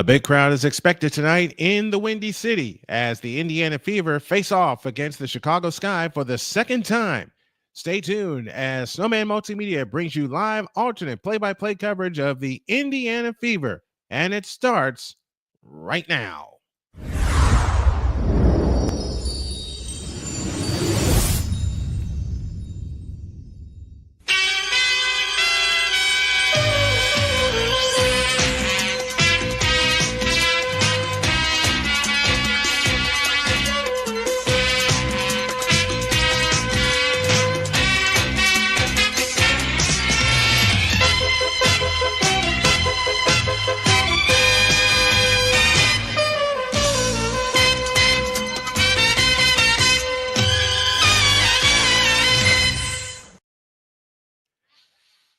A big crowd is expected tonight in the Windy City as the Indiana Fever face off against the Chicago Sky for the second time. Stay tuned as Snowman Multimedia brings you live alternate play-by-play coverage of the Indiana Fever, and it starts right now.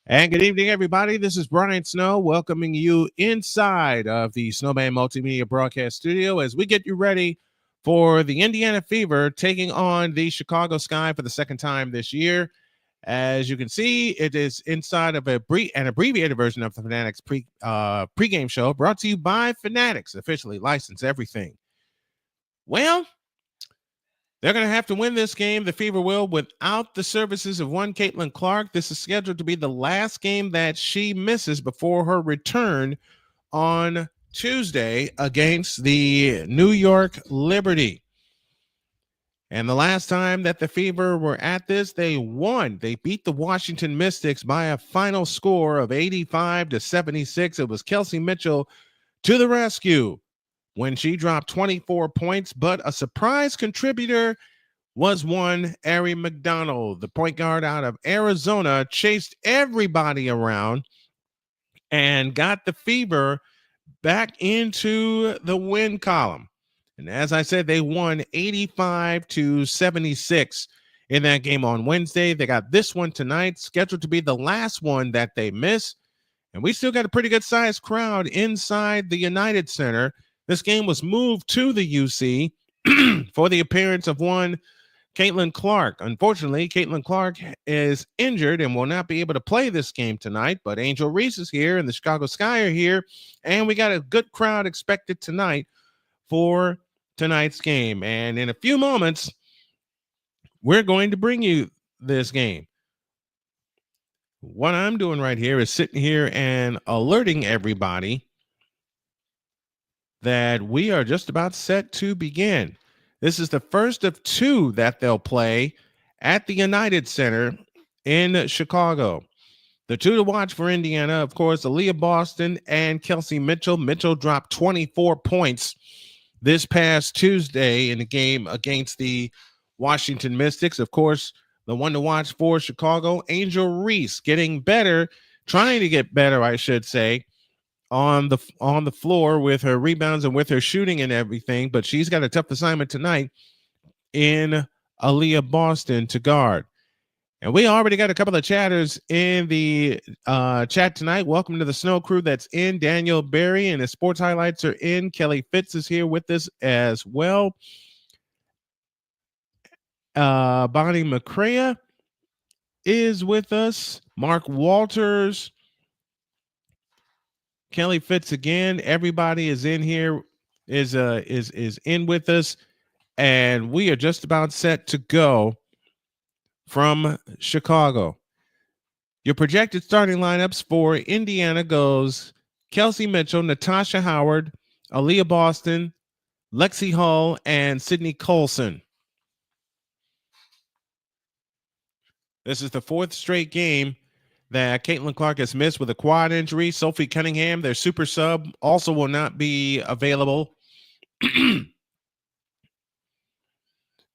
And good evening, everybody. This is Brian Snow welcoming you inside of the Snowman Multimedia Broadcast Studio as we get you ready for the Indiana Fever taking on the Chicago Sky for the second time this year. As you can see, it is inside of an abbreviated version of the Fanatics pregame show, brought to you by Fanatics, officially licensed everything. Well, they're going to have to win this game. The Fever will, without the services of one Caitlin Clark. This is scheduled to be the last game that she misses before her return on Tuesday against the New York Liberty. And the last time that the Fever were at this, they won. They beat the Washington Mystics by a final score of 85-76. It was Kelsey Mitchell to the rescue when she dropped 24 points, but a surprise contributor was one Ari McDonald. The point guard out of Arizona chased everybody around and got the Fever back into the win column. And as I said, they won 85-76 in that game on Wednesday. They got this one tonight, scheduled to be the last one that they miss. And we still got a pretty good sized crowd inside the United Center. This game was moved to the UC for the appearance of one Caitlin Clark. Unfortunately, Caitlin Clark is injured and will not be able to play this game tonight, but Angel Reese is here and the Chicago Sky are here, and we got a good crowd expected tonight for tonight's game. And in a few moments, we're going to bring you this game. What I'm doing right here is sitting here and alerting everybody that we are just about set to begin. This is the first of two that they'll play at the United Center in Chicago. The two to watch for Indiana, of course, Aaliyah Boston and Kelsey Mitchell. Mitchell dropped 24 points this past Tuesday in the game against the Washington Mystics. Of course, the one to watch for Chicago, Angel Reese, getting better, trying to get better, I should say, on the floor with her rebounds and with her shooting and everything. But she's got a tough assignment tonight in Aaliyah Boston to guard. And we already got a couple of chatters in the chat tonight. Welcome to the Snow Crew that's in. Daniel Berry and his sports highlights are in. Kelly Fitz is here with us as well. Bonnie McCrea is with us. Mark Walters. Kelly Fitz again. Everybody is in here, is in with us. And we are just about set to go from Chicago. Your projected starting lineups for Indiana goes Kelsey Mitchell, Natasha Howard, Aaliyah Boston, Lexi Hull, and Sydney Colson. This is the fourth straight game that Caitlin Clark has missed with a quad injury. Sophie Cunningham, their super sub, also will not be available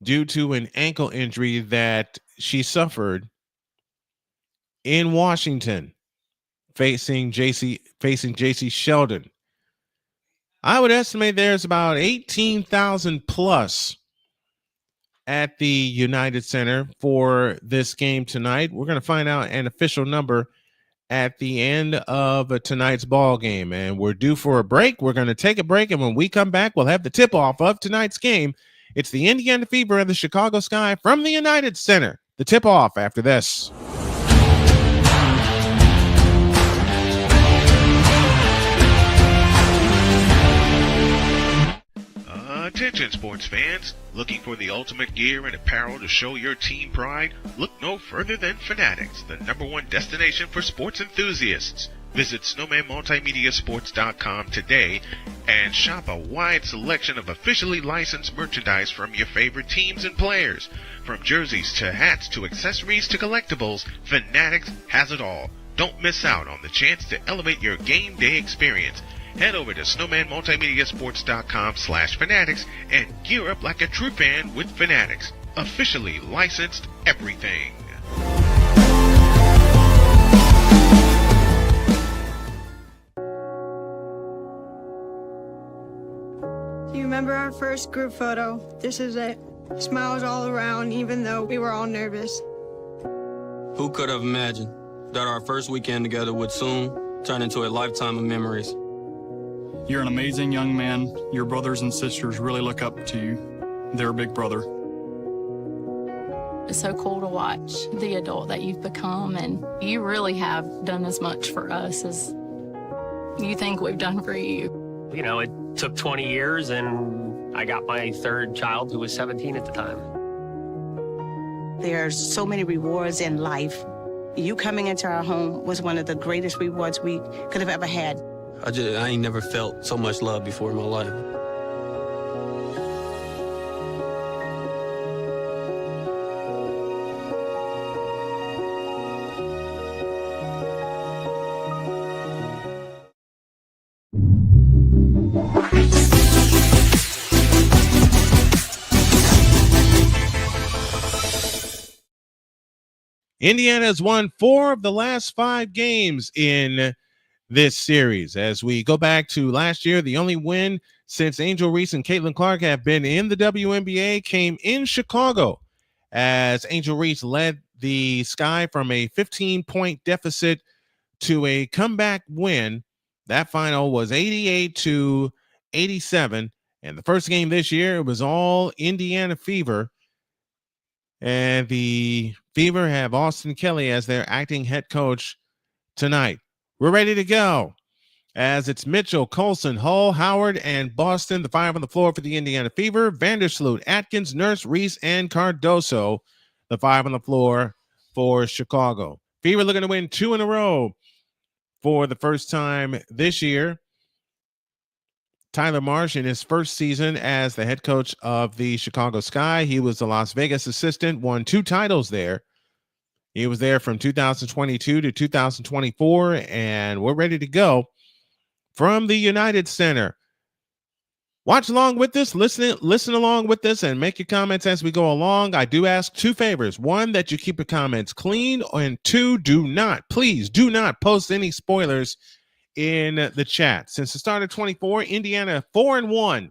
due to an ankle injury that she suffered in Washington, facing JC Sheldon. I would estimate there's about 18,000 plus at the United Center for this game tonight. We're going to find out an official number at the end of tonight's ball game, and we're due for a break. We're going to take a break, and when we come back, we'll have the tip-off of tonight's game. It's the Indiana Fever and the Chicago Sky from the United Center. The tip-off after this. Attention sports fans, looking for the ultimate gear and apparel to show your team pride? Look no further than Fanatics, the #1 destination for sports enthusiasts. Visit SnowmanMultimediaSports.com today and shop a wide selection of officially licensed merchandise from your favorite teams and players. From jerseys to hats to accessories to collectibles, Fanatics has it all. Don't miss out on the chance to elevate your game day experience. Head over to SnowmanMultimediaSports.com/Fanatics and gear up like a true fan with Fanatics. Officially licensed everything. Do you remember our first group photo? This is it. Smiles all around, even though we were all nervous. Who could have imagined that our first weekend together would soon turn into a lifetime of memories? You're an amazing young man. Your brothers and sisters really look up to you. their big brother. It's so cool to watch the adult that you've become, and you really have done as much for us as you think we've done for you. You know, it took 20 years, and I got my third child who was 17 at the time. There's so many rewards in life. You coming into our home was one of the greatest rewards we could have ever had. I ain't never felt so much love before in my life. Indiana has won 4 of the last 5 games in this series. As we go back to last year, the only win since Angel Reese and Caitlin Clark have been in the WNBA came in Chicago, as Angel Reese led the Sky from a 15-point deficit to a comeback win. That final was 88-87. And the first game this year, it was all Indiana Fever. And the Fever have Austin Kelly as their acting head coach tonight. We're ready to go, as it's Mitchell, Colson, Hull, Howard, and Boston, the 5 on the floor for the Indiana Fever. Vandersloot, Atkins, Nurse, Reese, and Cardoso, the 5 on the floor for Chicago. Fever looking to win 2 in a row for the first time this year. Tyler Marsh, in his first season as the head coach of the Chicago Sky, he was the Las Vegas assistant, won 2 titles there. He was there from 2022 to 2024, and we're ready to go from the United Center. Watch along with this, listen along with this, and make your comments as we go along. I do ask 2 favors. 1, that you keep your comments clean, and 2, please do not post any spoilers in the chat. Since the start of 24, Indiana 4-1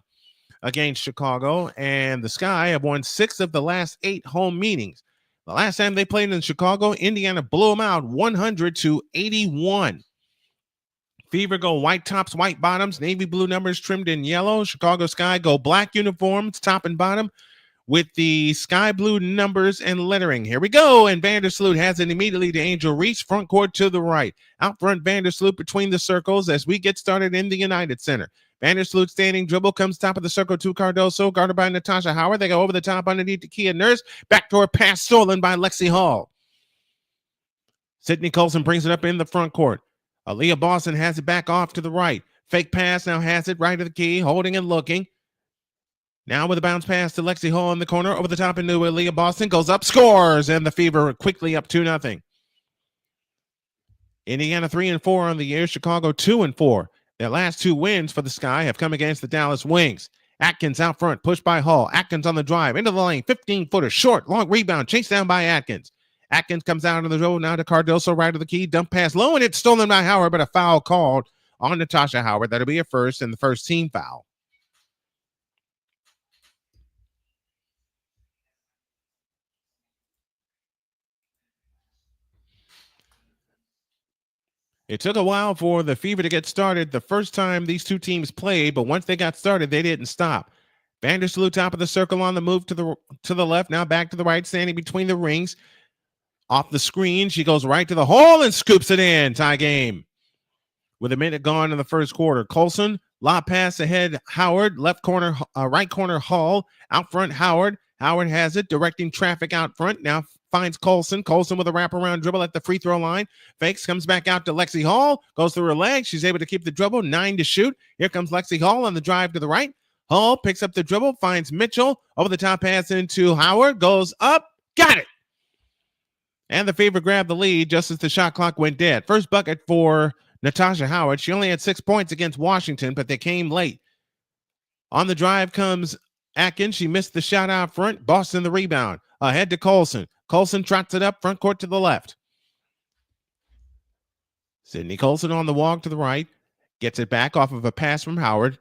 against Chicago, and the Sky have won 6 of the last 8 home meetings. The last time they played in Chicago, Indiana blew them out 100-81. Fever go white tops, white bottoms, navy blue numbers trimmed in yellow. Chicago Sky go black uniforms, top and bottom, with the sky blue numbers and lettering. Here we go, and Vandersloot has it immediately to Angel Reese, front court to the right. Out front, Vandersloot between the circles as we get started in the United Center. Vandersloot standing dribble, comes top of the circle to Cardoso, guarded by Natasha Howard. They go over the top underneath to Kia Nurse. Backdoor pass stolen by Lexi Hall. Sydney Colson brings it up in the front court. Aaliyah Boston has it back off to the right. Fake pass, now has it right of the key, holding and looking. Now with a bounce pass to Lexi Hall in the corner, over the top into Aaliyah Boston, goes up, scores, and the Fever quickly up 2-0. Indiana 3-4 on the year, Chicago 2-4. Their last 2 wins for the Sky have come against the Dallas Wings. Atkins out front, pushed by Hall. Atkins on the drive, into the lane, 15-footer, short, long rebound, chased down by Atkins. Atkins comes out on the road now to Cardoso, right of the key, dump pass low, and it's stolen by Howard, but a foul called on Natasha Howard. That'll be a first and the first team foul. It took a while for the Fever to get started the first time these 2 teams played, but once they got started, they didn't stop. Vandersloot top of the circle on the move to the left, now back to the right, standing between the rings. Off the screen, she goes right to the hole and scoops it in. Tie game. With a minute gone in the first quarter. Colson, lob pass ahead, Howard, left corner, right corner, Hall. Out front, Howard. Howard has it, directing traffic out front. Now finds Colson. Colson with a wraparound dribble at the free throw line. Fakes, comes back out to Lexi Hall. Goes through her legs. She's able to keep the dribble. 9 to shoot. Here comes Lexi Hall on the drive to the right. Hall picks up the dribble, finds Mitchell. Over the top pass into Howard. Goes up. Got it. And the Fever grabbed the lead just as the shot clock went dead. First bucket for Natasha Howard. She only had 6 points against Washington, but they came late. On the drive comes Atkins. She missed the shot out front. Boston the rebound. Ahead to Colson. Colson trots it up front court to the left. Sydney Colson on the walk to the right. Gets it back off of a pass from Howard.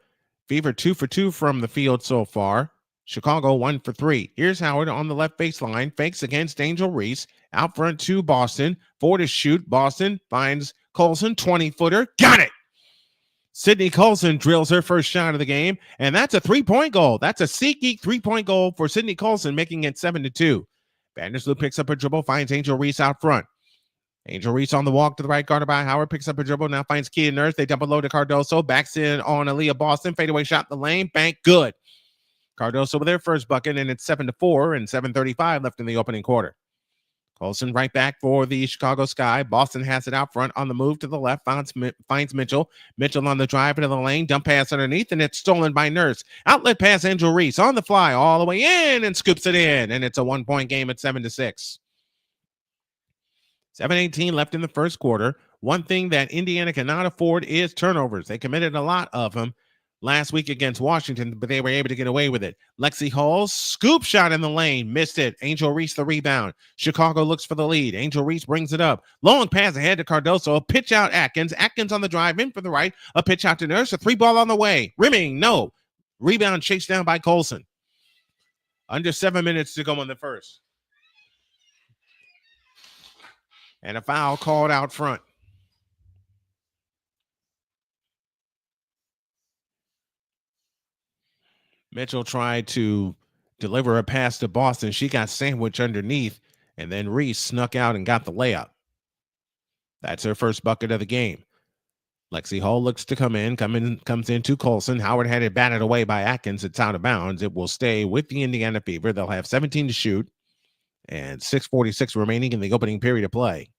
Fever 2 for 2 from the field so far. Chicago 1 for 3. Here's Howard on the left baseline. Fakes against Angel Reese. Out front to Boston. 4 to shoot. Boston finds Colson. 20-footer. Got it. Sydney Colson drills her first shot of the game, and that's a three-point goal. That's a SeatGeek three-point goal for Sydney Colson, making it 7-2. Vandersloot picks up a dribble, finds Angel Reese out front. Angel Reese on the walk to the right, guarded by Howard, picks up a dribble, now finds Kia Nurse. They double load to Cardoso, backs in on Aaliyah Boston, fadeaway shot in the lane, bank, good. Cardoso with their first bucket, and it's 7-4 and 7:35 left in the opening quarter. Colson right back for the Chicago Sky. Boston has it out front on the move to the left, finds Mitchell. Mitchell on the drive into the lane, dump pass underneath, and it's stolen by Nurse. Outlet pass, Angel Reese on the fly all the way in and scoops it in, and it's a 1-point game at 7-6. 7:18 left in the first quarter. One thing that Indiana cannot afford is turnovers. They committed a lot of them last week against Washington, but they were able to get away with it. Lexi Hall's scoop shot in the lane, missed it. Angel Reese the rebound. Chicago looks for the lead. Angel Reese brings it up. Long pass ahead to Cardoso. A pitch out Atkins. Atkins on the drive in for the right. A pitch out to Nurse. A three ball on the way. Rimming, no. Rebound chased down by Colson. Under 7 minutes to go in the first. And a foul called out front. Mitchell tried to deliver a pass to Boston. She got sandwiched underneath, and then Reese snuck out and got the layup. That's her first bucket of the game. Lexi Hall looks to comes into Colson. Howard had it batted away by Atkins. It's out of bounds. It will stay with the Indiana Fever. They'll have 17 to shoot and 6:46 remaining in the opening period of play.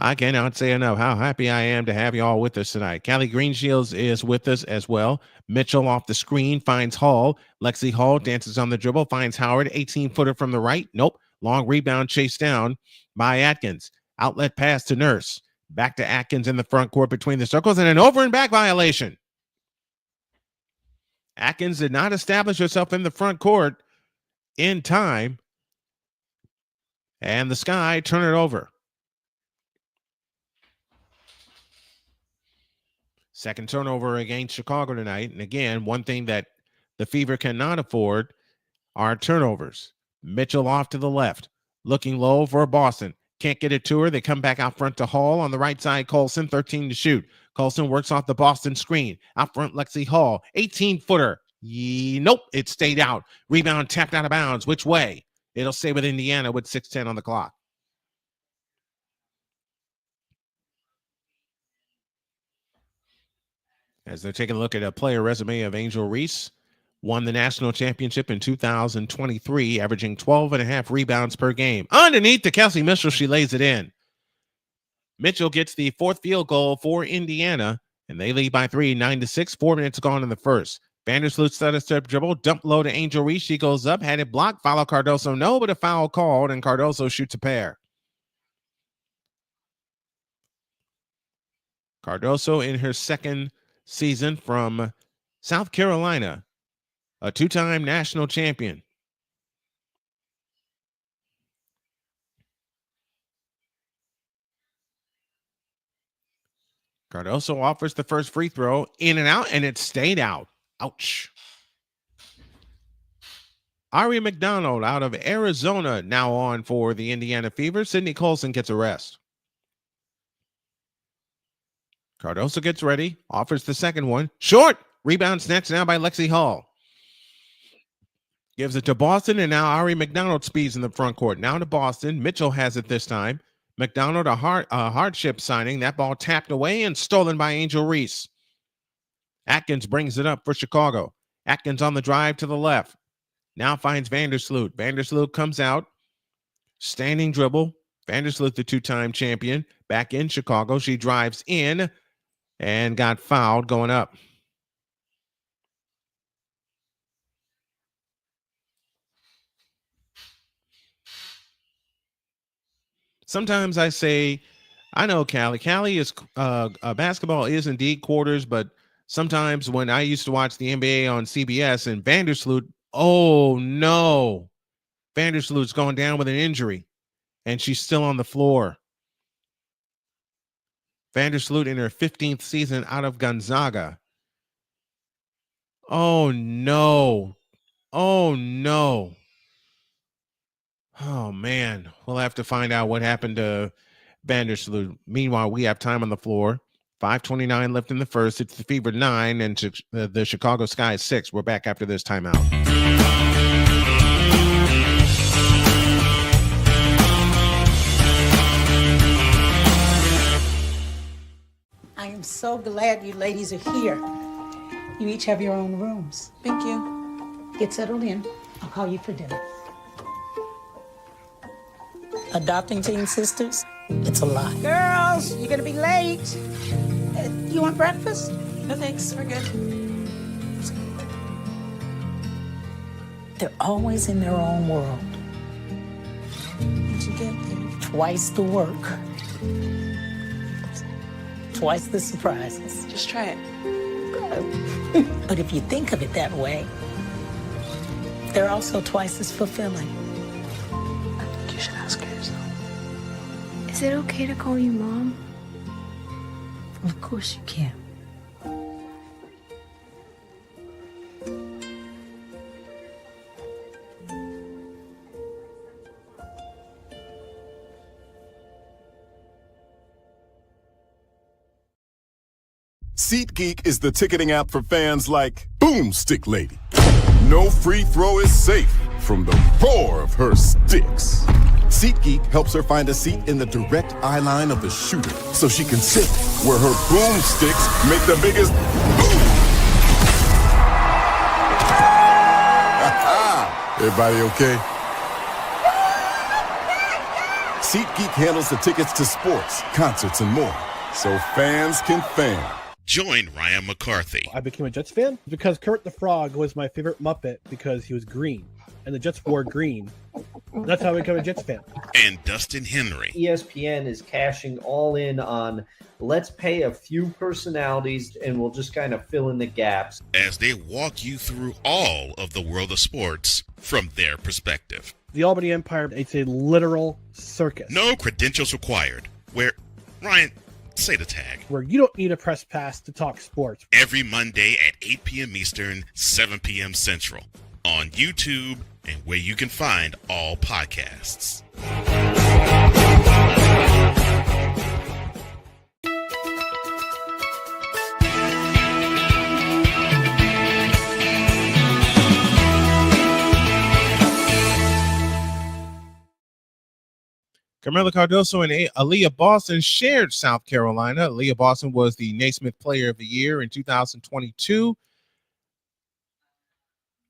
I cannot say enough how happy I am to have you all with us tonight. Callie Greenshields is with us as well. Mitchell off the screen finds Hall. Lexi Hall dances on the dribble, finds Howard, 18-footer from the right. Nope. Long rebound chased down by Atkins. Outlet pass to Nurse. Back to Atkins in the front court between the circles, and an over and back violation. Atkins did not establish herself in the front court in time, and the Sky turn it over. Second turnover against Chicago tonight. And again, one thing that the Fever cannot afford are turnovers. Mitchell off to the left, looking low for Boston. Can't get it to her. They come back out front to Hall on the right side. Colson, 13 to shoot. Colson works off the Boston screen. Out front, Lexi Hall, 18-footer. Nope, it stayed out. Rebound tapped out of bounds. Which way? It'll stay with Indiana with 6:10 on the clock. As they're taking a look at a player resume of Angel Reese, won the national championship in 2023, averaging 12.5 rebounds per game. Underneath to Kelsey Mitchell, she lays it in. Mitchell gets the fourth field goal for Indiana, and they lead by 3, 9-6. 4 minutes gone in the first. Vandersloot stutter step dribble, dump low to Angel Reese. She goes up, had it blocked, follow Cardoso. No, but a foul called, and Cardoso shoots a pair. Cardoso in her second season from South Carolina, a two-time national champion. Cardoso offers the first free throw, in and out, and it stayed out. Ouch. Ari McDonald out of Arizona now on for the Indiana Fever. Sydney Colson gets a rest. Cardoso gets ready, offers the second one. Short! Rebound snatched now by Lexi Hall. Gives it to Boston, and now Ari McDonald speeds in the front court. Now to Boston. Mitchell has it this time. McDonald, a hardship signing. That ball tapped away and stolen by Angel Reese. Atkins brings it up for Chicago. Atkins on the drive to the left. Now finds Vandersloot. Vandersloot comes out. Standing dribble. Vandersloot, the two-time champion, back in Chicago. She drives in and got fouled going up. Sometimes I say, I know Callie is basketball is indeed quarters, but sometimes when I used to watch the NBA on CBS and Vandersloot, oh no, Vandersloot's going down with an injury and she's still on the floor. Vandersloot in her 15th season out of Gonzaga. Oh no. Oh no. Oh man, we'll have to find out what happened to Vandersloot. Meanwhile, we have time on the floor. 5:29 left in the first. It's the Fever 9 and the Chicago Sky 6. We're back after this timeout. I am so glad you ladies are here. You each have your own rooms. Thank you. Get settled in. I'll call you for dinner. Adopting teen sisters, it's a lot. Girls, you're gonna be late. You want breakfast? No thanks, we're good. They're always in their own world. What'd you get there? Twice the work. Twice the surprises. Just try it. But if you think of it that way, they're also twice as fulfilling. I think you should ask her yourself. Is it okay to call you Mom? Of course you can. SeatGeek is the ticketing app for fans like Boomstick Lady. No free throw is safe from the roar of her sticks. SeatGeek helps her find a seat in the direct eye line of the shooter so she can sit where her boomsticks make the biggest boom. Everybody okay? SeatGeek handles the tickets to sports, concerts, and more, so fans can fan. Join Ryan McCarthy. I became a Jets fan because Kurt the Frog was my favorite Muppet because he was green, and the Jets wore green. That's how I became a Jets fan. And Dustin Henry. ESPN is cashing all in on let's pay a few personalities and we'll just kind of fill in the gaps. As they walk you through all of the world of sports from their perspective. The Albany Empire, it's a literal circus. No credentials required. Where, Ryan, say the tag. Where you don't need a press pass to talk sports. Every Monday at 8 p.m. Eastern, 7 p.m. Central. On YouTube and where you can find all podcasts. Carmela Cardoso and Aaliyah Boston shared South Carolina. Aaliyah Boston was the Naismith Player of the Year in 2022.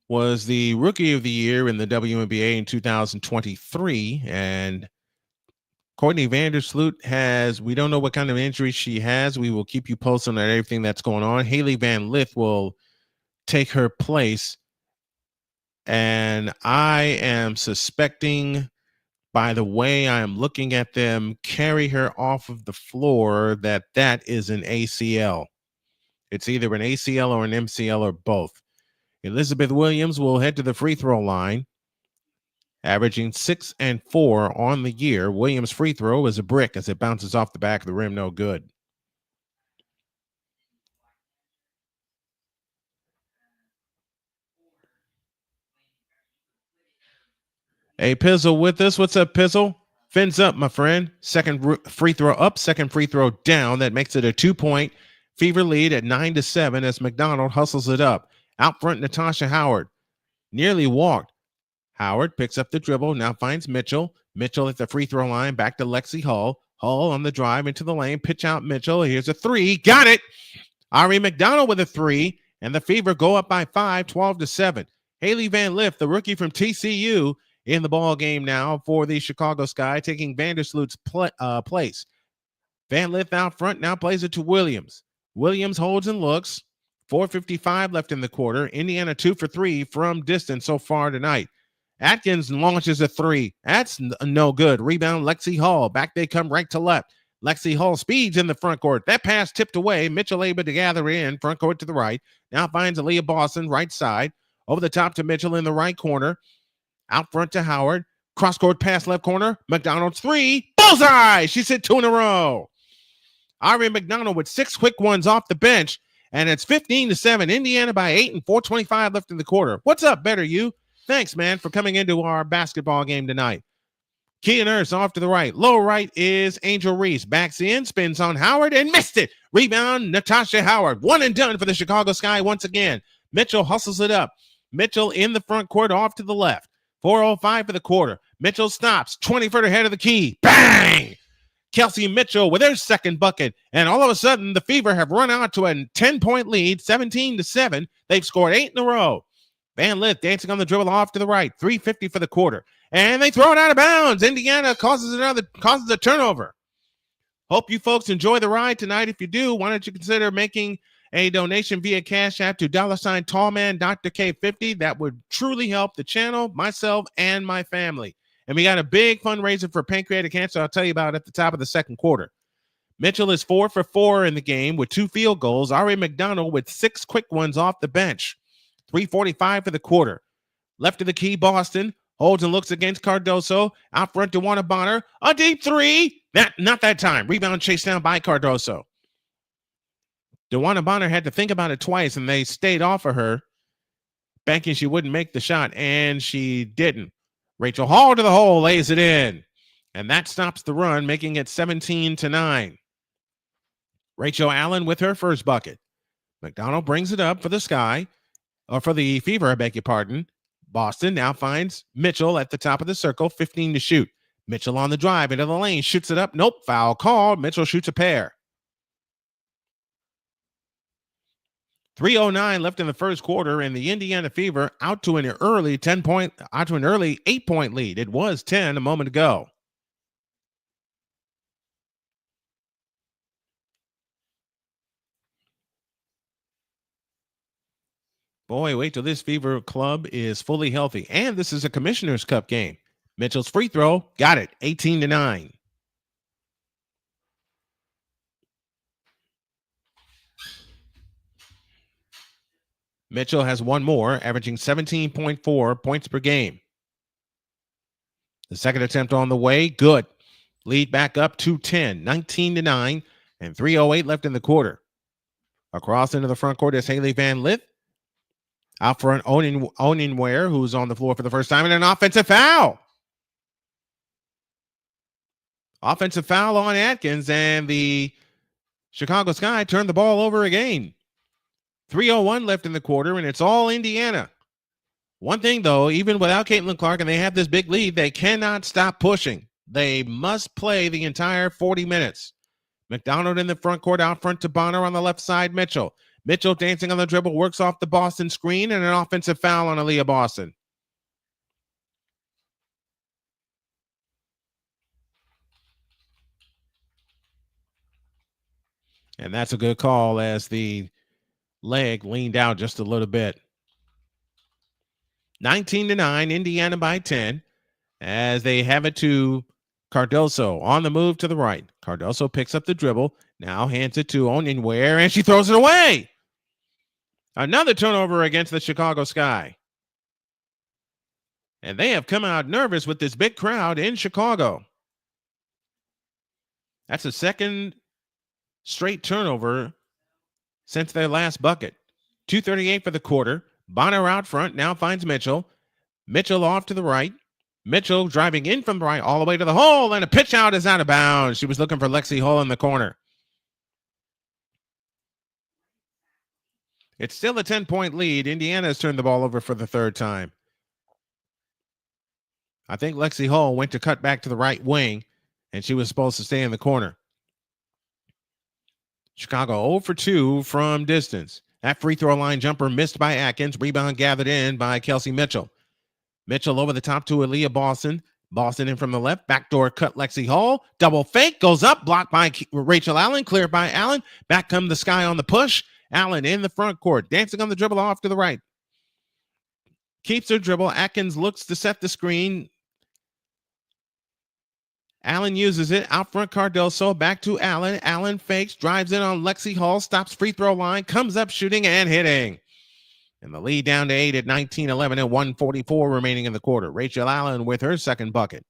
Was the Rookie of the Year in the WNBA in 2023. And Courtney Vandersloot has, we don't know what kind of injury she has. We will keep you posted on everything that's going on. Haley Van Lith will take her place. And I am suspecting, by the way I am looking at them carry her off of the floor, that is an ACL. It's either an ACL or an MCL or both. Elizabeth Williams will head to the free throw line, averaging 6 and 4 on the year. Williams' free throw is a brick as it bounces off the back of the rim. No good. Hey, Pizzle with us. What's up, Pizzle? Fins up, my friend. Second free throw up, second free throw down. That makes it a 2-point Fever lead at 9-7 as McDonald hustles it up. Out front, Natasha Howard nearly walked. Howard picks up the dribble, now finds Mitchell. Mitchell at the free throw line, back to Lexi Hull. Hull on the drive into the lane, pitch out Mitchell. Here's a three. Got it. Ari McDonald with a three, and the Fever go up by 5, 12-7. Haley Van Lith, the rookie from TCU, in the ball game now for the Chicago Sky, taking Vandersloot's place. Van Lith out front, now plays it to Williams. Williams holds and looks. 4:55 left in the quarter. Indiana 2 for 3 from distance so far tonight. Atkins launches a three. That's no good. Rebound, Lexi Hull. Back they come right to left. Lexi Hull speeds in the front court. That pass tipped away. Mitchell able to gather in. Front court to the right. Now finds Aaliyah Boston, right side. Over the top to Mitchell in the right corner. Out front to Howard. Cross court pass left corner. McDonald's three. Bullseye! She's hit 2 in a row. Ari McDonald with 6 quick ones off the bench. And it's 15-7. Indiana by 8 and 4:25 left in the quarter. What's up, Better You? Thanks, man, for coming into our basketball game tonight. Kia Nurse off to the right. Low right is Angel Reese. Backs in, spins on Howard and missed it. Rebound, Natasha Howard. One and done for the Chicago Sky once again. Mitchell hustles it up. Mitchell in the front court off to the left. 4:05 for the quarter. Mitchell stops. 20-foot ahead of the key. Bang! Kelsey Mitchell with her second bucket. And all of a sudden, the Fever have run out to a 10-point lead, 17-7. They've scored 8 in a row. Van Lith dancing on the dribble off to the right. 3:50 for the quarter. And they throw it out of bounds. Indiana causes a turnover. Hope you folks enjoy the ride tonight. If you do, why don't you consider making a donation via Cash App to $ Tallman Dr. K50. That would truly help the channel, myself, and my family. And we got a big fundraiser for pancreatic cancer I'll tell you about at the top of the second quarter. Mitchell is 4 for 4 in the game with 2 field goals. Ari McDonald with 6 quick ones off the bench. 3:45 for the quarter. Left of the key, Boston. Holds and looks against Cardoso. Out front to Juana Bonner. A deep three. Not that time. Rebound chased down by Cardoso. DeWanna Bonner had to think about it twice, and they stayed off of her, banking she wouldn't make the shot, and she didn't. Rachel Hall to the hole, lays it in, and that stops the run, making it 17-9. Rachel Allen with her first bucket. McDonald brings it up for the Sky, or for the Fever, I beg your pardon. Boston now finds Mitchell at the top of the circle, 15 to shoot. Mitchell on the drive into the lane, shoots it up. Nope, foul call. Mitchell shoots a pair. 3:09 left in the first quarter, and the Indiana Fever out to an early 8-point lead. It was 10 a moment ago. Boy, wait till this Fever club is fully healthy. And this is a Commissioner's Cup game. Mitchell's free throw, got it, 18-9. Mitchell has one more, averaging 17.4 points per game. The second attempt on the way, good. Lead back up to 10, 19-9, and 3:08 left in the quarter. Across into the front court is Haley Van Lith. Out front, Onenware, who's on the floor for the first time, and an offensive foul. Offensive foul on Atkins, and the Chicago Sky turned the ball over again. 3:01 left in the quarter, and it's all Indiana. One thing, though, even without Caitlin Clark, and they have this big lead, they cannot stop pushing. They must play the entire 40 minutes. McDonald in the front court, out front to Bonner on the left side, Mitchell. Mitchell dancing on the dribble, works off the Boston screen, and an offensive foul on Aaliyah Boston. And that's a good call as the leg leaned out just a little bit. 19-9, Indiana by 10, as they have it to Cardoso on the move to the right. Cardoso picks up the dribble, now hands it to Onyenware, and she throws it away. Another turnover against the Chicago Sky. And they have come out nervous with this big crowd in Chicago. That's the second straight turnover since their last bucket. 2:38 for the quarter. Bonner out front, now finds Mitchell. Mitchell off to the right. Mitchell driving in from the right all the way to the hole, and a pitch out is out of bounds. She was looking for Lexi Hull in the corner. It's still a 10-point lead. Indiana has turned the ball over for the third time. I think Lexi Hull went to cut back to the right wing, and she was supposed to stay in the corner. Chicago 0 for 2 from distance. That free throw line jumper missed by Atkins. Rebound gathered in by Kelsey Mitchell. Mitchell over the top to Aaliyah Boston. Boston in from the left. Backdoor cut Lexi Hull. Double fake. Goes up. Blocked by Rachel Allen. Cleared by Allen. Back come the Sky on the push. Allen in the front court. Dancing on the dribble off to the right. Keeps her dribble. Atkins looks to set the screen. Allen uses it. Out front, Cardoso. Back to Allen. Allen fakes. Drives in on Lexi Hull. Stops free throw line. Comes up shooting and hitting. And the lead down to 8 at 19-11 and 1:44 remaining in the quarter. Rachel Allen with her second bucket.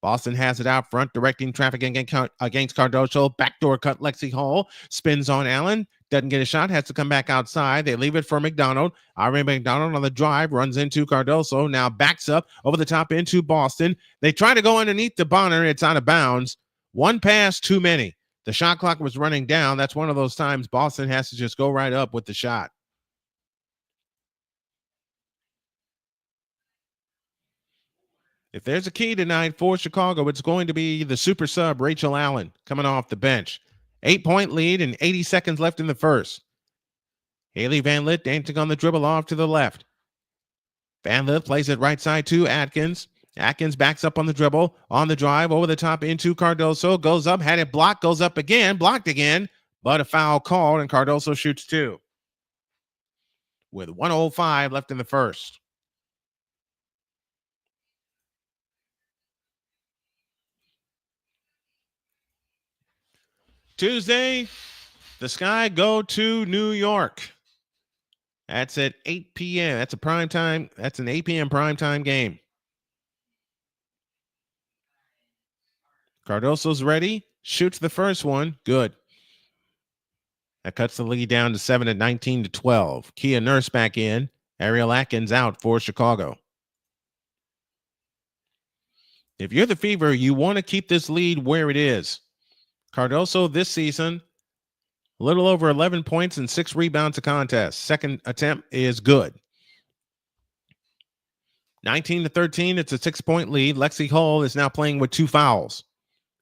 Boston has it out front, directing traffic against Cardoso. Backdoor cut Lexi Hull. Spins on Allen. Doesn't get a shot, has to come back outside. They leave it for McDonald. Ari McDonald on the drive, runs into Cardoso, now backs up over the top into Boston. They try to go underneath to Bonner. It's out of bounds. One pass too many. The shot clock was running down. That's one of those times Boston has to just go right up with the shot. If there's a key tonight for Chicago, it's going to be the super sub, Rachel Allen, coming off the bench. 8-point lead and 80 seconds left in the first. Haley Van Lith dancing on the dribble off to the left. Van Lith plays it right side to Atkins. Atkins backs up on the dribble, on the drive, over the top into Cardoso. Goes up, had it blocked, goes up again, blocked again, but a foul called, and Cardoso shoots two. With 1:05 left in the first. Tuesday, the Sky go to New York. That's at 8 p.m. That's a prime time. That's an 8 p.m. prime time game. Cardoso's ready. Shoots the first one. Good. That cuts the lead down to 7 at 19-12. Kia Nurse back in. Ariel Atkins out for Chicago. If you're the Fever, you want to keep this lead where it is. Cardoso this season, a little over 11 points and 6 rebounds a contest. Second attempt is good. 19-13, it's a 6-point lead. Lexi Hull is now playing with 2 fouls.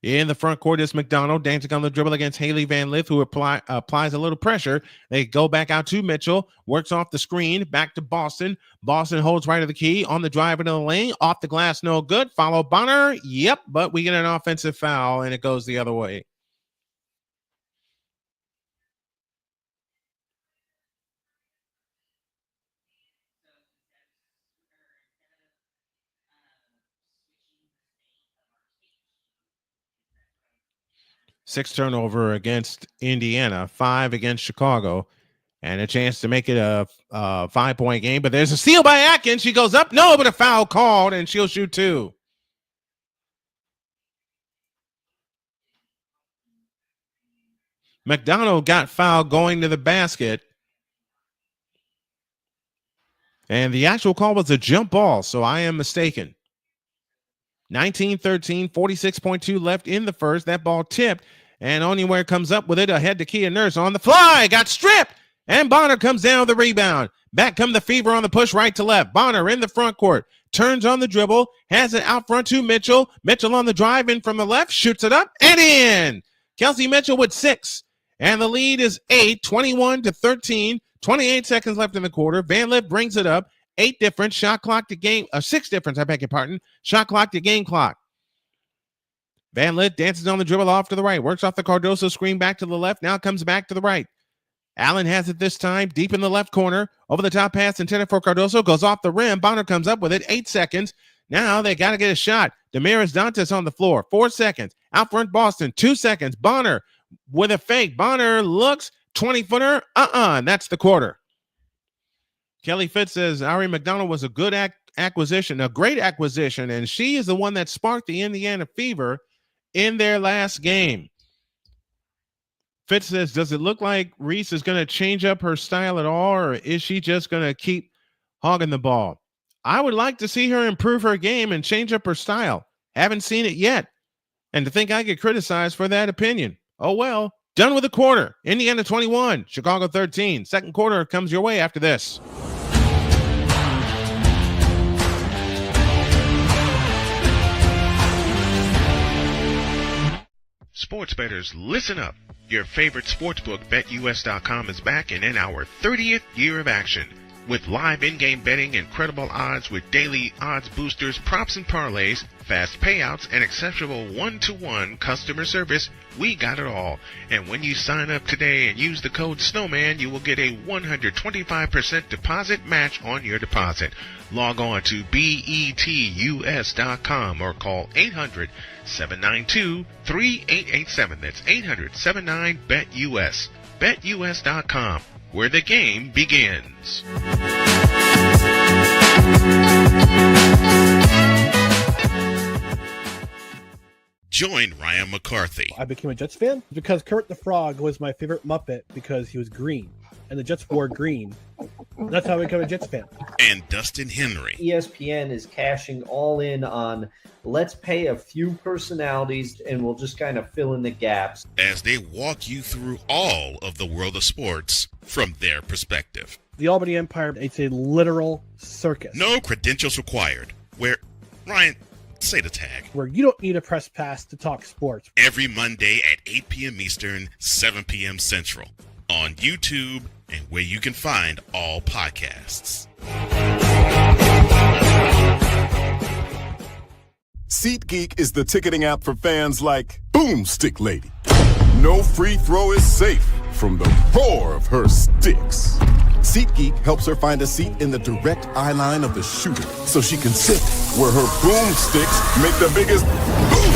In the front court is McDonald dancing on the dribble against Haley Van Lith, who applies a little pressure. They go back out to Mitchell, works off the screen, back to Boston. Boston holds right of the key on the drive into the lane, off the glass, no good. Follow Bonner, yep, but we get an offensive foul, and it goes the other way. Six turnover against Indiana, 5 against Chicago, and a chance to make it a 5-point game. But there's a steal by Atkins. She goes up. No, but a foul called, and she'll shoot 2. McDonald got fouled going to the basket. And the actual call was a jump ball, so I am mistaken. 19-13, 46.2 left in the first. That ball tipped, and Onywhere comes up with it ahead to Kia Nurse on the fly. Got stripped, and Bonner comes down with the rebound. Back come the Fever on the push right to left. Bonner in the front court. Turns on the dribble. Has it out front to Mitchell. Mitchell on the drive in from the left. Shoots it up and in. Kelsey Mitchell with 6. And the lead is 8, 21-13. 28 seconds left in the quarter. Van Lith brings it up. 8 difference. Shot clock to game. 6 difference, I beg your pardon. Shot clock to game clock. Van Lith dances on the dribble off to the right. Works off the Cardoso screen back to the left. Now comes back to the right. Allen has it this time. Deep in the left corner. Over the top pass intended for Cardoso. Goes off the rim. Bonner comes up with it. 8 seconds. Now they got to get a shot. Damaris Dantas on the floor. 4 seconds. Out front Boston. 2 seconds. Bonner with a fake. Bonner looks. 20-footer. That's the quarter. Kelly Fitz says Ari McDonald was a good acquisition, a great acquisition, and she is the one that sparked the Indiana Fever in their last game. Fitz says, does it look like Reese is going to change up her style at all, or is she just going to keep hogging the ball? I would like to see her improve her game and change up her style. Haven't seen it yet. And to think I get criticized for that opinion. Oh, well. Done with the quarter. Indiana 21, Chicago 13. Second quarter comes your way after this. Sports bettors, listen up. Your favorite sportsbook, BetUS.com, is back and in our 30th year of action. With live in-game betting, incredible odds with daily odds boosters, props and parlays, fast payouts, and exceptional one-to-one customer service, we got it all. And when you sign up today and use the code Snowman, you will get a 125% deposit match on your deposit. Log on to BETUS.com or call 800-792-3887. That's 800-79-BET-US. BetUS.com, where the game begins. Join Ryan McCarthy I became a Jets fan because Kurt the Frog was my favorite Muppet because he was green, and the Jets wore green. That's how I became a Jets fan. and Dustin Henry ESPN is cashing all in on let's pay a few personalities and we'll just kind of fill in the gaps as they walk you through all of the world of sports from their perspective. The Albany Empire, it's a literal circus. No credentials required. Where, Ryan, say the tag. Where you don't need a press pass to talk sports. Every Monday at 8 p.m. Eastern, 7 p.m. Central. On YouTube and where you can find all podcasts. SeatGeek is the ticketing app for fans like Boomstick Lady. No free throw is safe from the roar of her sticks. SeatGeek helps her find a seat in the direct eye line of the shooter so she can sit where her boomsticks make the biggest boom.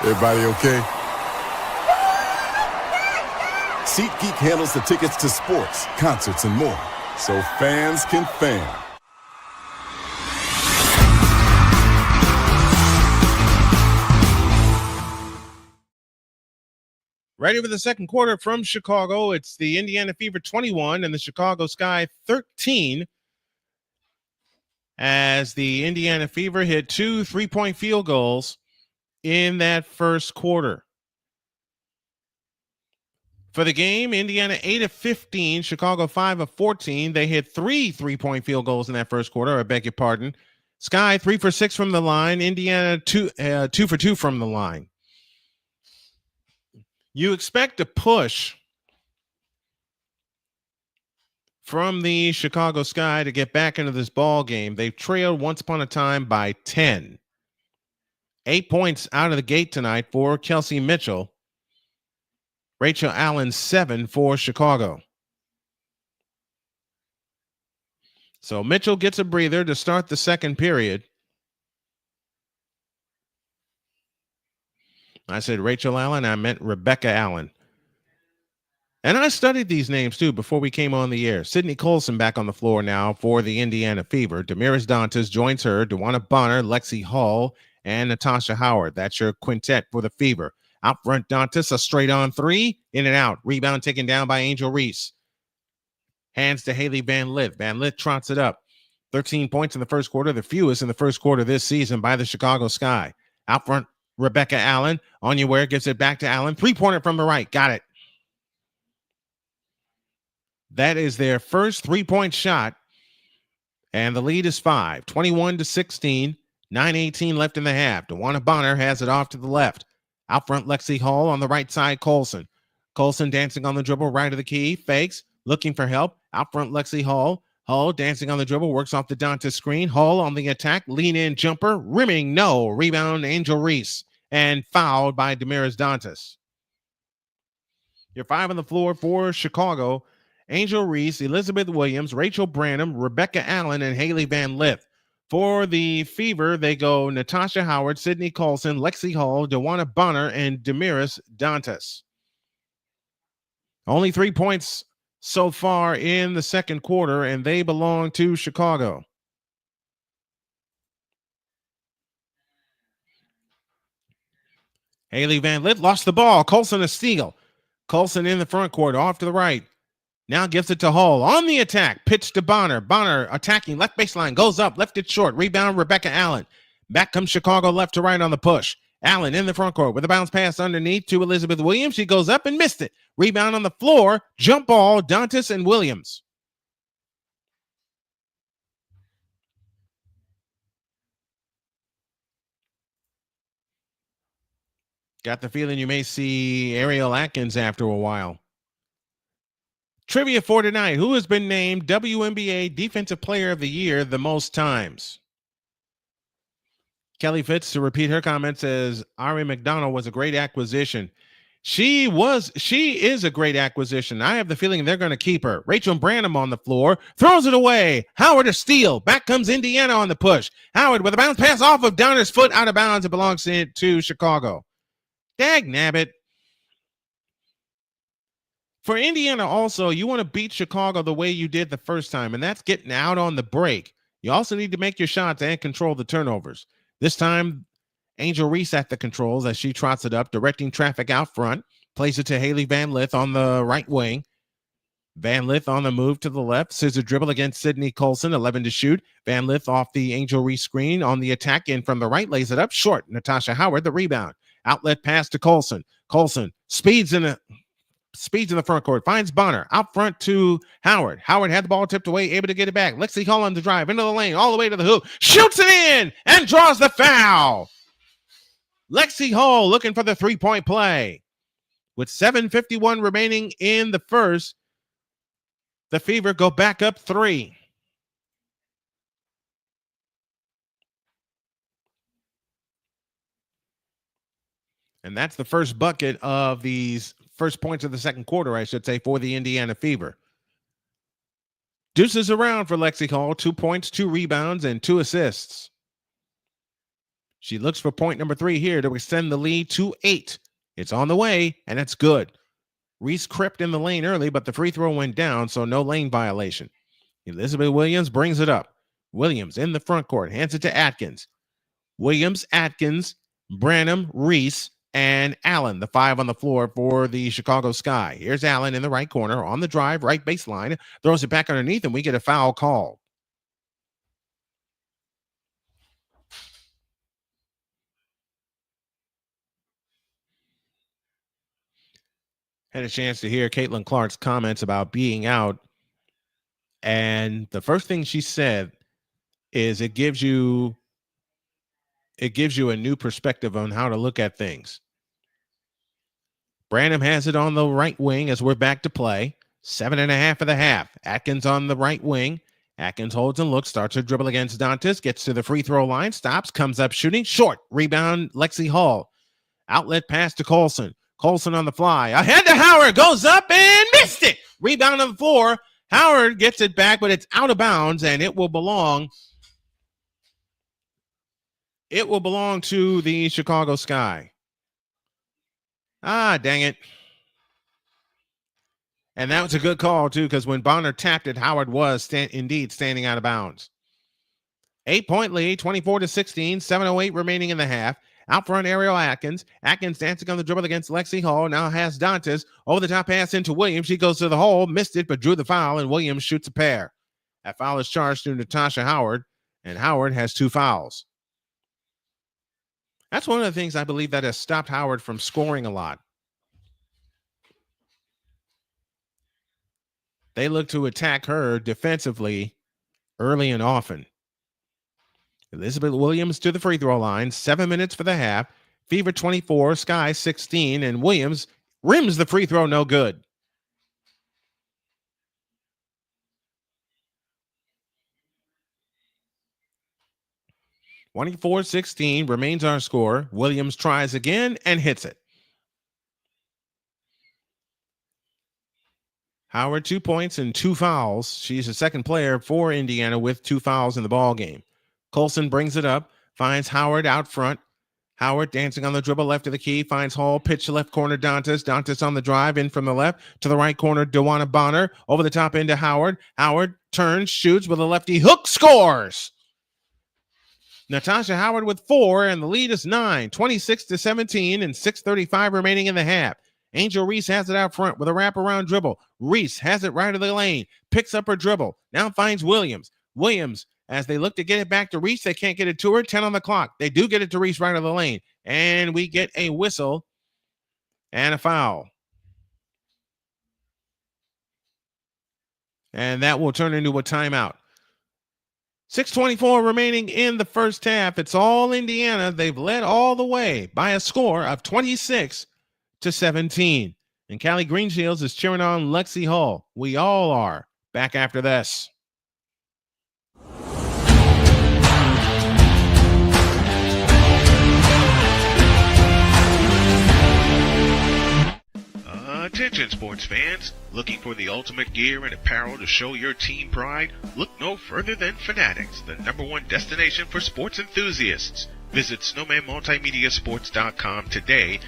Everybody okay? SeatGeek handles the tickets to sports, concerts, and more, so fans can fan. Ready for the second quarter from Chicago. It's the Indiana Fever 21 and the Chicago Sky 13 as the Indiana Fever hit 2 3-point field goals in that first quarter. For the game, Indiana 8 of 15, Chicago 5 of 14. They hit 3 3-point field goals in that first quarter. I beg your pardon. Sky 3 for 6 from the line. Indiana 2 for 2 from the line. You expect a push from the Chicago Sky to get back into this ball game. They've trailed once upon a time by 10. 8 points out of the gate tonight for Kelsey Mitchell. Rachel Allen 7 for Chicago. So Mitchell gets a breather to start the second period. I said Rachel Allen. I meant Rebecca Allen. And I studied these names, too, before we came on the air. Sydney Colson back on the floor now for the Indiana Fever. Damaris Dantas joins her. DeWanna Bonner, Lexi Hall, and Natasha Howard. That's your quintet for the Fever. Out front, Dantas, a straight-on three. In and out. Rebound taken down by Angel Reese. Hands to Haley Van Lith. Van Lith trots it up. 13 points in the first quarter, the fewest in the first quarter this season by the Chicago Sky. Out front, Rebecca Allen. Anya Ware gives it back to Allen. Three-pointer from the right. Got it. That is their first three-point shot. And the lead is 5. 21-16. 9:18 left in the half. DeWanna Bonner has it off to the left. Out front, Lexi Hall. On the right side, Colson. Colson dancing on the dribble, right of the key. Fakes. Looking for help. Out front, Lexi Hall. Hall dancing on the dribble. Works off the Dantas screen. Hall on the attack. Lean-in jumper. Rimming. No. Rebound, Angel Reese. And fouled by Damaris Dantas. Your 5 on the floor for Chicago. Angel Reese, Elizabeth Williams, Rachel Branham, Rebecca Allen, and Haley Van Lith. For the Fever, they go Natasha Howard, Sydney Colson, Lexi Hall, DeWanna Bonner, and Damaris Dantas. Only 3 points so far in the second quarter, and they belong to Chicago. Haley Van Lith lost the ball. Colson a steal. Colson in the front court, off to the right. Now gives it to Hall. On the attack, pitch to Bonner. Bonner attacking left baseline, goes up, left it short. Rebound, Rebecca Allen. Back comes Chicago left to right on the push. Allen in the front court with a bounce pass underneath to Elizabeth Williams. She goes up and missed it. Rebound on the floor. Jump ball, Dantas and Williams. Got the feeling you may see Ariel Atkins after a while. Trivia for tonight. Who has been named WNBA Defensive Player of the Year the most times? Kelly Fitz, to repeat her comment, says Ari McDonald was a great acquisition. She is a great acquisition. I have the feeling they're going to keep her. Rachel Branham on the floor, throws it away. Howard a steal. Back comes Indiana on the push. Howard with a bounce pass off of Donner's foot, out of bounds. It belongs to Chicago. Dag nabbit. For Indiana also, you want to beat Chicago the way you did the first time, and that's getting out on the break. You also need to make your shots and control the turnovers. This time, Angel Reese at the controls as she trots it up, directing traffic out front, plays it to Haley Van Lith on the right wing. Van Lith on the move to the left. Scissor dribble against Sydney Colson, 11 to shoot. Van Lith off the Angel Reese screen on the attack in from the right, lays it up short. Natasha Howard, the rebound. Outlet pass to Colson. Colson speeds in the front court, finds Bonner out front to Howard. Howard had the ball tipped away, able to get it back. Lexi Hall on the drive into the lane, all the way to the hoop, shoots it in and draws the foul. Lexi Hall looking for the three-point play. With 7:51 remaining in the first, the Fever go back up 3. And that's the first bucket of these first points of the second quarter, I should say, for the Indiana Fever. Deuces around for Lexi Hall, 2 points, 2 rebounds, and 2 assists. She looks for point number 3 here to extend the lead to 8. It's on the way, and it's good. Reese crept in the lane early, but the free throw went down, so no lane violation. Elizabeth Williams brings it up. Williams in the front court, hands it to Atkins. Williams, Atkins, Branham, Reese, and Allen, the 5 on the floor for the Chicago Sky. Here's Allen in the right corner on the drive, right baseline, throws it back underneath, and we get a foul call. Had a chance to hear Caitlin Clark's comments about being out. And the first thing she said is it gives you a new perspective on how to look at things. Branham has it on the right wing as we're back to play. 7.5 of the half. Atkins on the right wing. Atkins holds and looks, starts her dribble against Dantas, gets to the free throw line, stops, comes up shooting, short. Rebound, Lexi Hall. Outlet pass to Colson. Colson on the fly. Ahead to Howard. Goes up and missed it. Rebound on the floor. Howard gets it back, but it's out of bounds, and it will belong to the Chicago Sky. Ah, dang it. And that was a good call, too, because when Bonner tapped it, Howard was indeed standing out of bounds. 8-point lead, 24-16, 7:08 remaining in the half. Out front, Ariel Atkins. Atkins dancing on the dribble against Lexi Hall. Now has Dantas. Over the top pass into Williams. She goes to the hole, missed it, but drew the foul, and Williams shoots a pair. That foul is charged to Natasha Howard, and Howard has 2 fouls. That's one of the things I believe that has stopped Howard from scoring a lot. They look to attack her defensively early and often. Elizabeth Williams to the free throw line. 7 minutes for the half. Fever 24, Sky 16, and Williams rims the free throw no good. (24-16) remains our score. Williams tries again and hits it. Howard, 2 points and 2 fouls. She's the second player for Indiana with 2 fouls in the ball game. Colson brings it up, finds Howard out front. Howard dancing on the dribble left of the key, finds Hall, pitch to left corner, Dantas. Dantas on the drive, in from the left to the right corner, Dewana Bonner. Over the top into Howard. Howard turns, shoots with a lefty hook, scores. Natasha Howard with 4, and the lead is 9, 26-17, and 6:35 remaining in the half. Angel Reese has it out front with a wraparound dribble. Reese has it right of the lane, picks up her dribble, now finds Williams. Williams, as they look to get it back to Reese, they can't get it to her. 10 on the clock. They do get it to Reese right of the lane, and we get a whistle and a foul. And that will turn into a timeout. 6:24 remaining in the first half. It's all Indiana. They've led all the way by a score of 26-17. And Callie Greenshields is cheering on Lexi Hall. We all are. Back after this. Attention sports fans, looking for the ultimate gear and apparel to show your team pride? Look no further than Fanatics, the #1 destination for sports enthusiasts. Visit SnowmanMultimediaSports.com today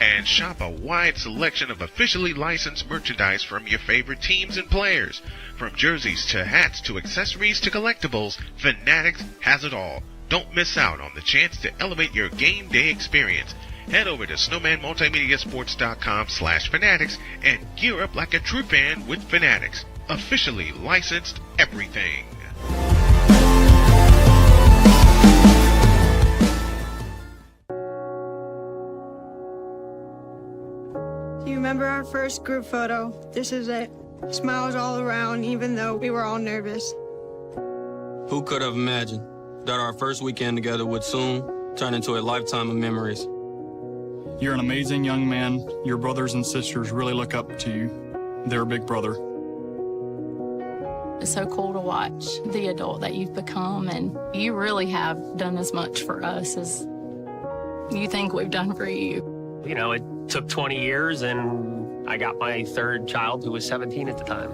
and shop a wide selection of officially licensed merchandise from your favorite teams and players. From jerseys to hats to accessories to collectibles, Fanatics has it all. Don't miss out on the chance to elevate your game day experience. Head over to SnowmanMultimediaSports.com/Fanatics and gear up like a true fan with Fanatics. Officially licensed everything. Do you remember our first group photo? This is it. Smiles all around, even though we were all nervous. Who could have imagined that our first weekend together would soon turn into a lifetime of memories? You're an amazing young man. Your brothers and sisters really look up to you. They're a big brother. It's so cool to watch the adult that you've become, and you really have done as much for us as you think we've done for you. You know, it took 20 years, and I got my third child who was 17 at the time.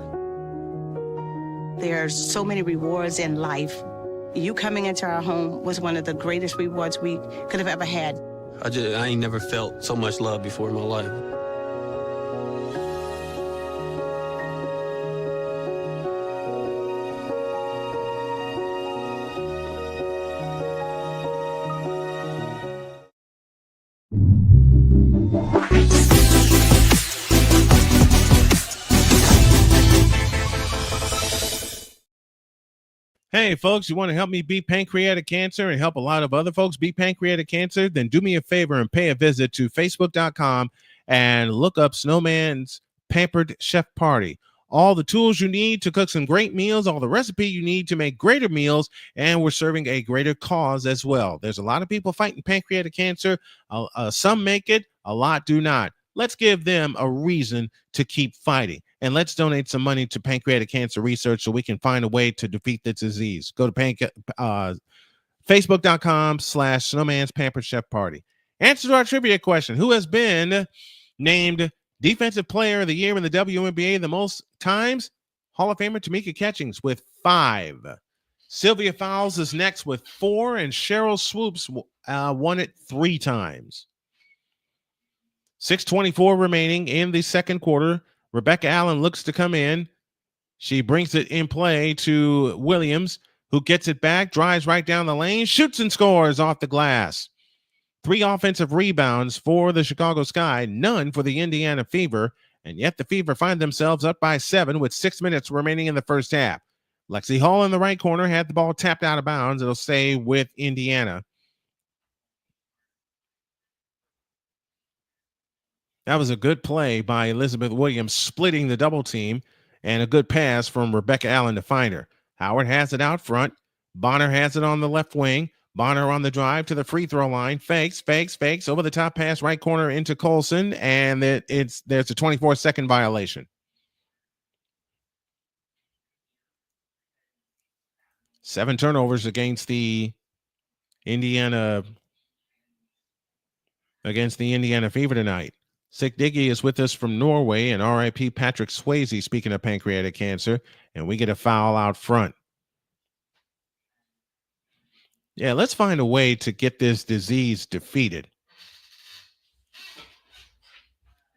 There are so many rewards in life. You coming into our home was one of the greatest rewards we could have ever had. I ain't never felt so much love before in my life. Hey, folks, you want to help me beat pancreatic cancer and help a lot of other folks beat pancreatic cancer? Then do me a favor and pay a visit to Facebook.com and look up Snowman's Pampered Chef Party. All the tools you need to cook some great meals, all the recipe you need to make greater meals, and we're serving a greater cause as well. There's a lot of people fighting pancreatic cancer. Some make it, a lot do not. Let's give them a reason to keep fighting. And let's donate some money to pancreatic cancer research so we can find a way to defeat this disease. Go to Facebook.com/Snowman's Pampered Chef Party. Answer to our trivia question. Who has been named Defensive Player of the Year in the WNBA the most times? Hall of Famer Tamika Catchings with 5. Sylvia Fowles is next with 4. And Cheryl Swoops won it 3 times. 6:24 remaining in the second quarter. Rebecca Allen looks to come in. She brings it in play to Williams, who gets it back, drives right down the lane, shoots and scores off the glass. 3 offensive rebounds for the Chicago Sky, none for the Indiana Fever, and yet the Fever find themselves up by 7 with 6 minutes remaining in the first half. Lexi Hall in the right corner had the ball tapped out of bounds. It'll stay with Indiana. That was a good play by Elizabeth Williams, splitting the double team, and a good pass from Rebecca Allen to find her. Howard has it out front. Bonner has it on the left wing. Bonner on the drive to the free throw line. Fakes, over the top pass, right corner into Colson, and there's a 24-second violation. Seven turnovers against the Indiana Fever tonight. Sick Diggy is with us from Norway, and R.I.P. Patrick Swayze, speaking of pancreatic cancer, and we get a foul out front. Yeah, let's find a way to get this disease defeated.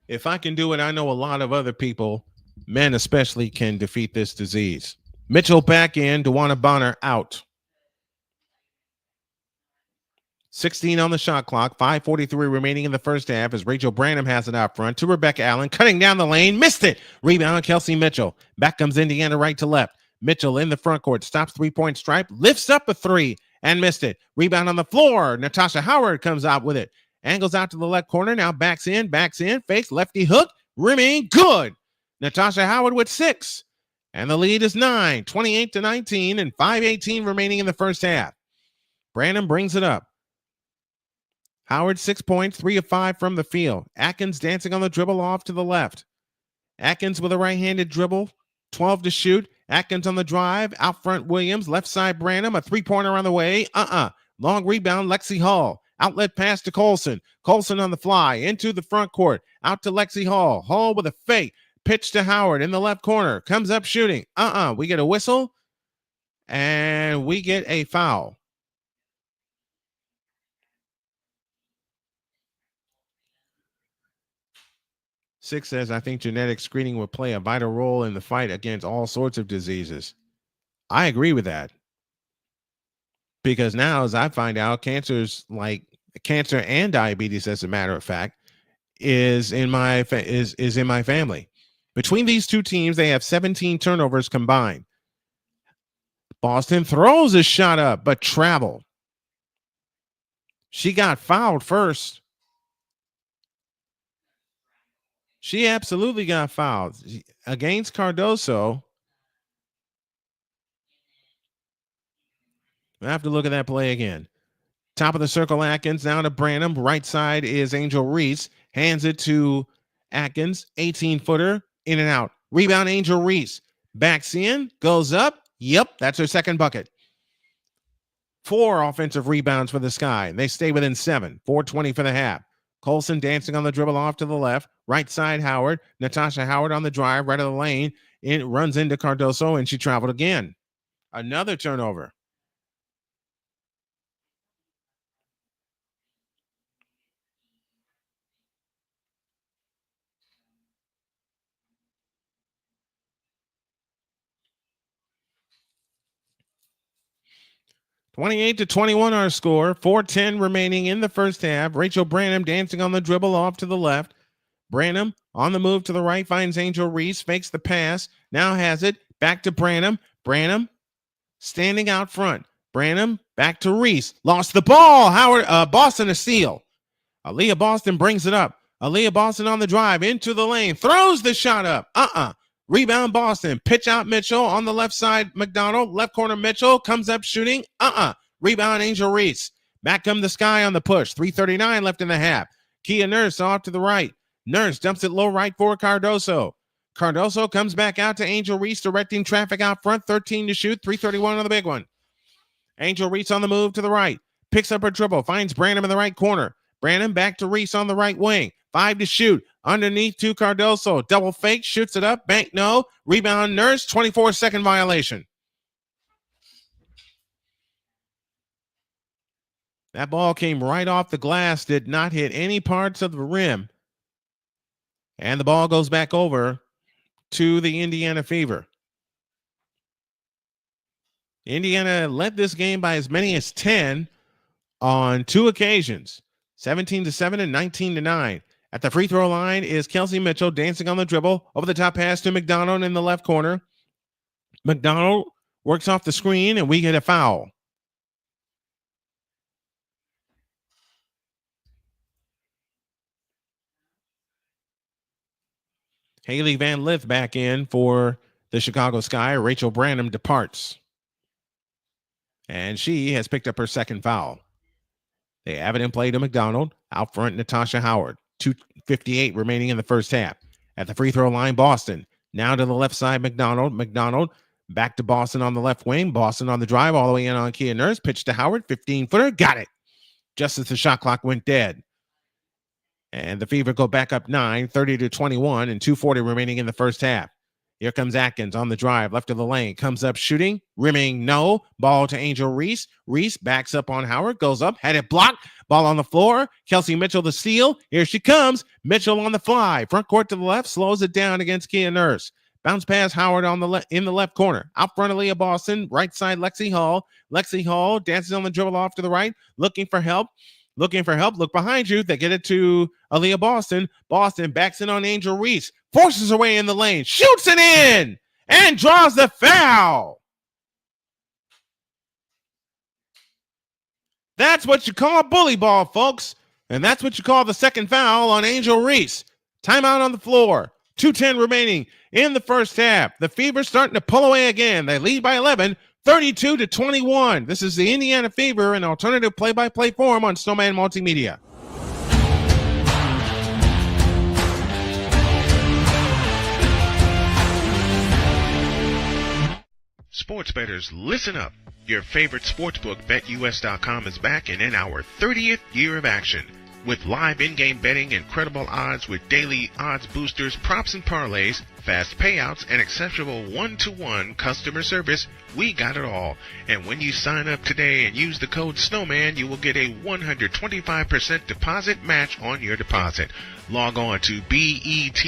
If I can do it, I know a lot of other people, men especially, can defeat this disease. Mitchell back in, DeWanna Bonner out. 16 on the shot clock, 5:43 remaining in the first half as Rachel Branham has it out front to Rebecca Allen, cutting down the lane, missed it. Rebound, Kelsey Mitchell. Back comes Indiana right to left. Mitchell in the front court, stops three-point stripe, lifts up a 3 and missed it. Rebound on the floor. Natasha Howard comes out with it. Angles out to the left corner, now backs in, fakes, lefty hook, rimming, good. Natasha Howard with 6. And the lead is 9, 28-19, and 5:18 remaining in the first half. Branham brings it up. Howard 6 points, 3 of 5 from the field. Atkins dancing on the dribble off to the left. Atkins with a right-handed dribble, 12 to shoot. Atkins on the drive, out front Williams, left side Branham, a 3-pointer on the way. Long rebound, Lexi Hall. Outlet pass to Colson. Colson on the fly, into the front court, out to Lexi Hall. Hall with a fake, pitch to Howard in the left corner, comes up shooting. We get a whistle, and we get a foul. 6 says, I think genetic screening will play a vital role in the fight against all sorts of diseases. I agree with that. Because now, as I find out, cancers like cancer and diabetes, as a matter of fact, is in my family. Between these two teams, they have 17 turnovers combined. Boston throws a shot up, but traveled. She got fouled first. She absolutely got fouled against Cardoso. I have to look at that play again. Top of the circle, Atkins, down to Branham. Right side is Angel Reese. Hands it to Atkins. 18-footer, in and out. Rebound, Angel Reese. Backs in, goes up. Yep, that's her second bucket. 4 offensive rebounds for the Sky. They stay within 7. 4:20 for the half. Colson dancing on the dribble off to the left. Right side, Howard. Natasha Howard on the drive, right of the lane. It runs into Cardoso, and she traveled again. Another turnover. (28-21) our score. 4:10 remaining in the first half. Rachel Branham dancing on the dribble off to the left. Branham on the move to the right finds Angel Reese, fakes the pass, now has it, back to Branham. Branham standing out front. Branham back to Reese, lost the ball. Howard, Boston a steal. Aaliyah Boston brings it up. Aaliyah Boston on the drive into the lane, throws the shot up. Rebound Boston, pitch out Mitchell on the left side. McDonald, left corner Mitchell, comes up shooting. Rebound Angel Reese. Back come the Sky on the push. 3:39 left in the half. Kia Nurse off to the right. Nurse dumps it low right for Cardoso. Cardoso comes back out to Angel Reese, directing traffic out front. 13 to shoot. 3:31 on the big one. Angel Reese on the move to the right. Picks up her dribble. Finds Branham in the right corner. Branham back to Reese on the right wing. 5 to shoot. Underneath to Cardoso. Double fake. Shoots it up. Bank no. Rebound Nurse. 24-second violation. That ball came right off the glass. Did not hit any parts of the rim. And the ball goes back over to the Indiana Fever. Indiana led this game by as many as 10 on 2 occasions. 17-7 and 19-9. At the free throw line is Kelsey Mitchell dancing on the dribble. Over the top pass to McDonald in the left corner. McDonald works off the screen, and we get a foul. Haley Van Lith back in for the Chicago Sky. Rachel Branham departs. And she has picked up her second foul. They have it in play to McDonald. Out front, Natasha Howard. 2:58 remaining in the first half. At the free throw line, Boston. Now to the left side, McDonald. McDonald back to Boston on the left wing. Boston on the drive all the way in on Kia Nurse. Pitch to Howard. 15-footer. Got it. Just as the shot clock went dead. And the Fever go back up 9, 30-21, and 2:40 remaining in the first half. Here comes Atkins on the drive, left of the lane, comes up shooting, rimming no, ball to Angel Reese. Reese backs up on Howard, goes up, had it blocked, ball on the floor. Kelsey Mitchell the steal. Here she comes. Mitchell on the fly, front court to the left, slows it down against Kia Nurse. Bounce pass Howard on the in the left corner. Out front of Leah Boston, right side Lexi Hall. Lexi Hall dances on the dribble off to the right, looking for help. Look behind you. They get it to Aaliyah Boston. Boston backs in on Angel Reese. Forces her way in the lane. Shoots it in. And draws the foul. That's what you call bully ball, folks. And that's what you call the second foul on Angel Reese. Timeout on the floor. 2:10 remaining in the first half. The Fever starting to pull away again. They lead by 11. 32-21. This is the Indiana Fever, an alternative play-by-play form on Snowman Multimedia. Sports bettors, listen up. Your favorite sportsbook, BetUS.com, is back and in our 30th year of action. With live in-game betting, incredible odds with daily odds boosters, props and parlays, fast payouts, and exceptional one-to-one customer service, we got it all. And when you sign up today and use the code Snowman, you will get a 125% deposit match on your deposit. Log on to betus.com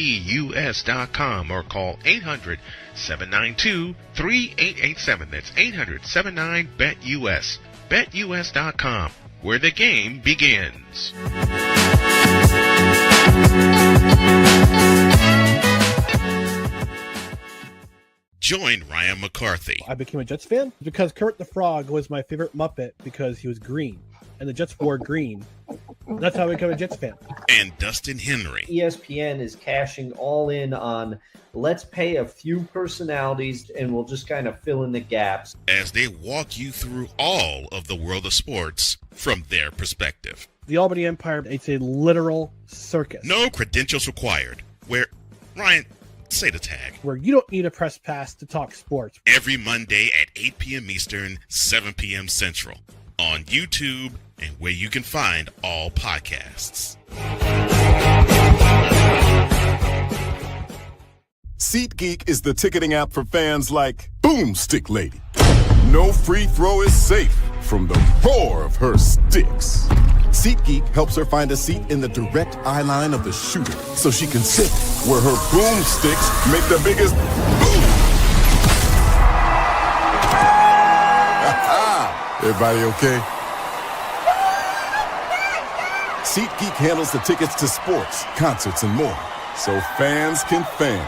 or call 800-792-3887. That's 800-79-BET-US. BetUS.com, where the game begins. Join Ryan McCarthy. I became a Jets fan because Kurt the Frog was my favorite Muppet because he was green, and the Jets wore green. That's how I became a Jets fan. And Dustin Henry. ESPN is cashing all in on let's pay a few personalities and we'll just kind of fill in the gaps as they walk you through all of the world of sports from their perspective. The Albany Empire, it's a literal circus. No credentials required. Where, Ryan, say the tag. Where you don't need a press pass to talk sports. Every Monday at 8 p.m. Eastern, 7 p.m. Central. On YouTube and where you can find all podcasts. SeatGeek is the ticketing app for fans like Boomstick Lady. No free throw is safe from the roar of her sticks. SeatGeek helps her find a seat in the direct eye line of the shooter so she can sit where her boomsticks make the biggest boom. Everybody okay? SeatGeek handles the tickets to sports, concerts, and more, so fans can fan.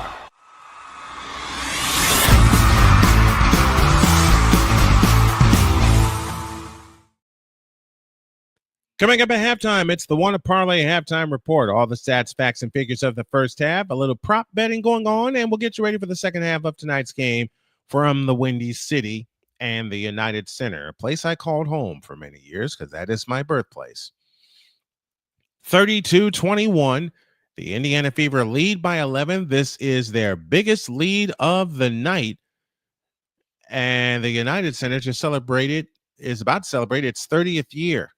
Coming up at halftime, it's the One Parlay halftime report. All the stats, facts, and figures of the first half. A little prop betting going on, and we'll get you ready for the second half of tonight's game from the Windy City and the United Center, a place I called home for many years because that is my birthplace. 32-21, the Indiana Fever lead by 11. This is their biggest lead of the night, and the United Center is about to celebrate its 30th year.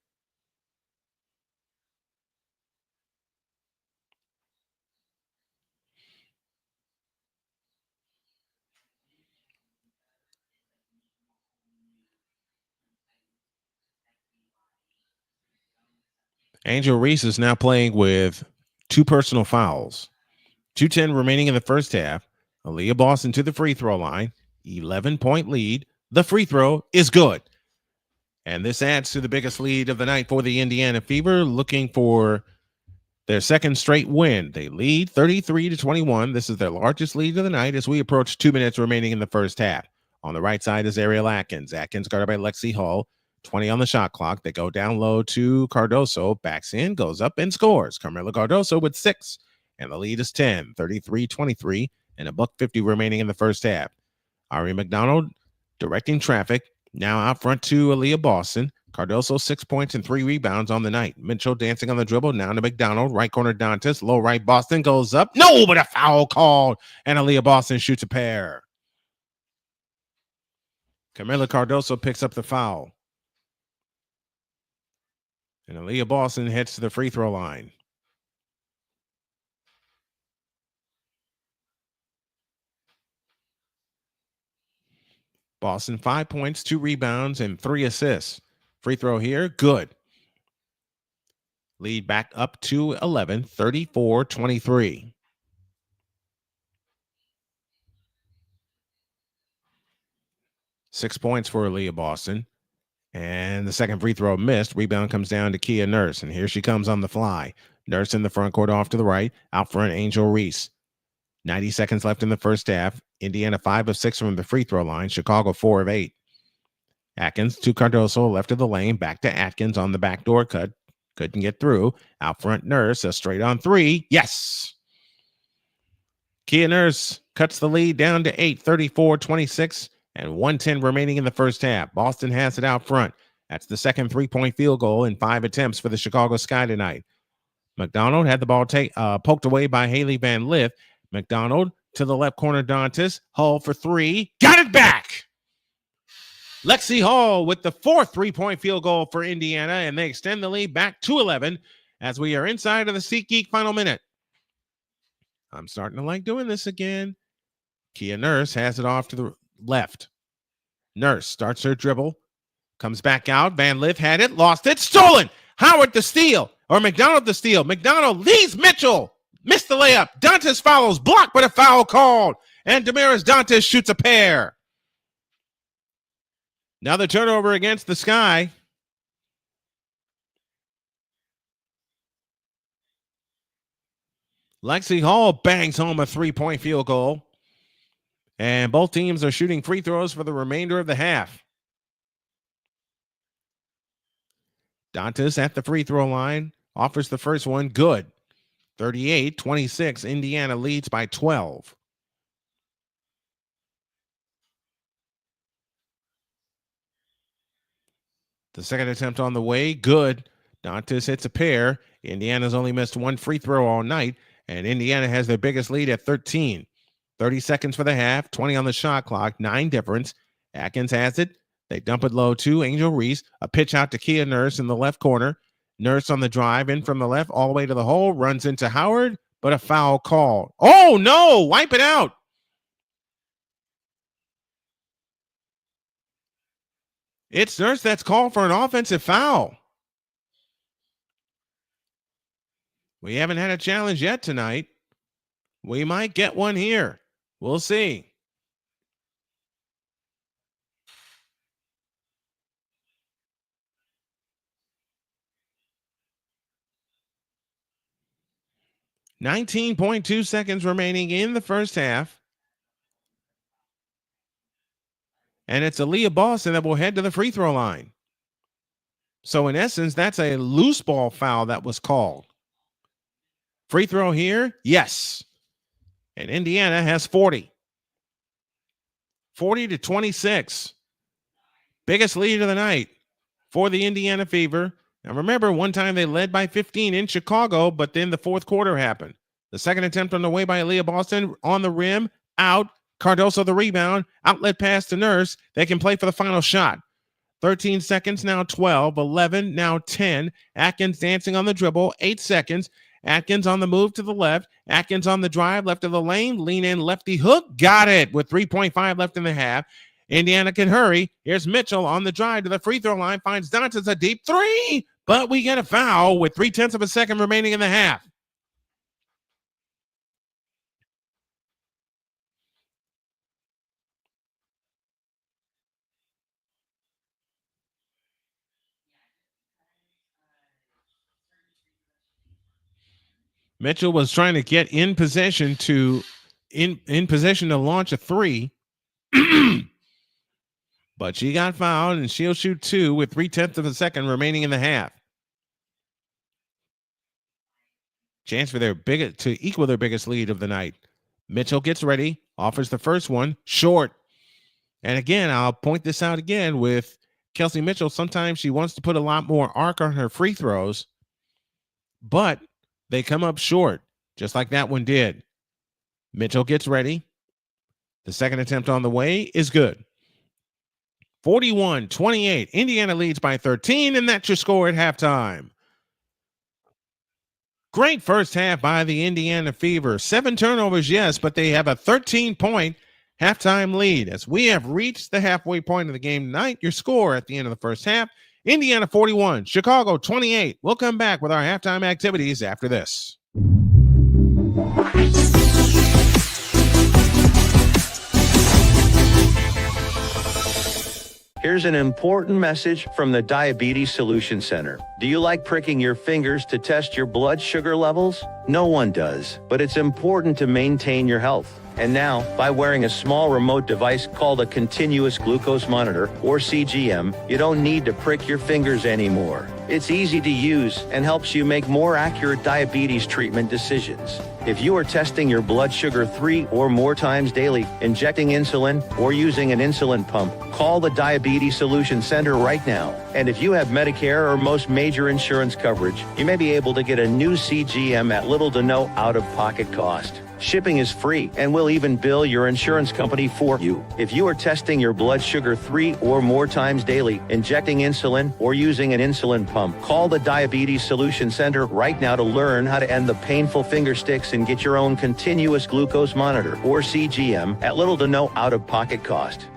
Angel Reese is now playing with 2 personal fouls. 2:10 remaining in the first half. Aaliyah Boston to the free throw line. 11-point lead. The free throw is good. And this adds to the biggest lead of the night for the Indiana Fever, looking for their second straight win. They lead 33-21. This is their largest lead of the night as we approach 2 minutes remaining in the first half. On the right side is Ariel Atkins. Atkins guarded by Lexi Hull. 20 on the shot clock. They go down low to Cardoso. Backs in, goes up, and scores. Carmelo Cardoso with 6. And the lead is 10, 33-23, and $1.50 remaining in the first half. Ari McDonald directing traffic. Now out front to Aaliyah Boston. Cardoso 6 points and 3 rebounds on the night. Mitchell dancing on the dribble. Now to McDonald. Right corner Dantas. Low right Boston goes up. No, but a foul called. And Aaliyah Boston shoots a pair. Camila Cardoso picks up the foul. And Aaliyah Boston heads to the free throw line. Boston 5 points, 2 rebounds, and 3 assists. Free throw here, good. Lead back up to 11, 34-23. Six points for Aaliyah Boston. And the second free throw missed. Rebound comes down to Kia Nurse. And here she comes on the fly. Nurse in the front court off to the right. Out front, Angel Reese. 90 seconds left in the first half. Indiana 5 of 6 from the free throw line. Chicago 4 of 8. Atkins to Cardoso, left of the lane. Back to Atkins on the backdoor cut. Couldn't get through. Out front, Nurse. A straight on 3. Yes. Kia Nurse cuts the lead down to 8, 34-26. And 1:10 remaining in the first half. Boston has it out front. That's the second 3-point field goal in 5 attempts for the Chicago Sky tonight. McDonald had the ball poked away by Haley Van Lith. McDonald to the left corner, Dantas. Hull for 3. Got it back! Lexi Hull with the fourth 3-point field goal for Indiana, and they extend the lead back to 11 as we are inside of the SeatGeek final minute. I'm starting to like doing this again. Kia Nurse has it off to the left. Nurse starts her dribble, comes back out. Van Lith had it, lost it, stolen. Howard the steal, or McDonald the steal. McDonald leads Mitchell. Missed the layup. Dantas follows, blocked, but a foul called. And Damaris Dantas shoots a pair. Another turnover against the Sky. Lexi Hall bangs home a 3-point field goal. And both teams are shooting free throws for the remainder of the half. Dantas at the free throw line offers the first one. Good. 38-26. Indiana leads by 12. The second attempt on the way. Good. Dantas hits a pair. Indiana's only missed one free throw all night, and Indiana has their biggest lead at 13. 30 seconds for the half, 20 on the shot clock, 9 difference. Atkins has it. They dump it low to Angel Reese. A pitch out to Kia Nurse in the left corner. Nurse on the drive, in from the left, all the way to the hole, runs into Howard, but a foul called. Oh, no! Wipe it out! It's Nurse that's called for an offensive foul. We haven't had a challenge yet tonight. We might get one here. We'll see. .2 seconds remaining in the first half. And it's Aaliyah Boston that will head to the free throw line. So in essence, that's a loose ball foul that was called. Free throw here? Yes. And Indiana has 40. 40-26. Biggest lead of the night for the Indiana Fever. Now remember, one time they led by 15 in Chicago, but then the fourth quarter happened. The second attempt on the way by Aaliyah Boston on the rim, out. Cardoso the rebound, outlet pass to Nurse. They can play for the final shot. 13 seconds, now 12, 11, now 10. Atkins dancing on the dribble, 8 seconds. Atkins on the move to the left. Atkins on the drive, left of the lane. Lean in, lefty hook. Got it with 3.5 left in the half. Indiana can hurry. Here's Mitchell on the drive to the free throw line. Finds Dantas a deep three. But we get a foul with 0.3 of a second remaining in the half. Mitchell was trying to get in possession to launch a three. But she got fouled, and she'll shoot 2 with 0.3 of a second remaining in the half. Chance for to equal their biggest lead of the night. Mitchell gets ready, offers the first one, short. And again, I'll point this out again with Kelsey Mitchell. Sometimes she wants to put a lot more arc on her free throws, but they come up short, just like that one did. Mitchell gets ready. The second attempt on the way is good. 41-28. Indiana leads by 13, and that's your score at halftime. Great first half by the Indiana Fever. 7 turnovers, yes, but they have a 13-point halftime lead. As we have reached the halfway point of the game tonight, your score at the end of the first half, Indiana 41, Chicago 28. We'll come back with our halftime activities after this. Here's an important message from the Diabetes Solution Center. Do you like pricking your fingers to test your blood sugar levels? No one does, but it's important to maintain your health. And now, by wearing a small remote device called a continuous glucose monitor, or CGM, you don't need to prick your fingers anymore. It's easy to use and helps you make more accurate diabetes treatment decisions. If you are testing your blood sugar 3 or more times daily, injecting insulin, or using an insulin pump, call the Diabetes Solution Center right now. And if you have Medicare or most major insurance coverage, you may be able to get a new CGM at little to no out-of-pocket cost. Shipping is free, and we'll even bill your insurance company for you. If you are testing your blood sugar 3 or more times daily, injecting insulin, or using an insulin pump, call the Diabetes Solution Center right now to learn how to end the painful finger sticks and get your own continuous glucose monitor, or CGM, at little to no out-of-pocket cost.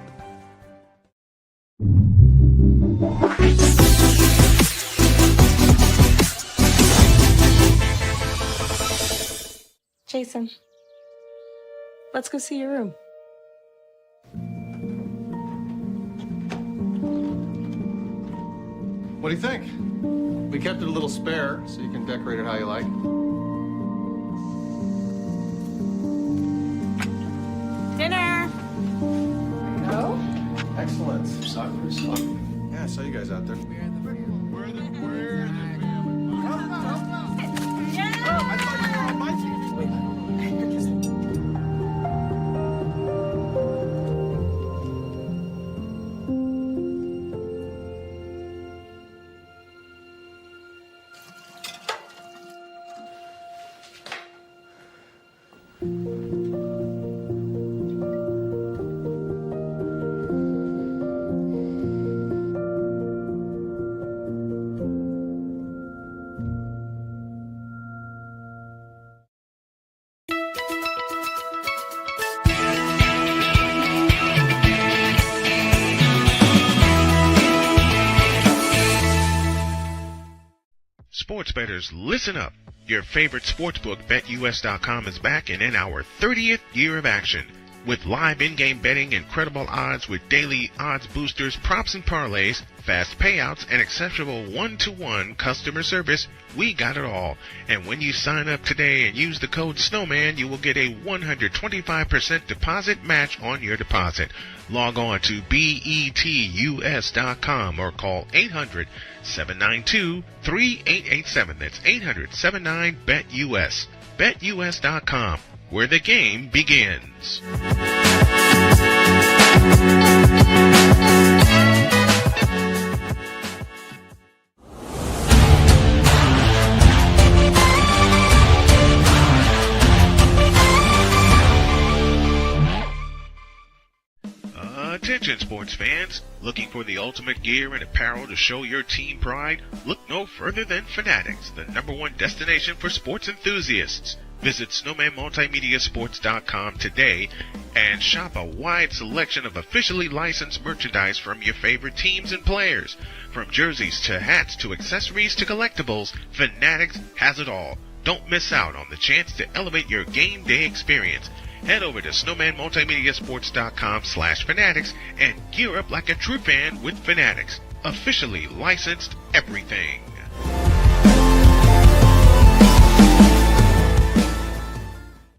Jason, let's go see your room. What do you think? We kept it a little spare, so you can decorate it how you like. Dinner! No? Excellent. Yeah, I saw you guys out there. Sports bettors, listen up. Your favorite sportsbook, BetUS.com, is back and in our 30th year of action. With live in-game betting, incredible odds with daily odds boosters, props and parlays, fast payouts, and exceptional one-to-one customer service, we got it all. And when you sign up today and use the code Snowman, you will get a 125% deposit match on your deposit. Log on to betus.com or call 800-792-3887. That's 800-79-BET-US. BetUS.com, where the game begins. Attention sports fans, looking for the ultimate gear and apparel to show your team pride? Look no further than Fanatics, the #1 destination for sports enthusiasts. Visit SnowmanMultimediaSports.com today and shop a wide selection of officially licensed merchandise from your favorite teams and players. From jerseys to hats to accessories to collectibles, Fanatics has it all. Don't miss out on the chance to elevate your game day experience. Head over to SnowmanMultimediaSports.com/Fanatics and gear up like a true fan with Fanatics. Officially licensed everything.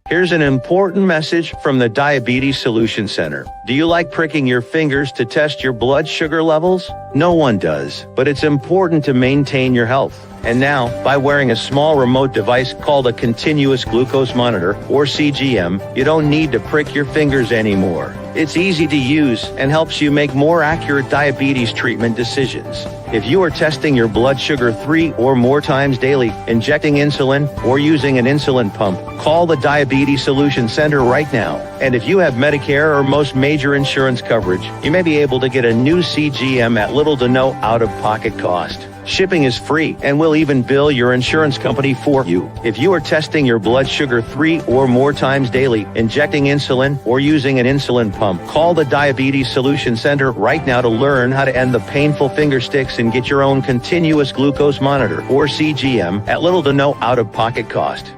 Here's an important message from the Diabetes Solution Center. Do you like pricking your fingers to test your blood sugar levels? No one does, but it's important to maintain your health. And now, by wearing a small remote device called a continuous glucose monitor, or CGM, you don't need to prick your fingers anymore. It's easy to use and helps you make more accurate diabetes treatment decisions. If you are testing your blood sugar 3 or more times daily, injecting insulin, or using an insulin pump, call the Diabetes Solution Center right now. And if you have Medicare or most major insurance coverage, you may be able to get a new CGM at little to no out-of-pocket cost. Shipping is free, and we'll even bill your insurance company for you. If you are testing your blood sugar 3 or more times daily, injecting insulin, or using an insulin pump, call the Diabetes Solution Center right now to learn how to end the painful finger sticks and get your own continuous glucose monitor, or CGM, at little to no out-of-pocket cost.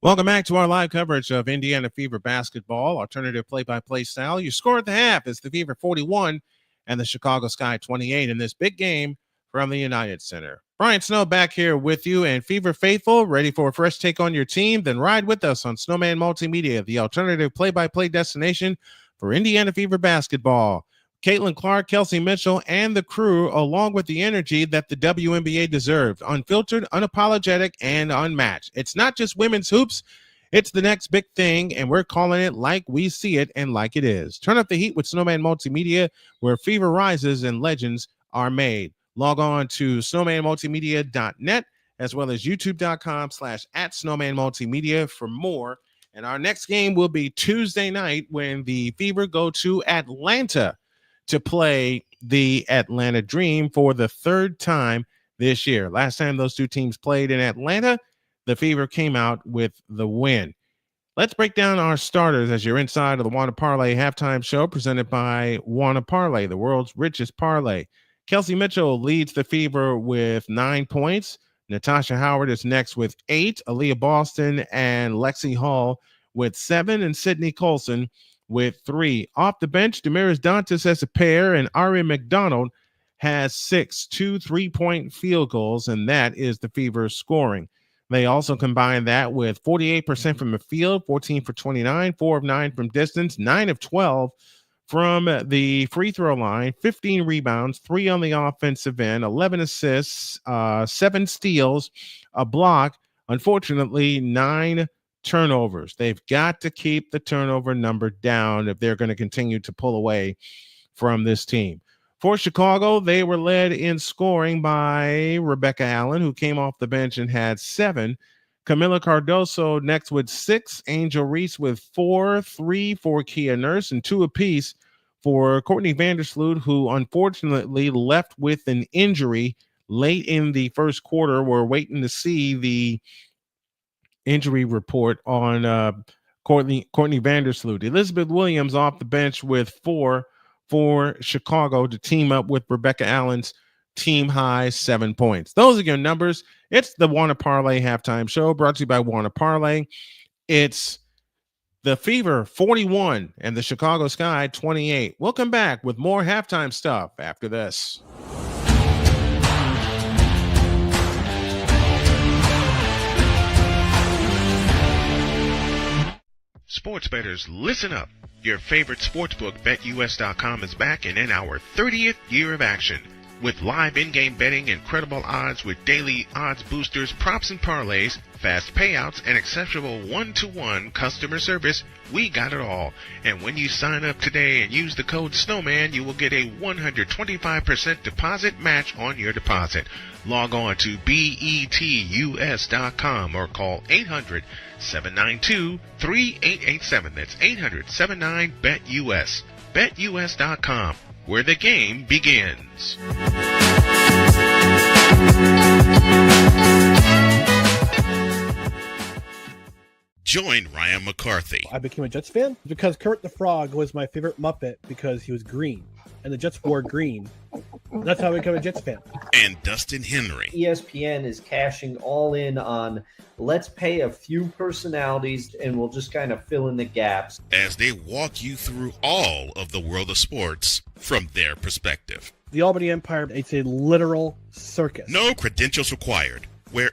Welcome back to our live coverage of Indiana Fever basketball, alternative play-by-play style. You score at the half. It's the Fever 41 and the Chicago Sky 28 in this big game from the United Center. Brian Snow back here with you, and Fever faithful, ready for a fresh take on your team? Then ride with us on Snowman Multimedia, the alternative play-by-play destination for Indiana Fever basketball. Caitlin Clark, Kelsey Mitchell, and the crew, along with the energy that the WNBA deserved. Unfiltered, unapologetic, and unmatched. It's not just women's hoops. It's the next big thing, and we're calling it like we see it and like it is. Turn up the heat with Snowman Multimedia, where fever rises and legends are made. Log on to snowmanmultimedia.net as well as youtube.com/@snowmanmultimedia for more. And our next game will be Tuesday night when the Fever go to Atlanta to play the Atlanta Dream for the third time this year. Last time those two teams played in Atlanta, the Fever came out with the win. Let's break down our starters as you're inside of the Wanna Parlay halftime show presented by Wanna Parlay, the world's richest parlay. Kelsey Mitchell leads the Fever with 9 points. Natasha Howard is next with 8. Aaliyah Boston and Lexi Hall with 7. And Sydney Colson with 3. Off the bench, Damaris Dantas has a pair, and Ari McDonald has 6 3-point field goals, and that is the Fever's scoring. They also combine that with 48% from the field, 14 for 29, 4 of 9 from distance, 9 of 12 from the free throw line, 15 rebounds, 3 on the offensive end, 11 assists, 7 steals, a block. Unfortunately, 9 turnovers. They've got to keep the turnover number down if they're going to continue to pull away from this team. For Chicago, they were led in scoring by Rebecca Allen, who came off the bench and had 7. Camila Cardoso next with 6. Angel Reese with 4. 3 for Kia Nurse, and 2 apiece for Courtney Vandersloot, who unfortunately left with an injury late in the first quarter. We're waiting to see the injury report on Courtney Vandersloot. Elizabeth Williams off the bench with 4 for Chicago to team up with Rebecca Allen's team high 7 points. Those are your numbers. It's the Wanna Parlay halftime show brought to you by Wanna Parlay. It's the Fever 41 and the Chicago Sky 28. We'll come back with more halftime stuff after this. Sports bettors, listen up. Your favorite sportsbook, BetUS.com, is back and in our 30th year of action. With live in-game betting, incredible odds with daily odds boosters, props and parlays, fast payouts, and exceptional one-to-one customer service, we got it all. And when you sign up today and use the code Snowman, you will get a 125% deposit match on your deposit. Log on to betus.com or call 800-792-3887. That's 800-79-BET-US. BetUS.com, where the game begins. Join Ryan McCarthy. I became a Jets fan because Kurt the Frog was my favorite Muppet because he was green, and the Jets wore green. That's how I became a Jets fan. And Dustin Henry. ESPN is cashing all in on let's pay a few personalities and we'll just kind of fill in the gaps as they walk you through all of the world of sports from their perspective. The Albany Empire, it's a literal circus. No credentials required. Where,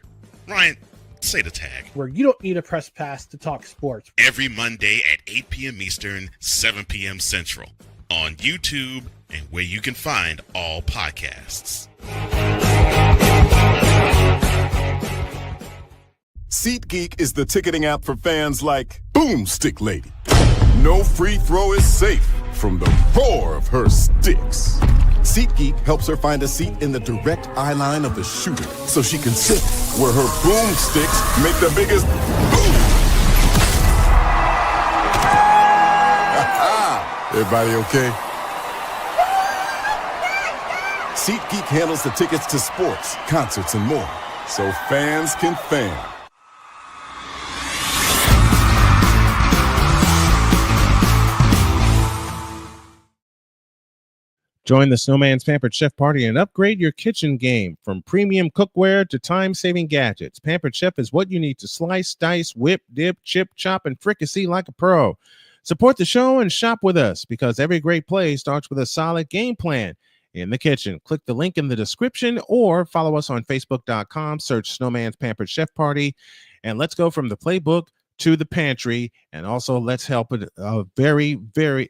Ryan, say the tag. Where you don't need a press pass to talk sports. Every Monday at 8 p.m. Eastern, 7 p.m. Central. On YouTube and where you can find all podcasts. SeatGeek is the ticketing app for fans like Boomstick Lady. No free throw is safe from the roar of her sticks. SeatGeek helps her find a seat in the direct eye line of the shooter so she can sit where her boomsticks make the biggest boom. Everybody okay? SeatGeek handles the tickets to sports, concerts, and more, so fans can fan. Join the Snowman's Pampered Chef Party and upgrade your kitchen game. From premium cookware to time-saving gadgets, Pampered Chef is what you need to slice, dice, whip, dip, chip, chop, and fricassee like a pro. Support the show and shop with us because every great play starts with a solid game plan in the kitchen. Click the link in the description or follow us on Facebook.com. Search Snowman's Pampered Chef Party. And let's go from the playbook to the pantry. And also let's help it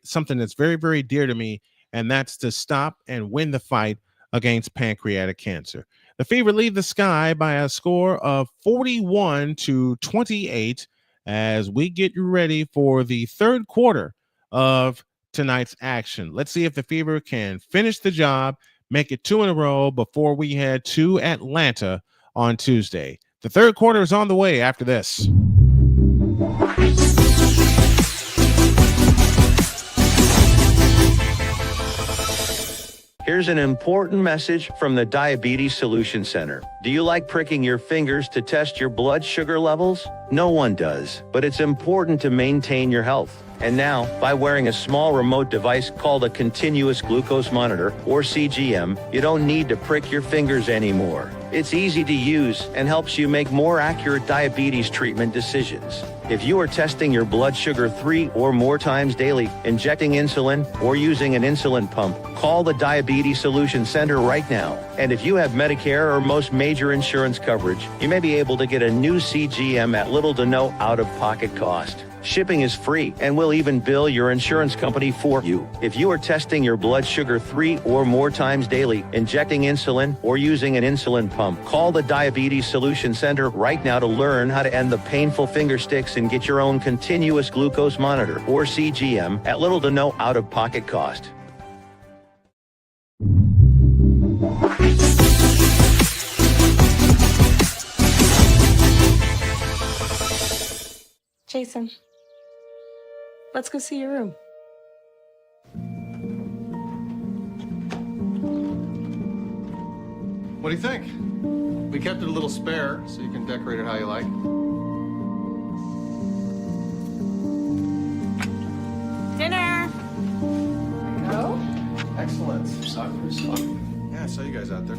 something that's very, very dear to me. And that's to stop and win the fight against pancreatic cancer. The Fever lead the Sky by a score of 41-28 as we get ready for the third quarter of tonight's action. Let's see if the Fever can finish the job, make it 2 in a row before we head to Atlanta on Tuesday. The third quarter is on the way after this. Here's an important message from the Diabetes Solution Center. Do you like pricking your fingers to test your blood sugar levels? No one does, but it's important to maintain your health. And now, by wearing a small remote device called a continuous glucose monitor, or CGM, you don't need to prick your fingers anymore. It's easy to use and helps you make more accurate diabetes treatment decisions. If you are testing your blood sugar 3 or more times daily, injecting insulin, or using an insulin pump, call the Diabetes Solution Center right now. And if you have Medicare or most major insurance coverage, you may be able to get a new CGM at little to no out-of-pocket cost. Shipping is free, and we'll even bill your insurance company for you. If you are testing your blood sugar 3 or more times daily, injecting insulin, or using an insulin pump, call the Diabetes Solution Center right now to learn how to end the painful finger sticks and get your own continuous glucose monitor, or CGM, at little to no out-of-pocket cost. Jason, let's go see your room. What do you think? We kept it a little spare, so you can decorate it how you like. Dinner! No? Excellent. Yeah, I saw you guys out there.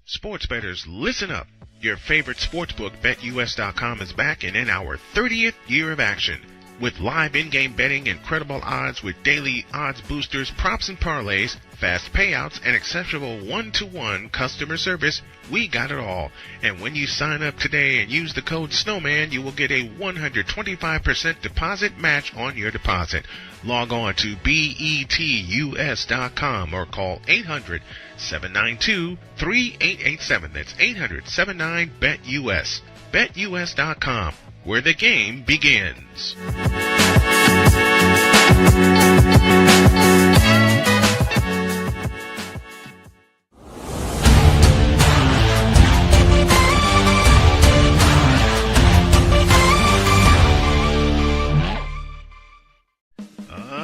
Sports bettors, listen up. Your favorite sportsbook, BetUS.com, is back and in our 30th year of action. With live in-game betting, incredible odds with daily odds boosters, props and parlays, fast payouts, and exceptional one-to-one customer service, we got it all. And when you sign up today and use the code Snowman, you will get a 125% deposit match on your deposit. Log on to betus.com or call 800-792-3887. That's 800-79-BET-US. BetUS.com, where the game begins.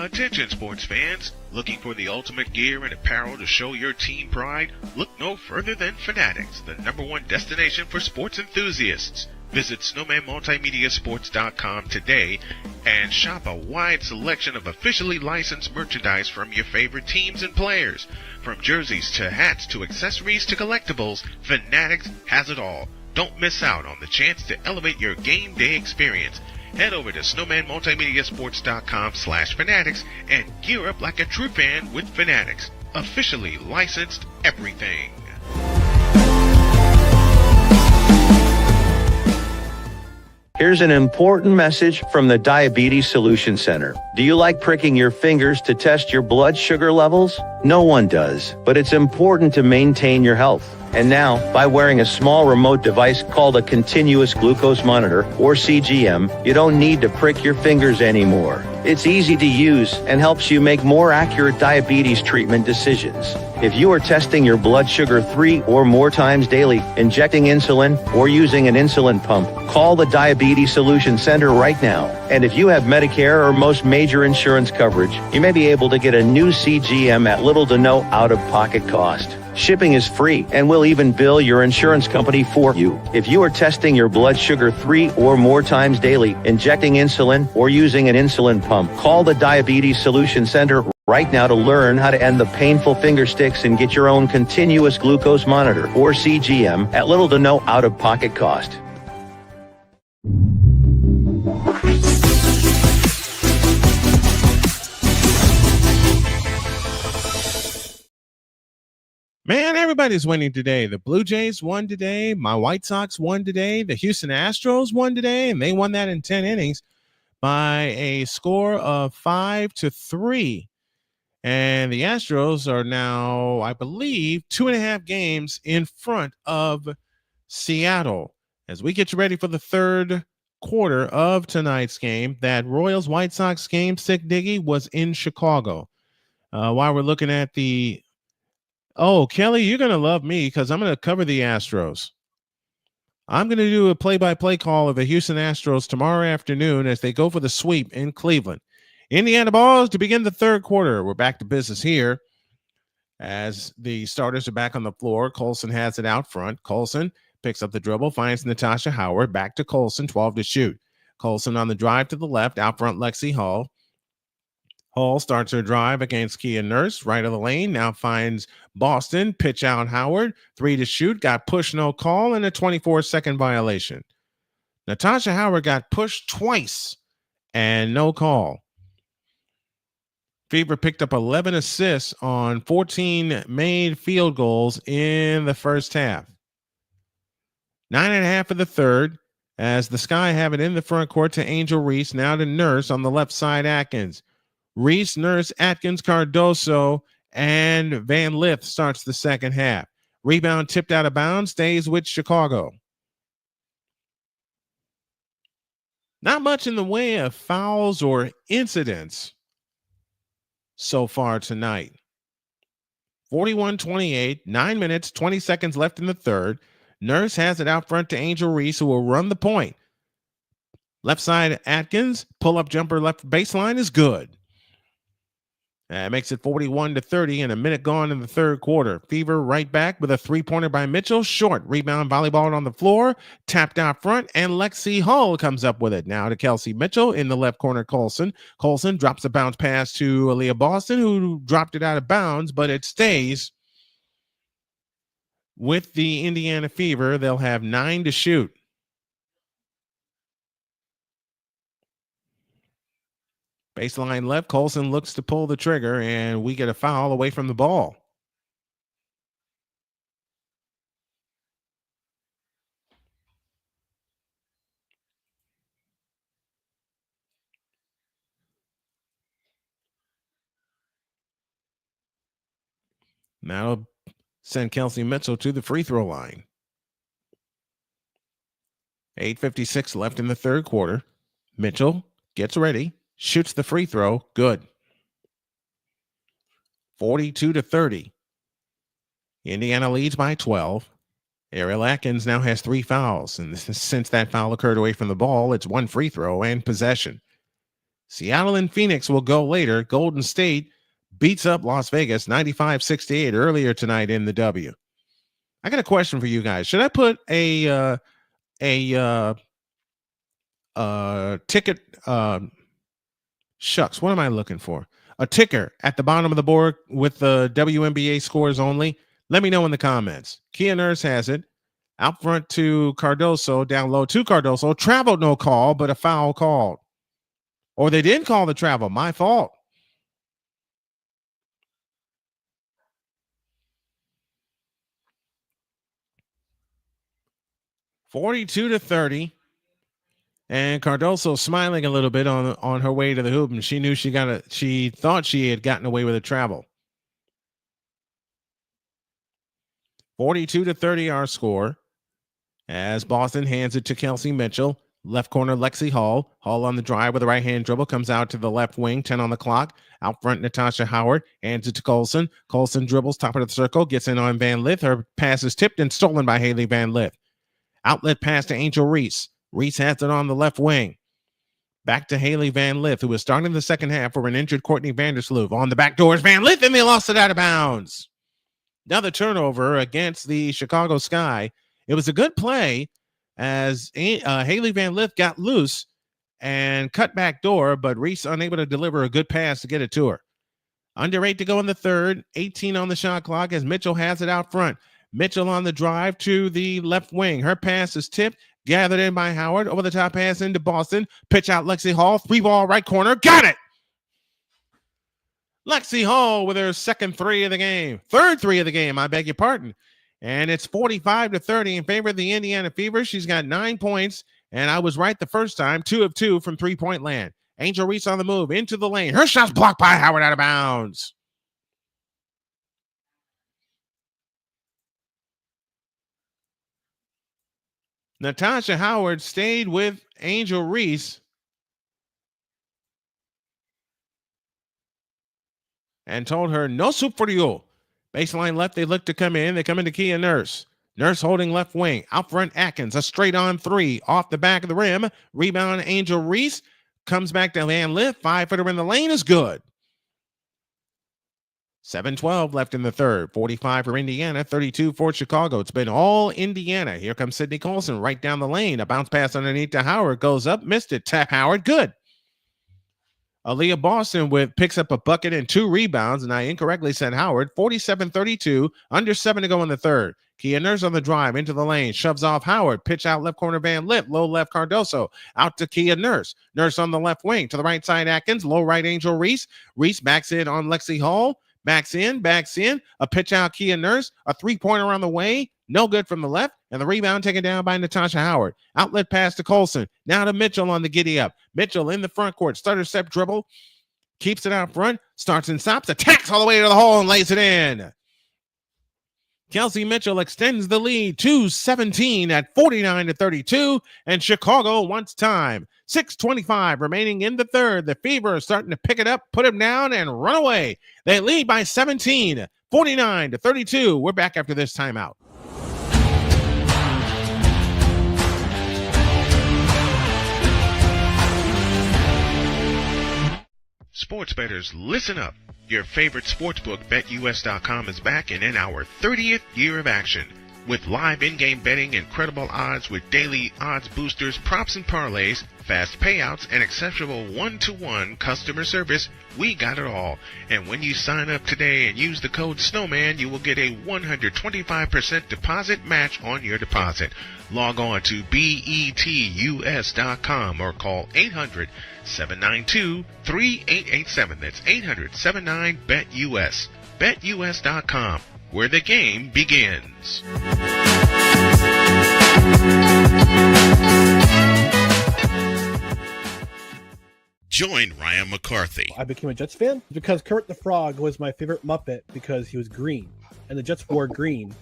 Attention sports fans, looking for the ultimate gear and apparel to show your team pride? Look no further than Fanatics, the #1 destination for sports enthusiasts. Visit SnowmanMultimediaSports.com today and shop a wide selection of officially licensed merchandise from your favorite teams and players. From jerseys to hats to accessories to collectibles, Fanatics has it all. Don't miss out on the chance to elevate your game day experience. Head over to SnowmanMultimediaSports.com/Fanatics and gear up like a true fan with Fanatics. Officially licensed everything. Here's an important message from the Diabetes Solution Center. Do you like pricking your fingers to test your blood sugar levels? No one does, but it's important to maintain your health. And now, by wearing a small remote device called a continuous glucose monitor, or CGM, you don't need to prick your fingers anymore. It's easy to use and helps you make more accurate diabetes treatment decisions. If you are testing your blood sugar 3 or more times daily, injecting insulin, or using an insulin pump, call the Diabetes Solution Center right now. And if you have Medicare or most major insurance coverage, you may be able to get a new CGM at little to no out-of-pocket cost. Shipping is free, and we'll even bill your insurance company for you. If you are testing your blood sugar 3 or more times daily, injecting insulin, or using an insulin pump, call the Diabetes Solution Center right now to learn how to end the painful finger sticks and get your own continuous glucose monitor, or CGM, at little to no out-of-pocket cost. Man, everybody's winning today. The Blue Jays won today. My White Sox won today. The Houston Astros won today, and they won that in 10 innings by a score of 5-3. And the Astros are now, I believe, 2.5 games in front of Seattle. As we get you ready for the third quarter of tonight's game, that Royals-White Sox game, Sick Diggy, was in Chicago. While we're looking at the... Oh, Kelly, you're going to love me because I'm going to cover the Astros. I'm going to do a play-by-play call of the Houston Astros tomorrow afternoon as they go for the sweep in Cleveland. Indiana balls to begin the third quarter. We're back to business here as the starters are back on the floor. Colson has it out front. Colson picks up the dribble, finds Natasha Howard. Back to Colson, 12 to shoot. Colson on the drive to the left, out front Lexi Hall. Hall starts her drive against Kia Nurse, right of the lane, now finds Boston, pitch out Howard, 3 to shoot, got push, no call, and a 24-second violation. Natasha Howard got pushed twice and no call. Fever picked up 11 assists on 14 made field goals in the first half. 9.5 of the third, as the Sky have it in the front court to Angel Reese, now to Nurse on the left side, Atkins. Reese, Nurse, Atkins, Cardoso, and Van Lith starts the second half. Rebound tipped out of bounds, stays with Chicago. Not much in the way of fouls or incidents so far tonight. 41-28, 9 minutes, 20 seconds left in the third. Nurse has it out front to Angel Reese, who will run the point. Left side, Atkins, pull-up jumper left baseline is good. That makes it 41-30 and a minute gone in the third quarter. Fever right back with a three-pointer by Mitchell. Short rebound, volleyball on the floor, tapped out front, and Lexi Hull comes up with it. Now to Kelsey Mitchell in the left corner, Colson. Colson drops a bounce pass to Aaliyah Boston, who dropped it out of bounds, but it stays with the Indiana Fever. They'll have 9 to shoot. Baseline left, Colson looks to pull the trigger, and we get a foul away from the ball. Now send Kelsey Mitchell to the free throw line. 8:56 left in the third quarter. Mitchell gets ready. Shoots the free throw. Good. 42-30. Indiana leads by 12. Ariel Atkins now has 3 fouls. And since that foul occurred away from the ball, it's 1 free throw and possession. Seattle and Phoenix will go later. Golden State beats up Las Vegas 95-68 earlier tonight in the W. I got a question for you guys. Should I put a ticket... Shucks, what am I looking for? A ticker at the bottom of the board with the WNBA scores only? Let me know in the comments. Kia Nurse has it. Out front to Cardoso, down low to Cardoso. Travel, no call, but a foul called. Or they didn't call the travel. My fault. (42-30). And Cardoso smiling a little bit on her way to the hoop, and she knew she thought she had gotten away with a travel. 42-30 our score. As Boston hands it to Kelsey Mitchell. Left corner, Lexi Hall. Hall on the drive with a right-hand dribble. Comes out to the left wing, 10 on the clock. Out front, Natasha Howard. Hands it to Colson. Colson dribbles, top of the circle. Gets in on Van Lith. Her pass is tipped and stolen by Haley Van Lith. Outlet pass to Angel Reese. Reese has it on the left wing. Back to Haley Van Lith, who was starting the second half for an injured Courtney Vandersloot. On the back doors, Van Lith, and they lost it out of bounds. Another turnover against the Chicago Sky. It was a good play as Haley Van Lith got loose and cut back door, but Reese unable to deliver a good pass to get it to her. Under 8 to go in the third, 18 on the shot clock as Mitchell has it out front. Mitchell on the drive to the left wing. Her pass is tipped, gathered in by Howard. Over the top pass into Boston. Pitch out Lexi Hall. 3-ball right corner. Got it! Lexi Hall with her third 3 of the game, I beg your pardon. And it's 45-30 in favor of the Indiana Fever. She's got 9 points, and I was right the first time, 2 of 2 from three-point land. Angel Reese on the move into the lane. Her shot's blocked by Howard out of bounds. Natasha Howard stayed with Angel Reese and told her, no soup for you. Baseline left, they look to come in. They come into Kia Nurse. Nurse holding left wing. Out front, Atkins. A straight-on 3. Off the back of the rim. Rebound, Angel Reese. Comes back to Van Lith. 5-footer in the lane is good. 7:12 left in the third. 45 for Indiana, 32 for Chicago. It's been all Indiana. Here comes Sydney Colson right down the lane. A bounce pass underneath to Howard. Goes up, missed it. Tap Howard, good. Aaliyah Boston picks up a bucket and 2 rebounds, and I incorrectly said Howard. 47-32, under 7 to go in the third. Kia Nurse on the drive into the lane, shoves off Howard. Pitch out left corner Van Lith, low left Cardoso. Out to Kia Nurse. Nurse on the left wing. To the right side Atkins, low right Angel Reese. Reese backs in on Lexi Hall. Backs in. A pitch out Kia Nurse. A 3-pointer on the way. No good from the left. And the rebound taken down by Natasha Howard. Outlet pass to Colson. Now to Mitchell on the giddy up. Mitchell in the front court. Stutter step dribble. Keeps it out front. Starts and stops. Attacks all the way to the hole and lays it in. Kelsey Mitchell extends the lead to 17 at 49-32. And Chicago wants time. 6:25 remaining in the third. The Fever are starting to pick it up, put him down, and run away. They lead by 17, 49-32. We're back after this timeout. Sports bettors, listen up. Your favorite sportsbook, BetUS.com, is back and in our 30th year of action. With live in-game betting, incredible odds with daily odds boosters, props and parlays, fast payouts, and exceptional one-to-one customer service, we got it all. And when you sign up today and use the code Snowman, you will get a 125% deposit match on your deposit. Log on to BETUS.com or call 800-792-3887. That's 800-79-BET-US. BetUS.com, where the game begins. Join Ryan McCarthy. I became a Jets fan because Kurt the Frog was my favorite Muppet because he was green, and the Jets wore green.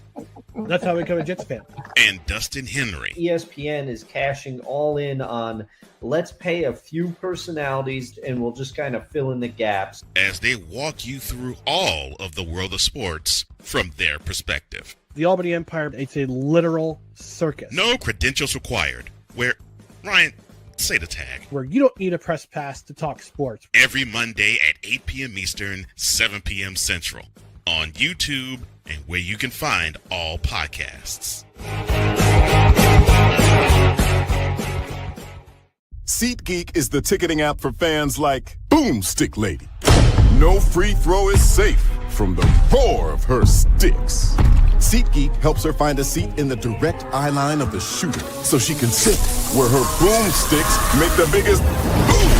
That's how I became a Jets fan. And Dustin Henry. ESPN is cashing all in on let's pay a few personalities and we'll just kind of fill in the gaps. As they walk you through all of the world of sports from their perspective. The Albany Empire, it's a literal circus. No credentials required. Where, Ryan, say the tag. Where you don't need a press pass to talk sports. Every Monday at 8 p.m. Eastern, 7 p.m. Central. On YouTube and where you can find all podcasts. SeatGeek is the ticketing app for fans like Boomstick Lady. No free throw is safe from the roar of her sticks. SeatGeek helps her find a seat in the direct eye line of the shooter so she can sit where her boomsticks make the biggest boom.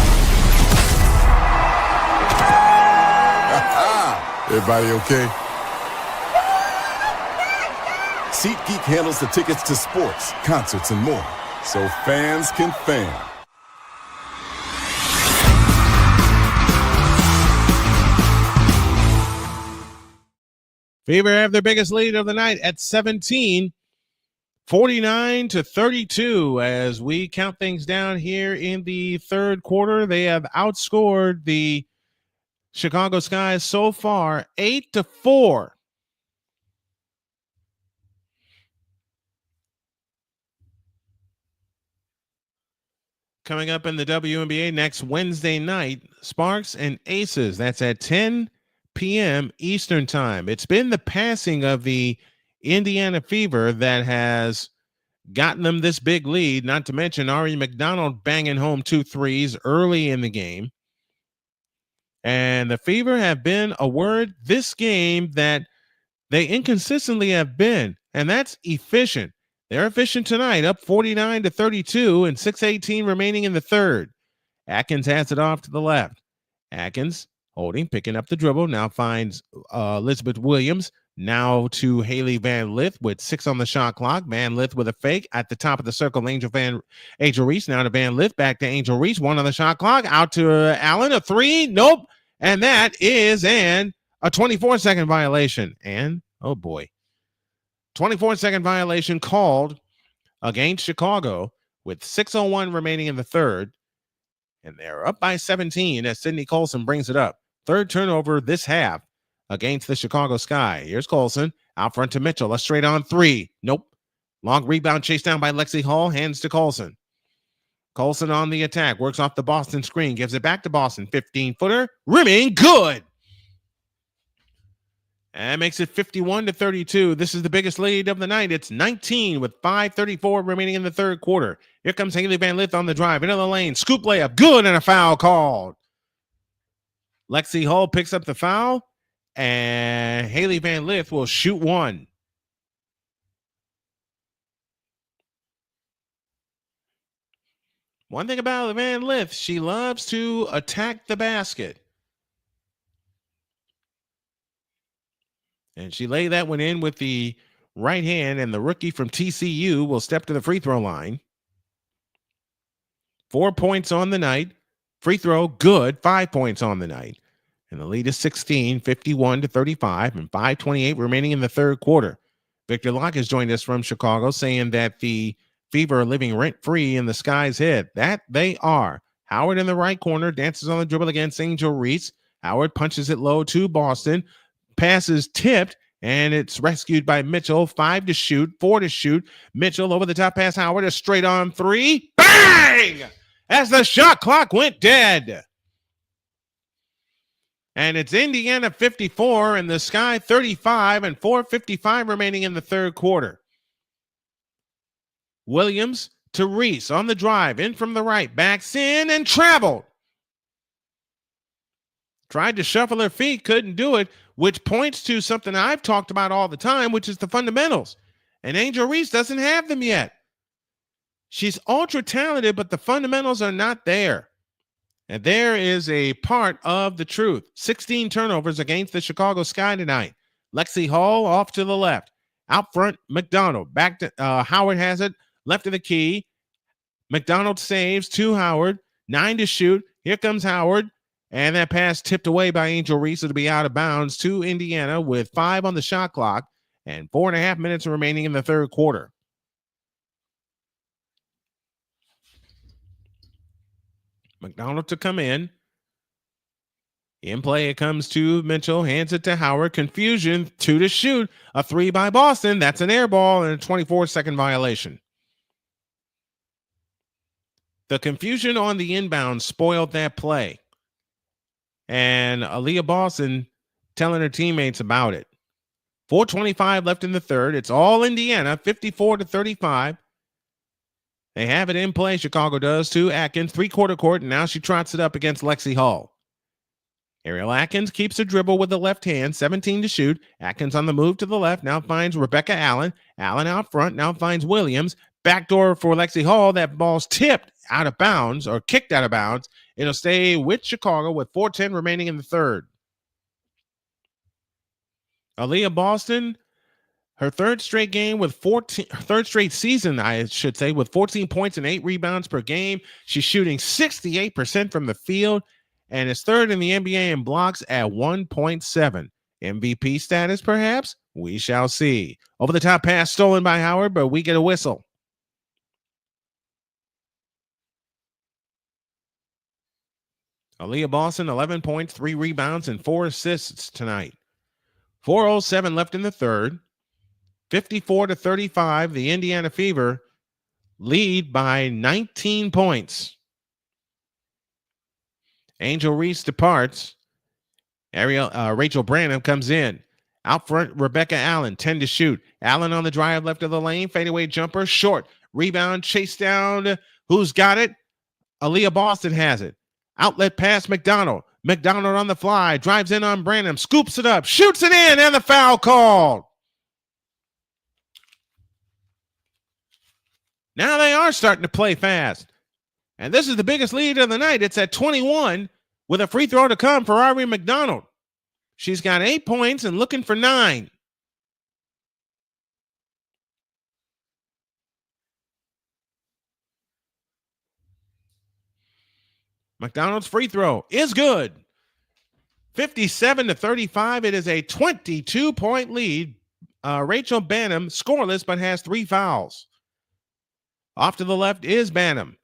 Everybody okay? SeatGeek handles the tickets to sports, concerts, and more, so fans can fan. Fever have their biggest lead of the night at 17, 49-32. As we count things down here in the third quarter, they have outscored the Chicago Sky so far 8-4. Coming up in the WNBA next Wednesday night, Sparks and Aces. That's at 10 p.m. Eastern time. It's been the passing of the Indiana Fever that has gotten them this big lead, not to mention Ari McDonald banging home 2 threes early in the game. And the Fever have been a word this game that they inconsistently have been, and that's efficient. They're efficient tonight, up 49-32 and 6:18 remaining in the third. Atkins has it off to the left. Atkins holding, picking up the dribble, now finds Elizabeth Williams. Now to Haley Van Lith with 6 on the shot clock. Van Lith with a fake at the top of the circle. Angel Reese now to Van Lith. Back to Angel Reese. 1 on the shot clock. Out to Allen. A 3. Nope. And that is a 24-second violation. And, oh boy, 24-second violation called against Chicago with 6:01 remaining in the third. And they're up by 17 as Sydney Colson brings it up. Third turnover this half against the Chicago Sky. Here's Colson out front to Mitchell. A straight on 3. Nope. Long rebound chased down by Lexi Hall. Hands to Colson. Colson on the attack. Works off the Boston screen. Gives it back to Boston. 15-footer. Rimming. Good. And makes it 51-32. This is the biggest lead of the night. It's 19 with 5:34 remaining in the third quarter. Here comes Haley Van Lith on the drive. Into the lane. Scoop layup. Good, and a foul called. Lexi Hall picks up the foul, and Haley Van Lith will shoot 1. One thing about Van Lith, she loves to attack the basket. And she laid that one in with the right hand, and the rookie from TCU will step to the free throw line. 4 points on the night. Free throw, good. 5 points on the night. And the lead is 16, 51-35, and 5:28 remaining in the third quarter. Victor Locke has joined us from Chicago, saying that the Fever are living rent-free in the Sky's head. That they are. Howard in the right corner, dances on the dribble against Angel Reese. Howard punches it low to Boston. Passes tipped, and it's rescued by Mitchell. 5 to shoot, 4 to shoot. Mitchell over the top pass. Howard, a straight on 3. Bang! As the shot clock went dead. And it's Indiana 54 and the Sky 35 and 4:55 remaining in the third quarter. Williams to Reese on the drive, in from the right, backs in and traveled. Tried to shuffle her feet, couldn't do it, which points to something I've talked about all the time, which is the fundamentals. And Angel Reese doesn't have them yet. She's ultra talented, but the fundamentals are not there. And there is a part of the truth. 16 turnovers against the Chicago Sky tonight. Lexi Hall off to the left. Out front, McDonald. Back to Howard has it. Left of the key. McDonald saves to Howard. 9 to shoot. Here comes Howard. And that pass tipped away by Angel Reese to be out of bounds to Indiana with 5 on the shot clock and 4.5 minutes remaining in the third quarter. McDonald to come in. In play, it comes to Mitchell. Hands it to Howard. Confusion. 2 to shoot. A 3 by Boston. That's an air ball and a 24-second violation. The confusion on the inbound spoiled that play. And Aaliyah Boston telling her teammates about it. 4:25 left in the third. It's all Indiana, 54-35. They have it in play. Chicago does too. Atkins, three-quarter court, and now she trots it up against Lexi Hall. Ariel Atkins keeps the dribble with the left hand, 17 to shoot. Atkins on the move to the left, now finds Rebecca Allen. Allen out front, now finds Williams. Backdoor for Lexi Hall. That ball's tipped out of bounds or kicked out of bounds. It'll stay with Chicago with 4:10 remaining in the third. Aaliyah Boston, her third straight season, I should say, with 14 points and 8 rebounds per game. She's shooting 68% from the field and is third in the NBA in blocks at 1.7. MVP status, perhaps? We shall see. Over the top pass stolen by Howard, but we get a whistle. Aaliyah Boston, 11 points, 3 rebounds, and 4 assists tonight. 4:07 left in the third. 54-35, the Indiana Fever lead by 19 points. Angel Reese departs, Rachel Branham comes in. Out front, Rebecca Allen, 10 to shoot. Allen on the drive left of the lane. Fadeaway jumper, short. Rebound, chase down. Who's got it? Aaliyah Boston has it. Outlet pass, McDonald. McDonald on the fly. Drives in on Branham. Scoops it up. Shoots it in. And the foul called. Now they are starting to play fast. And this is the biggest lead of the night. It's at 21 with a free throw to come for Ari McDonald. She's got 8 points and looking for 9. McDonald's free throw is good. 57-35. It is a 22-point lead. Rachel Banham scoreless but has 3 fouls. Off to the left is Banham.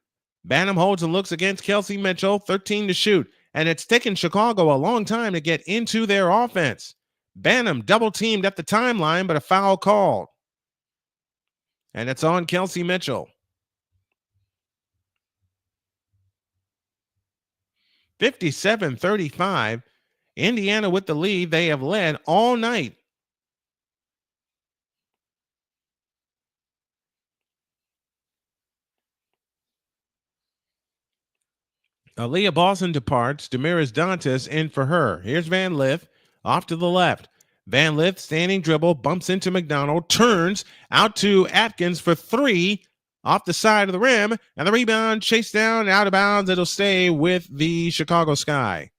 Banham holds and looks against Kelsey Mitchell, 13 to shoot. And it's taken Chicago a long time to get into their offense. Banham double-teamed at the timeline, but a foul called. And it's on Kelsey Mitchell. 57-35. Indiana with the lead. They have led all night. Aaliyah Boston departs. Damaris Dantas in for her. Here's Van Lith off to the left. Van Lith standing dribble, bumps into McDonald, turns out to Atkins for 3 off the side of the rim, and the rebound chased down out of bounds. It'll stay with the Chicago Sky.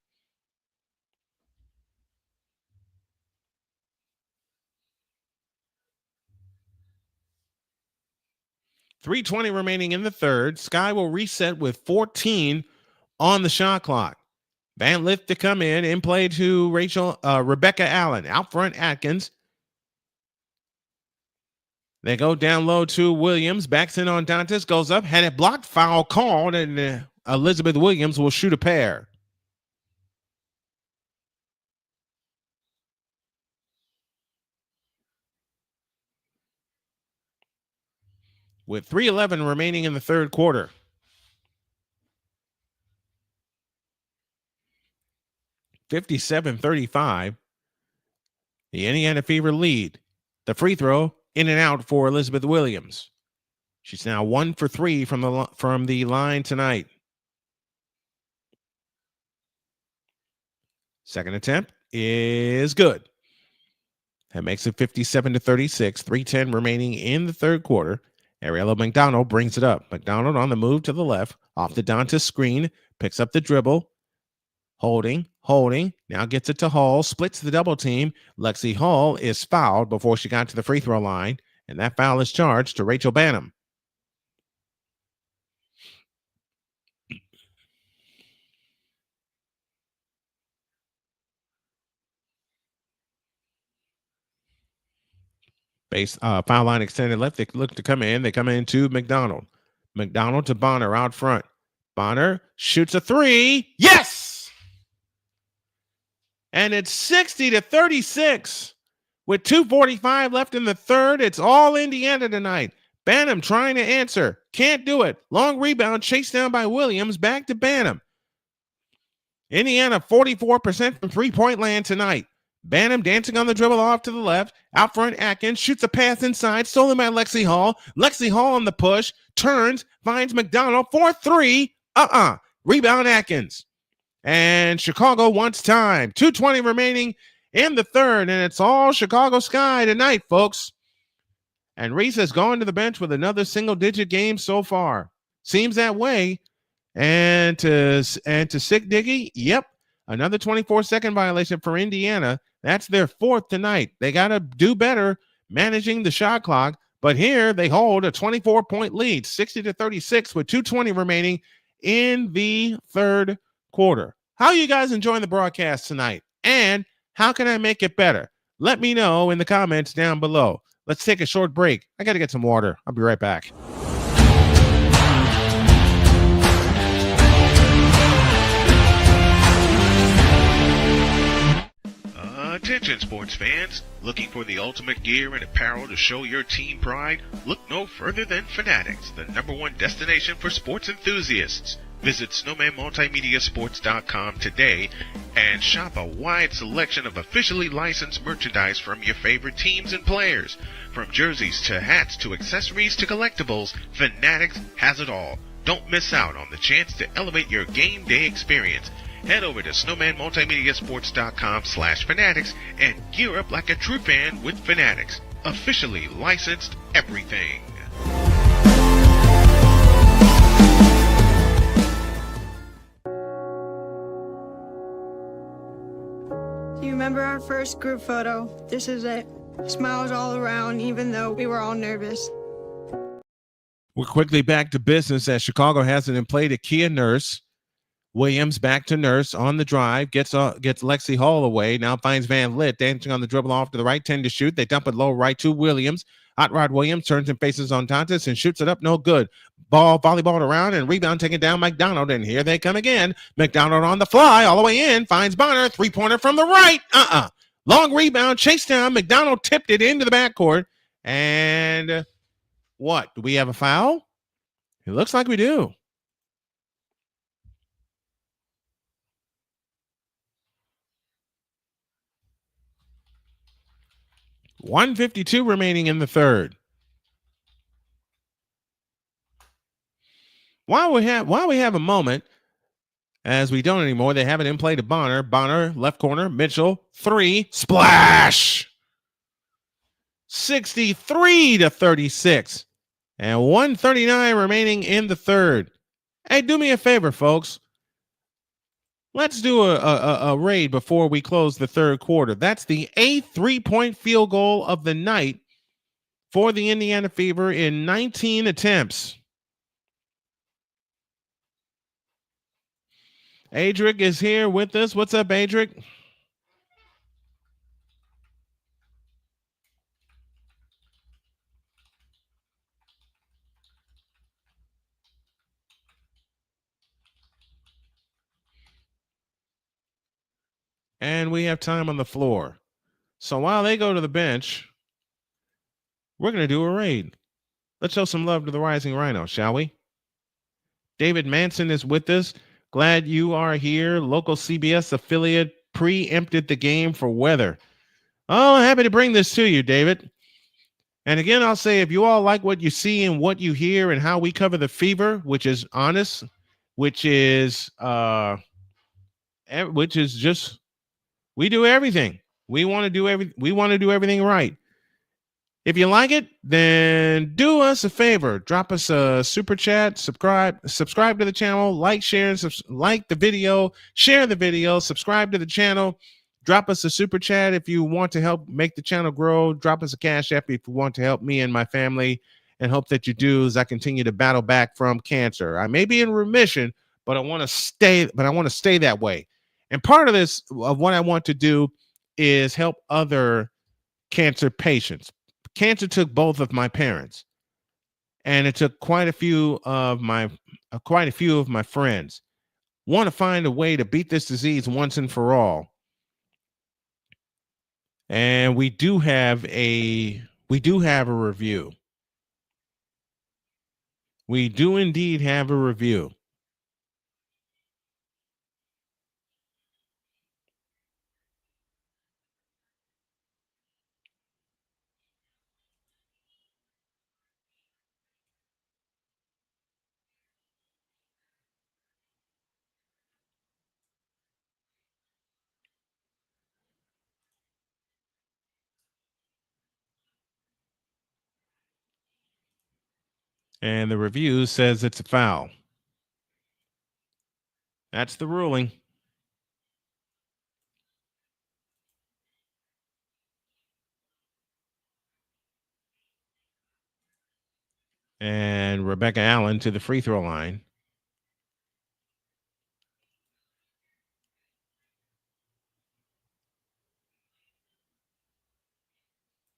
.320 remaining in the third. Sky will reset with 14 on the shot clock. Van Lith to come in play to Rebecca Allen. Out front, Atkins. They go down low to Williams. Backs in on Dantas. Goes up. Had it blocked. Foul called. And Elizabeth Williams will shoot a pair. With 3:11 remaining in the third quarter. .57-35. The Indiana Fever lead. The free throw in and out for Elizabeth Williams. She's now 1 for 3 from the line tonight. Second attempt is good. That makes it 57-36. 3:10 remaining in the third quarter. Ariella McDonald brings it up. McDonald on the move to the left. Off the Dantas screen. Picks up the dribble. Holding. Now gets it to Hall. Splits the double team. Lexi Hall is fouled before she got to the free throw line. And that foul is charged to Rachel Banham. Foul line extended left. They look to come in. They come in to McDonald. McDonald to Bonner out front. Bonner shoots a 3. Yes! And it's 60-36. With 2:45 left in the third, it's all Indiana tonight. Banham trying to answer. Can't do it. Long rebound chased down by Williams. Back to Banham. Indiana 44% from three-point land tonight. Banham dancing on the dribble off to the left. Out front, Atkins shoots a pass inside. Stolen by Lexi Hall. Lexi Hall on the push. Turns. Finds McDonald for 3. Rebound Atkins. And Chicago wants time. 2:20 remaining in the third. And it's all Chicago Sky tonight, folks. And Reese has gone to the bench with another single-digit game so far. Seems that way. And to Sick Diggy, yep. Another 24-second violation for Indiana. That's their 4th tonight. They got to do better managing the shot clock. But here they hold a 24-point lead, 60-36 with 2:20 remaining in the third quarter. How are you guys enjoying the broadcast tonight? And how can I make it better? Let me know in the comments down below. Let's take a short break. I got to get some water. I'll be right back. Attention sports fans, looking for the ultimate gear and apparel to show your team pride? Look no further than Fanatics, the #1 destination for sports enthusiasts. Visit SnowmanMultimediaSports.com today and shop a wide selection of officially licensed merchandise from your favorite teams and players. From jerseys to hats to accessories to collectibles, Fanatics has it all. Don't miss out on the chance to elevate your game day experience. Head over to SnowmanMultimediaSports.com/Fanatics and gear up like a true fan with Fanatics. Officially licensed everything. Do you remember our first group photo? This is it. Smiles all around, even though we were all nervous. We're quickly back to business as Chicago has it in play to Kia Nurse. Williams back to Nurse on the drive, gets Lexi Hall away, now finds Van Lit, dancing on the dribble off to the right, 10 to shoot. They dump it low right to Williams. Hot Rod Williams turns and faces on Tontis and shoots it up, no good. Ball volleyballed around and rebound taken down McDonald, and here they come again. McDonald on the fly, all the way in, finds Bonner, three-pointer from the right. Long rebound, chase down. McDonald tipped it into the backcourt, and what? Do we have a foul? It looks like we do. .152 remaining in the third. While we have a moment, as we don't anymore, they have it in play to Bonner. Bonner, left corner, Mitchell, three, splash! 63-36. And 139 remaining in the third. Hey, do me a favor, folks. Let's do a raid before we close the third quarter. That's the 8th three-point field goal of the night for the Indiana Fever in 19 attempts. Adric is here with us. What's up, Adric? And we have time on the floor. So while they go to the bench, we're going to do a raid. Let's show some love to the Rising Rhino, shall we? David Manson is with us. Glad you are here. Local CBS affiliate preempted the game for weather. Oh, happy to bring this to you, David. And again, I'll say, if you all like what you see and what you hear and how we cover the Fever, which is honest, which is just, we do everything. We want to do everything right. If you like it, then do us a favor. Drop us a super chat, subscribe to the channel, like the video, share the video, subscribe to the channel. Drop us a super chat if you want to help make the channel grow. Drop us a cash app if you want to help me and my family, and hope that you do as I continue to battle back from cancer. I may be in remission, but I want to stay that way. And part of this, of what I want to do, is help other cancer patients. Cancer took both of my parents, and it took quite a few of my friends. Want to find a way to beat this disease once and for all. And we do have a review. We do indeed have a review. And the review says it's a foul. That's the ruling. And Rebecca Allen to the free throw line.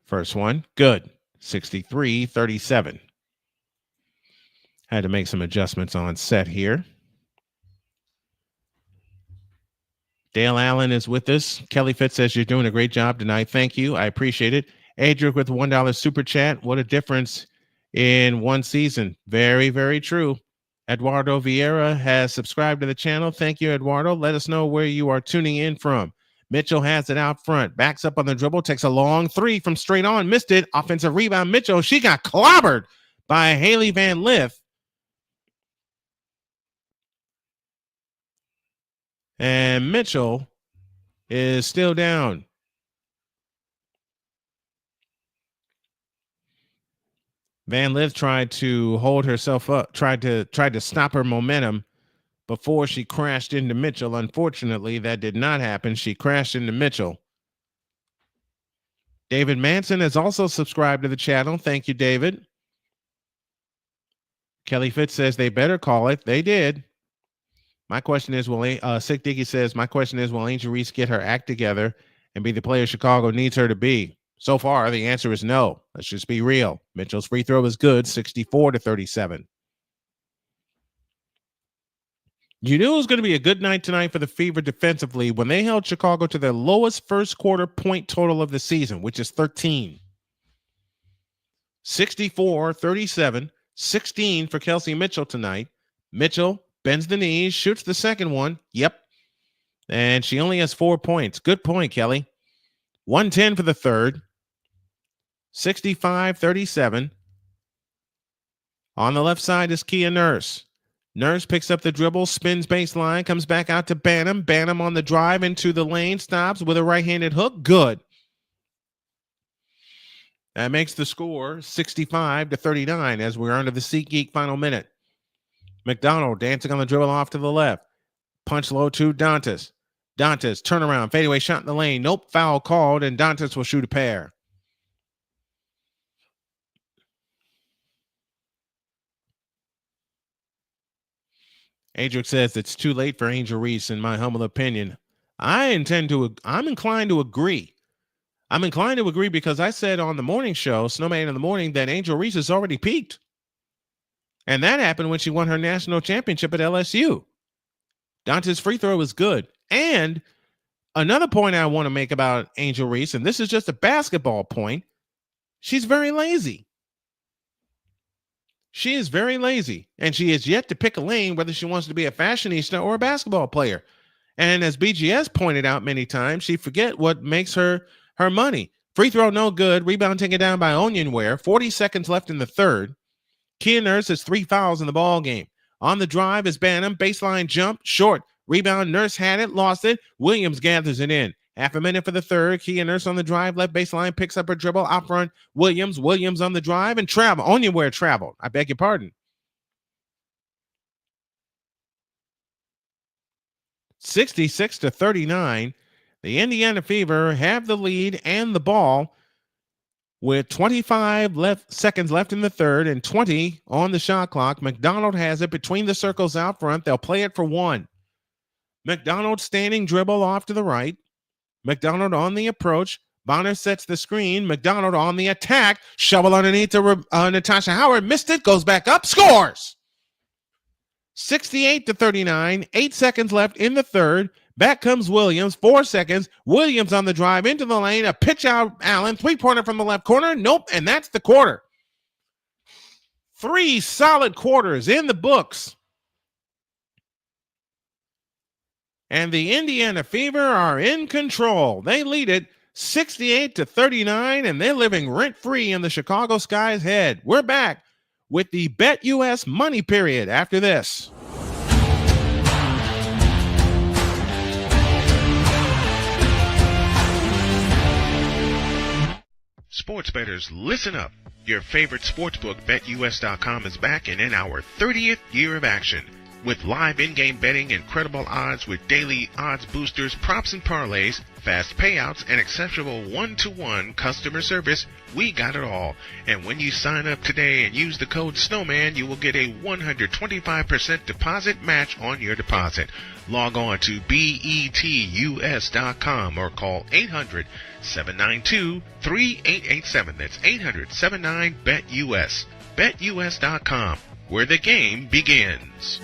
First one, good. 63-37. Had to make some adjustments on set here. Dale Allen is with us. Kelly Fitz says you're doing a great job tonight. Thank you. I appreciate it. Adric with $1 super chat. What a difference in one season. Very, very true. Eduardo Vieira has subscribed to the channel. Thank you, Eduardo. Let us know where you are tuning in from. Mitchell has it out front, backs up on the dribble, takes a long three from straight on, missed it. Offensive rebound, Mitchell. She got clobbered by Haley Van Lith. And Mitchell is still down. Van Lith tried to hold herself up, tried to stop her momentum before she crashed into Mitchell. Unfortunately, that did not happen. She crashed into Mitchell. David Manson has also subscribed to the channel. Thank you, David. Kelly Fitz says they better call it. They did. My question is, Sick Dicky says, my question is, will Angel Reese get her act together and be the player Chicago needs her to be? So far, the answer is no. Let's just be real. Mitchell's free throw is good, 64-37. You knew it was going to be a good night tonight for the Fever defensively when they held Chicago to their lowest first quarter point total of the season, which is 13. 64-37, 16 for Kelsey Mitchell tonight. Mitchell bends the knees, shoots the second one. Yep. And she only has 4 points. Good point, Kelly. 110 for the third. 65-37. On the left side is Kia Nurse. Nurse picks up the dribble, spins baseline, comes back out to Banham. Banham on the drive into the lane, stops with a right-handed hook. Good. That makes the score 65-39 as we're under the SeatGeek final minute. McDonald dancing on the dribble off to the left. Punch low to Dantas. Dantas, turnaround, fadeaway shot in the lane. Nope, foul called, and Dantas will shoot a pair. Adric says it's too late for Angel Reese, in my humble opinion. I'm inclined to agree. I'm inclined to agree because I said on the morning show, Snowman in the Morning, that Angel Reese has already peaked. And that happened when she won her national championship at LSU. Dante's free throw is good. And another point I want to make about Angel Reese, and this is just a basketball point, she's very lazy. She is very lazy, and she is yet to pick a lane whether she wants to be a fashionista or a basketball player. And as BGS pointed out many times, she forget what makes her money. Free throw no good. Rebound taken down by Onionware. 40 seconds left in the third. Kia Nurse has 3 fouls in the ball game. On the drive is Banham. Baseline jump, short. Rebound, Nurse had it, lost it. Williams gathers it in. Half a minute for the third. Kia Nurse on the drive, left baseline, picks up her dribble, out front. Williams on the drive, and travel. Onionware traveled. I beg your pardon. 66-39. The Indiana Fever have the lead and the ball with 25 seconds left in the third and 20 on the shot clock. McDonald has it between the circles out front. They'll play it for one. McDonald standing dribble off to the right. McDonald on the approach. Bonner sets the screen. McDonald on the attack. Shovel underneath to Natasha Howard. Missed it. Goes back up. Scores. 68-39. 8 seconds left in the third. Back comes Williams. 4 seconds. Williams on the drive into the lane. A pitch out. Allen. 3-pointer from the left corner. Nope. And that's the quarter. 3 solid quarters in the books. And the Indiana Fever are in control. They lead it 68-39, and they're living rent-free in the Chicago Sky's head. We're back with the BetUS Money Period after this. Sports bettors, listen up. Your favorite sportsbook, BetUS.com, is back and in our 30th year of action. With live in-game betting, incredible odds with daily odds boosters, props and parlays, fast payouts, and exceptional one-to-one customer service, we got it all. And when you sign up today and use the code Snowman, you will get a 125% deposit match on your deposit. Log on to betus.com or call 800-792-3887. That's 800-79-BET-US. BetUS.com, where the game begins.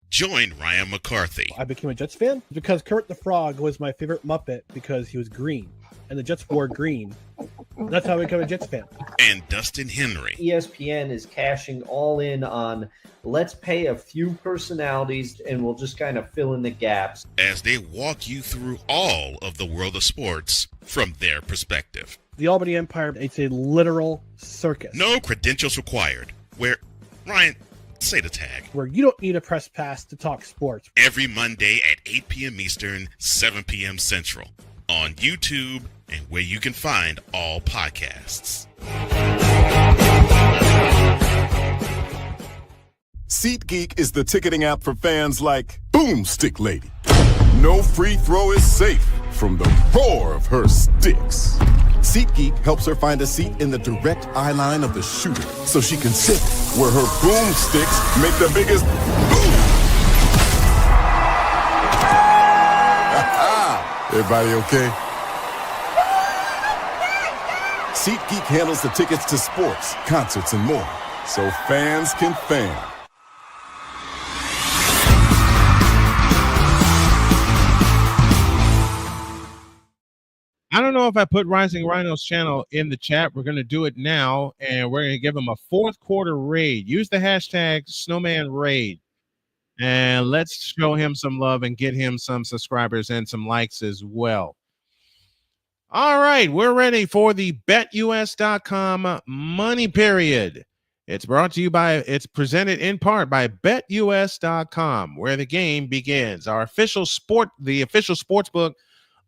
Join Ryan McCarthy. I became a Jets fan because Kurt the Frog was my favorite Muppet because he was green. and the Jets wore green. That's how I became a Jets fan. And Dustin Henry. ESPN is cashing all in on let's pay a few personalities and we'll just kind of fill in the gaps. As they walk you through all of the world of sports from their perspective. The Albany Empire, it's a literal circus. No credentials required. Where, Ryan, say the tag. Where you don't need a press pass to talk sports. Every Monday at 8 p.m. Eastern, 7 p.m. Central. On YouTube and where you can find all podcasts. SeatGeek is the ticketing app for fans like Boomstick Lady. No free throw is safe from the roar of her sticks. SeatGeek helps her find a seat in the direct eye line of the shooter so she can sit where her boomsticks make the biggest boom. Everybody okay? SeatGeek handles the tickets to sports, concerts, and more, so fans can fan. I don't know if I put Rising Rhino's channel in the chat. We're going to do it now, and we're going to give him a fourth quarter raid. Use the hashtag Snowman Raid, and let's show him some love and get him some subscribers and some likes as well. All right, we're ready for the BetUS.com money period. It's presented in part by BetUS.com, where the game begins. The official sports book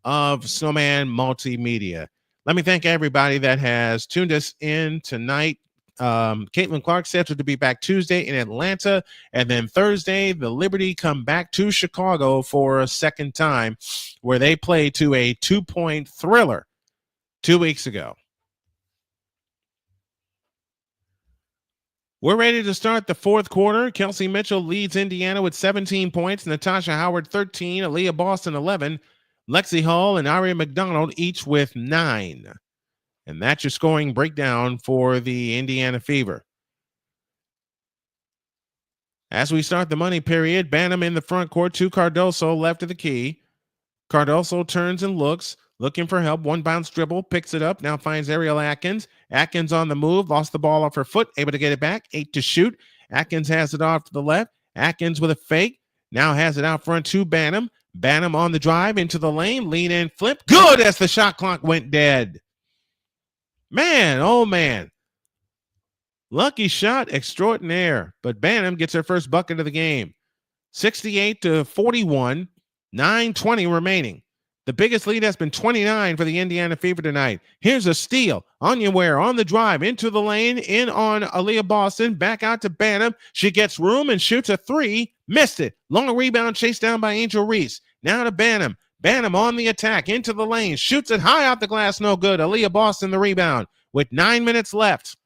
of Snowman Multimedia. Let me thank everybody that has tuned us in tonight. Caitlin Clark scheduled to be back Tuesday in Atlanta, and then Thursday the Liberty come back to Chicago for a second time, where they played to a 2-point thriller 2 weeks ago. We're ready to start the fourth quarter. Kelsey Mitchell leads Indiana with 17 points, Natasha Howard 13, Aaliyah Boston 11, Lexi Hull and Aria McDonald each with 9. And that's your scoring breakdown for the Indiana Fever. As we start the money period, Bantam in the front court to Cardoso left of the key. Cardoso turns and looking for help. One bounce dribble, picks it up, now finds Ariel Atkins. Atkins on the move, lost the ball off her foot, able to get it back, 8 to shoot. Atkins has it off to the left. Atkins with a fake, now has it out front to Bantam. Bantam on the drive into the lane, lean in, flip. Good as the shot clock went dead. Man, oh man. Lucky shot extraordinaire, but Bantam gets her first bucket of the game. 68-41, 9:20 remaining. The biggest lead has been 29 for the Indiana Fever tonight. Here's a steal. Anya Ware on the drive into the lane, in on Aaliyah Boston, back out to Bantam. She gets room and shoots a 3. Missed it. Long rebound chased down by Angel Reese. Now to Bantam. Bantam on the attack into the lane. Shoots it high off the glass. No good. Aaliyah Boston the rebound with 9 minutes left.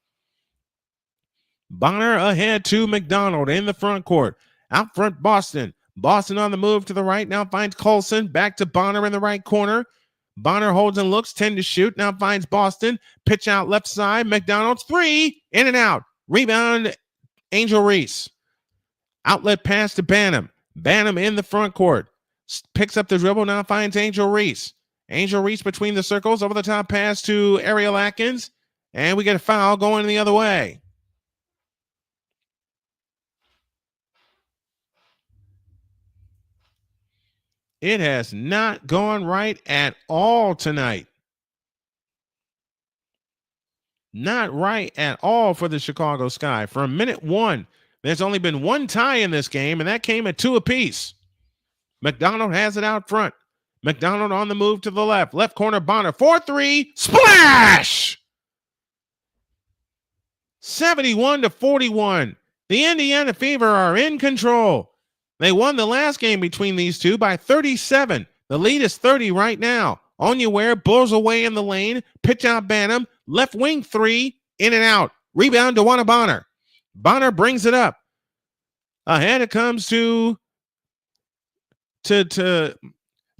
Bonner ahead to McDonald in the front court. Out front Boston. Boston on the move to the right. Now finds Colson. Back to Bonner in the right corner. Bonner holds and looks. 10 to shoot. Now finds Boston. Pitch out left side. McDonald 3. In and out. Rebound Angel Reese. Outlet pass to Bantam. Bantam in the front court. Picks up the dribble. Now finds Angel Reese. Angel Reese between the circles. Over the top pass to Ariel Atkins. And we get a foul going the other way. It has not gone right at all tonight. Not right at all for the Chicago Sky. From minute 1, there's only been one tie in this game, and that came at 2 apiece. McDonald has it out front. McDonald on the move to the left. Left corner, Bonner. 4-3. Splash! 71-41. The Indiana Fever are in control. They won the last game between these two by 37. The lead is 30 right now. Anya Ware blows away in the lane. Pitch out Bantam. Left wing 3. In and out. Rebound to Dewana Bonner. Bonner brings it up. Ahead it comes to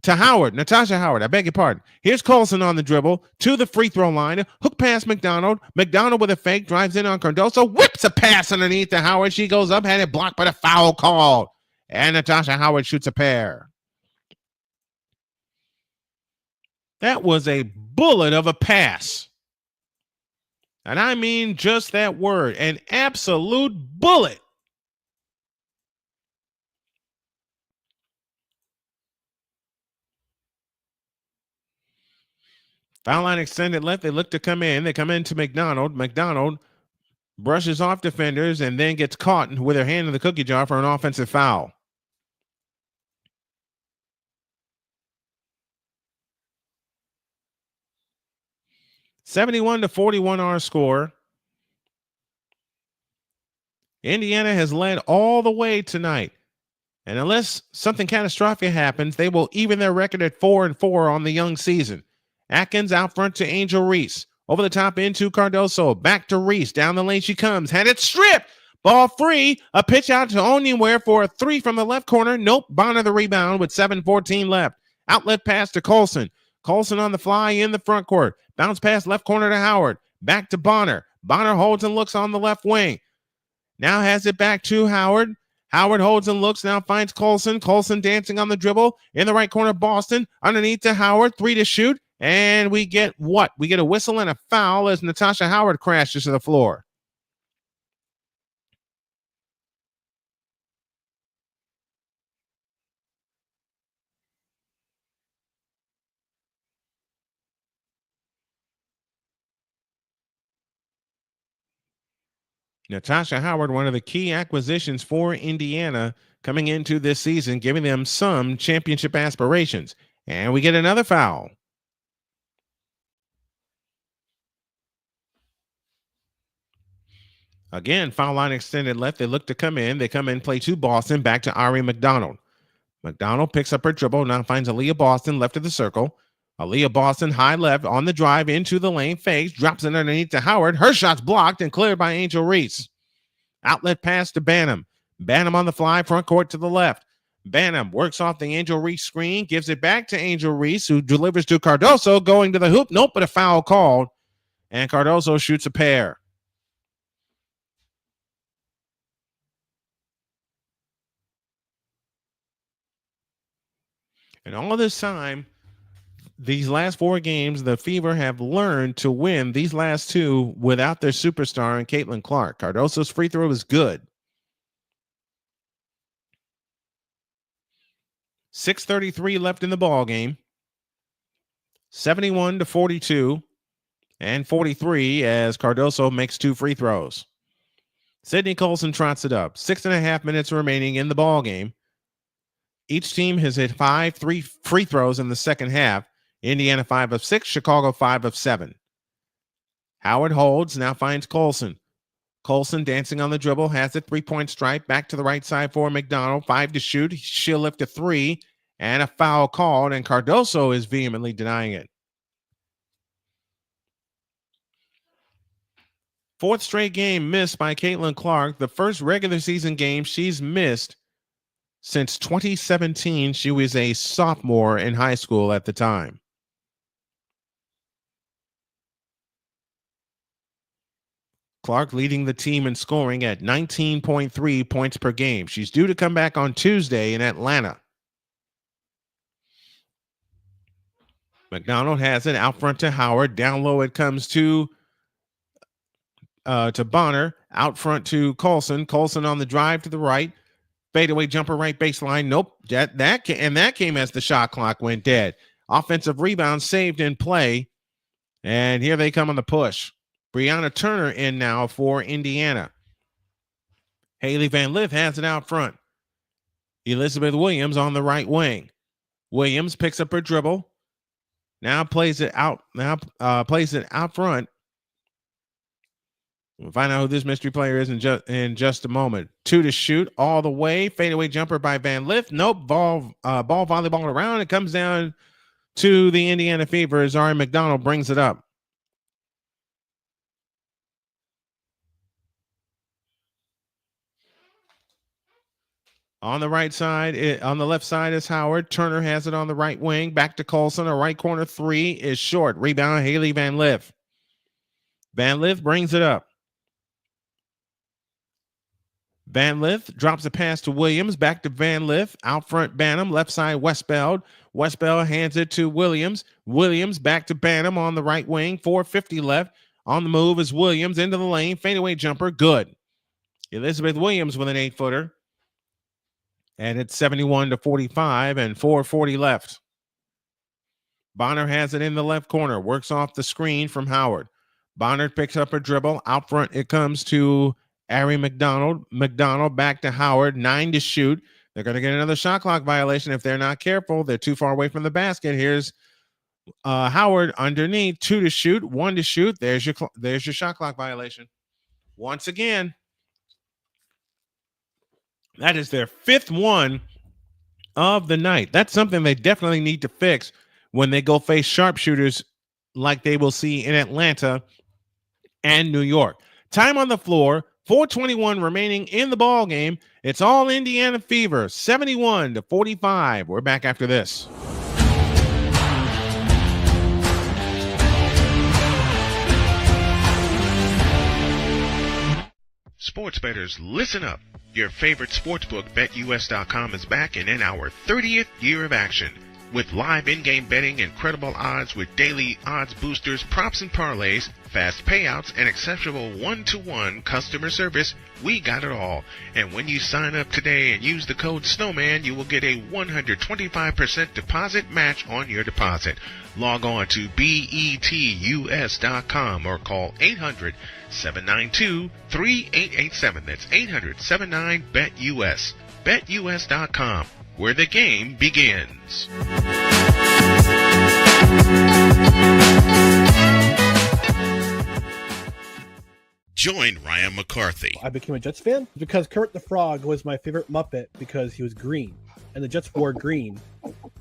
Howard. Natasha Howard. I beg your pardon. Here's Colson on the dribble to the free throw line. Hook pass McDonald. McDonald with a fake. Drives in on Cardoso. Whips a pass underneath to Howard. She goes up. Had it blocked by the foul call. And Natasha Howard shoots a pair. That was a bullet of a pass. And I mean just that word, an absolute bullet. Foul line extended left. They look to come in. They come into McDonald. McDonald brushes off defenders and then gets caught with her hand in the cookie jar for an offensive foul. (71-41) our score. Indiana has led all the way tonight. And unless something catastrophic happens, they will even their record at 4-4 on the young season. Atkins out front to Angel Reese. Over the top into Cardoso. Back to Reese. Down the lane she comes. Had it stripped. Ball free. A pitch out to Onyenware for a three from the left corner. Nope. Bonner the rebound with 7:14 left. Outlet pass to Colson. Colson on the fly in the front court. Bounce pass left corner to Howard. Back to Bonner. Bonner holds and looks on the left wing. Now has it back to Howard. Howard holds and looks, now finds Colson. Colson dancing on the dribble. In the right corner, Boston. Underneath to Howard. 3 to shoot. And we get what? We get a whistle and a foul as Natasha Howard crashes to the floor. Natasha Howard, one of the key acquisitions for Indiana coming into this season, giving them some championship aspirations. And we get another foul. Again, foul line extended left. They look to come in. They come in, play to Boston, back to Ari McDonald. McDonald picks up her dribble, now finds Aaliyah Boston left of the circle. Aaliyah Boston high left on the drive into the lane, fakes, drops it underneath to Howard. Her shot's blocked and cleared by Angel Reese. Outlet pass to Banham. Banham on the fly, front court to the left. Banham works off the Angel Reese screen, gives it back to Angel Reese, who delivers to Cardoso, going to the hoop. Nope, but a foul called. And Cardoso shoots a pair. And all this time, these last 4 games, the Fever have learned to win these last 2 without their superstar in Caitlin Clark. Cardoso's free throw is good. 6:33 left in the ball game. 71-42 and 43 as Cardoso makes 2 free throws. Sydney Colson trots it up. 6.5 minutes remaining in the ball game. Each team has hit 5 free throws in the second half. Indiana 5 of 6, Chicago 5 of 7. Howard holds, now finds Colson. Colson dancing on the dribble, has a 3-point stripe, back to the right side for McDonald. 5 to shoot, she'll lift a 3, and a foul called, and Cardoso is vehemently denying it. 4th straight game missed by Caitlin Clark. The first regular season game she's missed since 2017. She was a sophomore in high school at the time. Clark leading the team in scoring at 19.3 points per game. She's due to come back on Tuesday in Atlanta. McDonald has it out front to Howard. Down low it comes to Bonner. Out front to Colson. Colson on the drive to the right. Fadeaway jumper right baseline. Nope. That came as the shot clock went dead. Offensive rebound saved in play. And here they come on the push. Brianna Turner in now for Indiana. Haley Van Lith has it out front. Elizabeth Williams on the right wing. Williams picks up her dribble. Now plays it out. Plays it out front. We'll find out who this mystery player is in just a moment. 2 to shoot all the way. Fadeaway jumper by Van Lith. Nope. Ball volleyball around. It comes down to the Indiana Fever as Ari McDonald brings it up. On the right side, on the left side is Howard. Turner has it on the right wing. Back to Colson. A right corner 3 is short. Rebound, Haley Van Lith. Van Lith brings it up. Van Lith drops a pass to Williams. Back to Van Lith. Out front, Banham. Left side, Westbeld. Westbeld hands it to Williams. Williams back to Banham on the right wing. 4:50 left. On the move is Williams into the lane. Fadeaway jumper. Good. Elizabeth Williams with an 8-footer. And it's 71-45 and 4:40 left. Bonner has it in the left corner. Works off the screen from Howard. Bonner picks up a dribble. Out front it comes to Ari McDonald. McDonald back to Howard. 9 to shoot. They're going to get another shot clock violation if they're not careful. They're too far away from the basket. Here's Howard underneath. 2 to shoot. 1 to shoot. There's your shot clock violation. Once again, that is their 5th one of the night. That's something they definitely need to fix when they go face sharpshooters like they will see in Atlanta and New York. Time on the floor, 4:21 remaining in the ball game. It's all Indiana Fever, 71-45. We're back after this. Sports bettors, listen up. Your favorite sportsbook, BetUS.com, is back and in our 30th year of action. With live in-game betting, incredible odds with daily odds boosters, props and parlays, fast payouts, and exceptional one-to-one customer service, we got it all. And when you sign up today and use the code Snowman, you will get a 125% deposit match on your deposit. Log on to betus.com or call 800-792-3887. That's 800-79-BET-US. BetUS.com, where the game begins. Join Ryan McCarthy. I became a Jets fan because Kurt the Frog was my favorite Muppet because he was green, and the Jets wore green.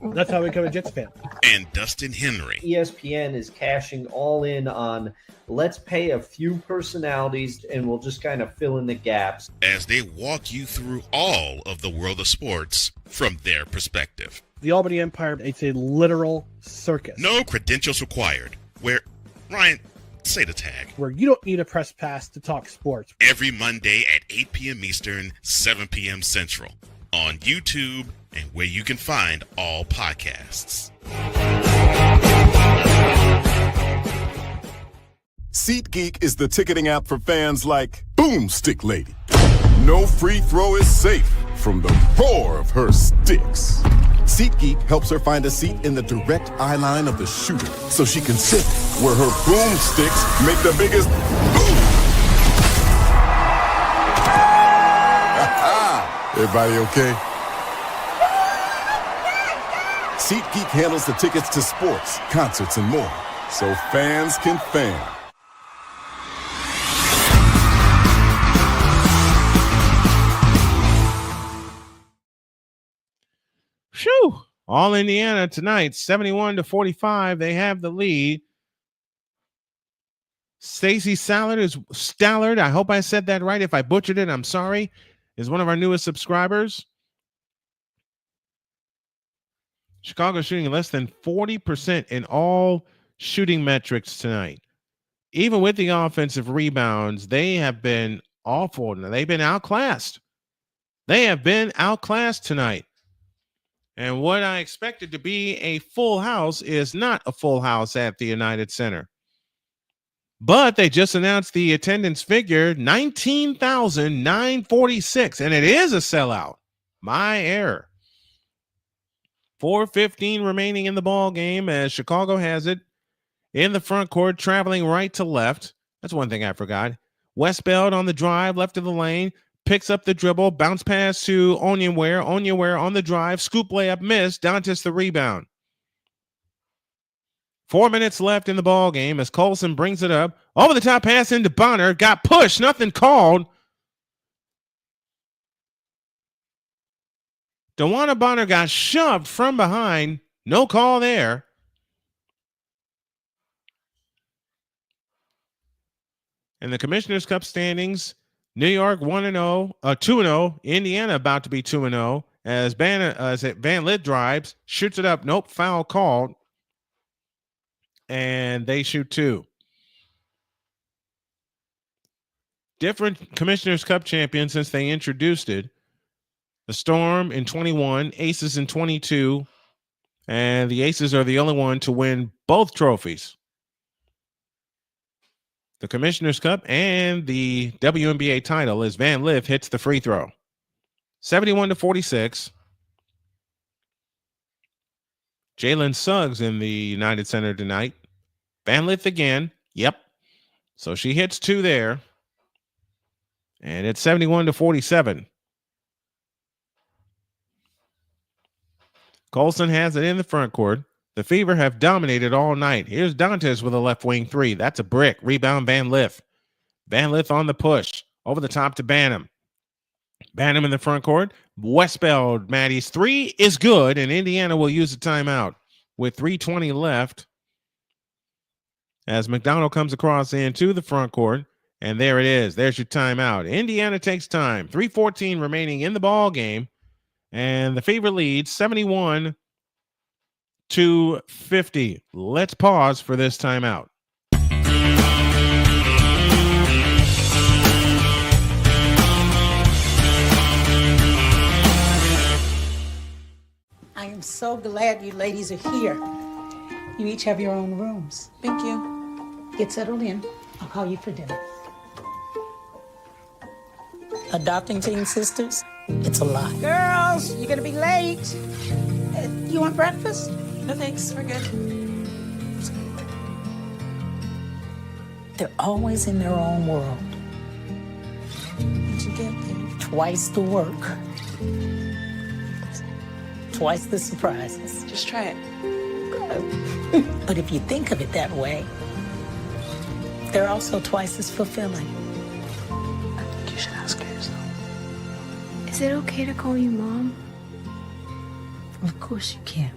That's how I became a Jets fan. And Dustin Henry. ESPN is cashing all in on let's pay a few personalities and we'll just kind of fill in the gaps. As they walk you through all of the world of sports from their perspective. The Albany Empire, it's a literal circus. No credentials required. Where, Ryan, say the tag. Where you don't need a press pass to talk sports. Every Monday at 8 p.m. Eastern, 7 p.m. Central. On YouTube and where you can find all podcasts. SeatGeek is the ticketing app for fans like Boomstick Lady. No free throw is safe from the roar of her sticks. SeatGeek helps her find a seat in the direct eye line of the shooter so she can sit where her boomsticks make the biggest boom. Everybody okay? SeatGeek handles the tickets to sports, concerts, and more, so fans can fan. Phew. All Indiana tonight, 71-45. They have the lead. Stacey Stallard, I hope I said that right. If I butchered it, I'm sorry, is one of our newest subscribers. Chicago shooting less than 40% in all shooting metrics tonight. Even with the offensive rebounds, they have been awful. They've been outclassed. They have been outclassed tonight. And what I expected to be a full house is not a full house at the United Center. But they just announced the attendance figure, 19,946, and it is a sellout. My error. 4:15 remaining in the ball game as Chicago has it in the front court, traveling right to left. That's one thing I forgot. Westbeld on the drive, left of the lane, picks up the dribble, bounce pass to Onyenware. Onyenware on the drive, scoop layup, miss. Dantas the rebound. 4 minutes left in the ball game as Colson brings it up. Over the top pass into Bonner. Got pushed. Nothing called. DeWanna Bonner got shoved from behind. No call there. And the Commissioner's Cup standings, New York 1-0, 2-0. Indiana about to be 2-0 as Van Lith drives, shoots it up. Nope, foul called. And they shoot two. different Commissioner's Cup champion since they introduced it. The Storm in 21, Aces in 22, and the Aces are the only one to win both trophies. The Commissioner's Cup and the WNBA title as Van Lith hits the free throw. 71-46. Jalen Suggs in the United Center tonight. Van Lith again. Yep. So she hits 2 there. And it's 71-47. Colson has it in the front court. The Fever have dominated all night. Here's Dantes with a left wing 3. That's a brick. Rebound Van Lith. Van Lith on the push. Over the top to Banham. Banham in the front court. Westbeld, Maddie's 3 is good, and Indiana will use a timeout with 3:20 left as McDonald comes across into the front court, and there it is. There's your timeout. Indiana takes time. 3:14 remaining in the ball game, and the Fever leads 71-50. Let's pause for this timeout. I am so glad you ladies are here. You each have your own rooms. Thank you. Get settled in. I'll call you for dinner. Adopting teen sisters, it's a lot. Girls, you're gonna be late. You want breakfast? No thanks, we're good. They're always in their own world. What'd you get, babe? Twice the work. Twice the surprises. Just try it. But if you think of it that way, they're also twice as fulfilling. I think you should ask her yourself. Is it okay to call you Mom? Of course you can.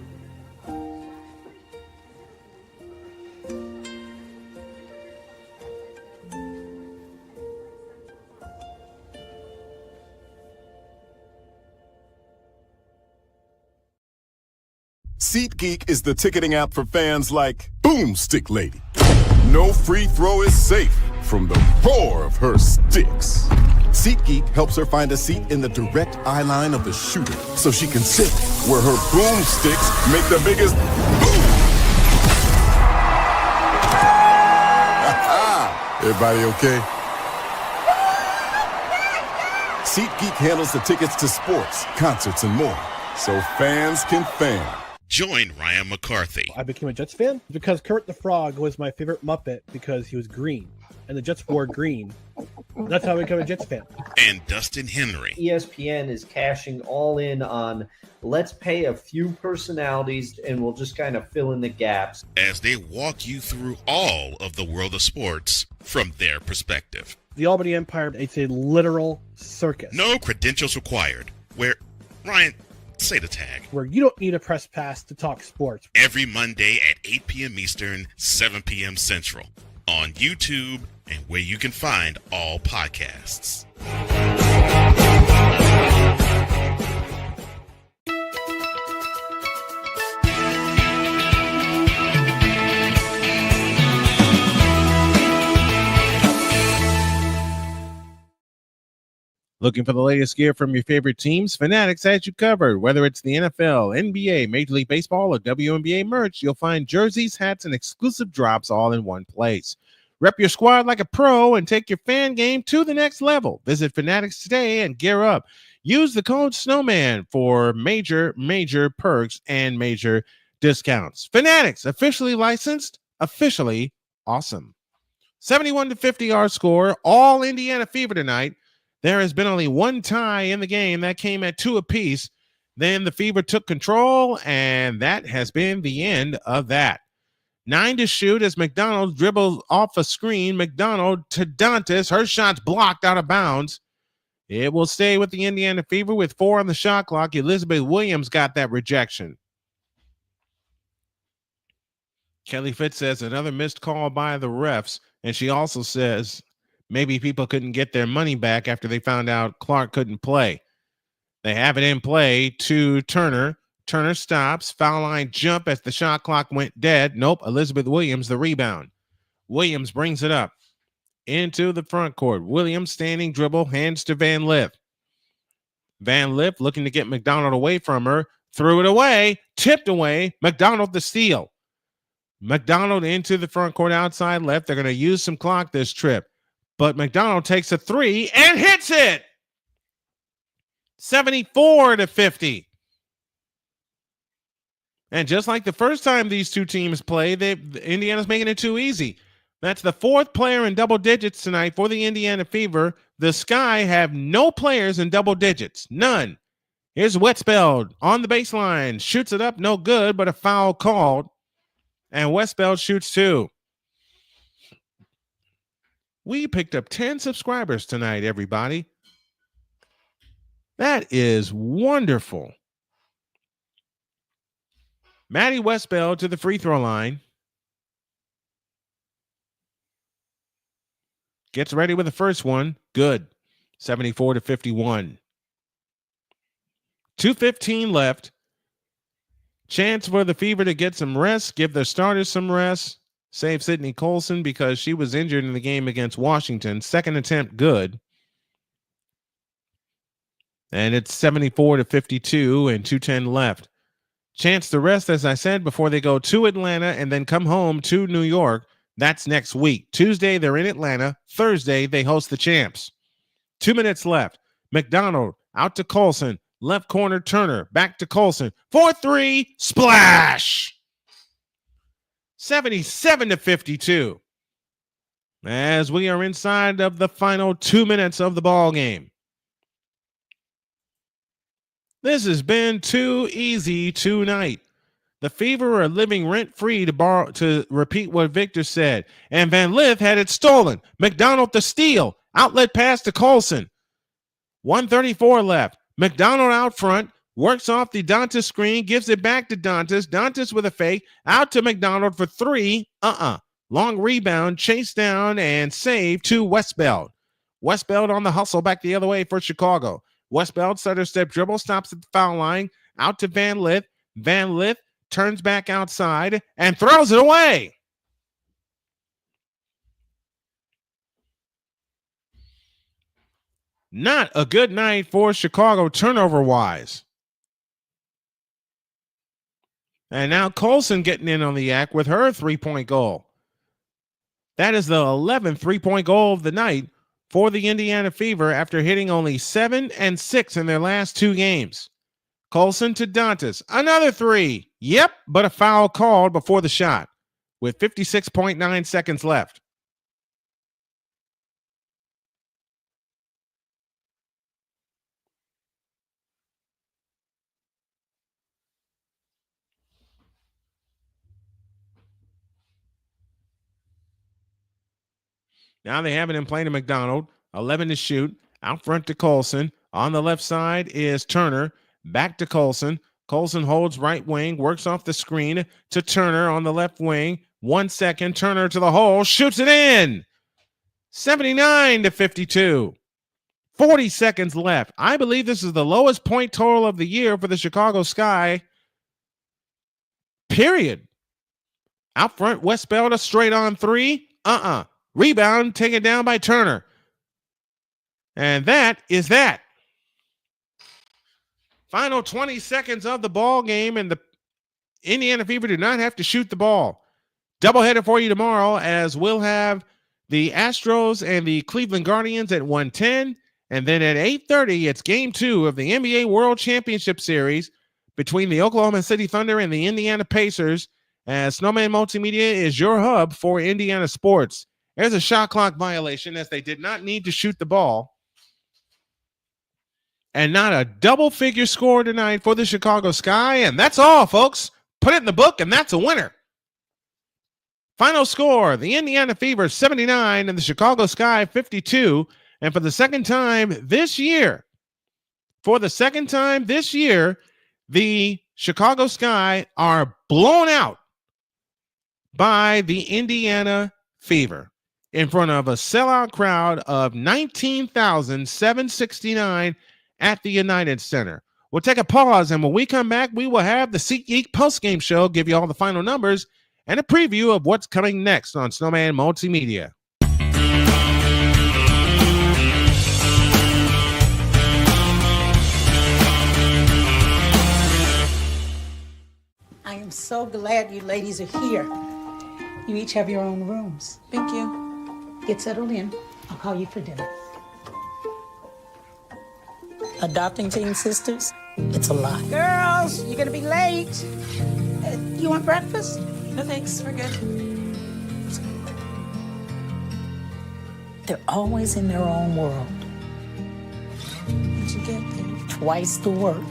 SeatGeek is the ticketing app for fans like Boomstick Lady. No free throw is safe from the roar of her sticks. SeatGeek helps her find a seat in the direct eye line of the shooter so she can sit where her boomsticks make the biggest boom. Everybody okay? SeatGeek handles the tickets to sports, concerts, and more, so fans can fan. Join Ryan McCarthy. I became a Jets fan because Kurt the Frog was my favorite Muppet because he was green, and the Jets wore green. That's how I became a Jets fan. And Dustin Henry. ESPN is cashing all in on let's pay a few personalities and we'll just kind of fill in the gaps. As they walk you through all of the world of sports from their perspective. The Albany Empire, it's a literal circus. No credentials required. Where, Ryan, say the tag. Where you don't need a press pass to talk sports. Every Monday at 8 p.m. Eastern, 7 p.m. Central. On YouTube and where you can find all podcasts. Looking for the latest gear from your favorite teams? Fanatics has you covered. Whether it's the NFL, NBA, Major League Baseball, or WNBA merch, you'll find jerseys, hats, and exclusive drops all in one place. Rep your squad like a pro and take your fan game to the next level. Visit Fanatics today and gear up. Use the code Snowman for major perks and major discounts. Fanatics, officially licensed, officially awesome. 71-50 our score. All Indiana Fever tonight. There has been only one tie in the game that came at 2 apiece. Then the Fever took control, and that has been the end of that. 9 to shoot as McDonald dribbles off a screen. McDonald to Dantes. Her shot's blocked out of bounds. It will stay with the Indiana Fever with 4 on the shot clock. Elizabeth Williams got that rejection. Kelly Fitz says another missed call by the refs, and she also says maybe people couldn't get their money back after they found out Clark couldn't play. They have it in play to Turner. Turner stops. Foul line jump as the shot clock went dead. Nope. Elizabeth Williams, the rebound. Williams brings it up. into the front court. Williams standing dribble, hands to Van Lith. Van Lith looking to get McDonald away from her. Threw it away, tipped away. McDonald the steal. McDonald into the front court outside left. They're going to use some clock this trip. But McDonald takes a three and hits it. 74-50. And just like the first time these two teams play, Indiana's making it too easy. That's the fourth player in double digits tonight for the Indiana Fever. The Sky have no players in double digits. None. Here's Westbeld on the baseline. Shoots it up, no good, but a foul called. And Westbeld shoots two. We picked up 10 subscribers tonight, everybody. That is wonderful. Maddie Westbeld to the free throw line. Gets ready with the first one. Good. 74-51. 2:15 left. Chance for the Fever to get some rest, give their starters some rest. Save Sydney Colson because she was injured in the game against Washington. Second attempt, good. And it's 74-52 and 2:10 left. Chance to rest, as I said, before they go to Atlanta and then come home to New York. That's next week. Tuesday, they're in Atlanta. Thursday, they host the Champs. 2 minutes left. McDonald out to Colson. Left corner, Turner. Back to Colson. 4-3. Splash! 77-52. As we are inside of the final 2 minutes of the ball game. This has been too easy tonight. The Fever are living rent-free to repeat what Victor said. And Van Lith had it stolen. McDonald the steal. Outlet pass to Colson. 1:34 left. McDonald out front. Works off the Dantas screen. Gives it back to Dantas. Dantas with a fake. Out to McDonald for three. Long rebound. Chase down and save to Westbeld. Westbeld on the hustle back the other way for Chicago. Westbeld, stutter step dribble, stops at the foul line, out to Van Lith. Van Lith turns back outside and throws it away. Not a good night for Chicago turnover-wise. And now Colson getting in on the act with her three-point goal. That is the 11th three-point goal of the night for the Indiana Fever after hitting only 7 and 6 in their last two games. Colson to Dantas. Another three. Yep, but a foul called before the shot with 56.9 seconds left. Now they have it in play to McDonald. 11 to shoot. Out front to Colson. On the left side is Turner. Back to Colson. Colson holds right wing. Works off the screen to Turner on the left wing. 1 second. Turner to the hole. Shoots it in. 79-52. 40 seconds left. I believe this is the lowest point total of the year for the Chicago Sky. Period. Out front, Westbeld a straight on three. Rebound taken down by Turner. And that is that. Final 20 seconds of the ball game, and the Indiana Fever do not have to shoot the ball. Doubleheader for you tomorrow, as we'll have the Astros and the Cleveland Guardians at 1:10. And then at 8:30, it's game 2 of the NBA World Championship Series between the Oklahoma City Thunder and the Indiana Pacers, as Snowman Multimedia is your hub for Indiana sports. There's a shot clock violation, as they did not need to shoot the ball. And not a double-figure score tonight for the Chicago Sky. And that's all, folks. Put it in the book, and that's a winner. Final score, the Indiana Fever 79 and the Chicago Sky 52. And for the second time this year, the Chicago Sky are blown out by the Indiana Fever in front of a sellout crowd of 19,769 at the United Center. We'll take a pause, and when we come back, we will have the SeatGeek postgame show, give you all the final numbers and a preview of what's coming next on Snowman Multimedia. I'm so glad you ladies are here. You each have your own rooms. Thank you. Get settled in. I'll call you for dinner. Adopting teen sisters, it's a lot. Girls, you're gonna be late. You want breakfast? No thanks, we're good. They're always in their own world. What'd you get, babe? Twice the work.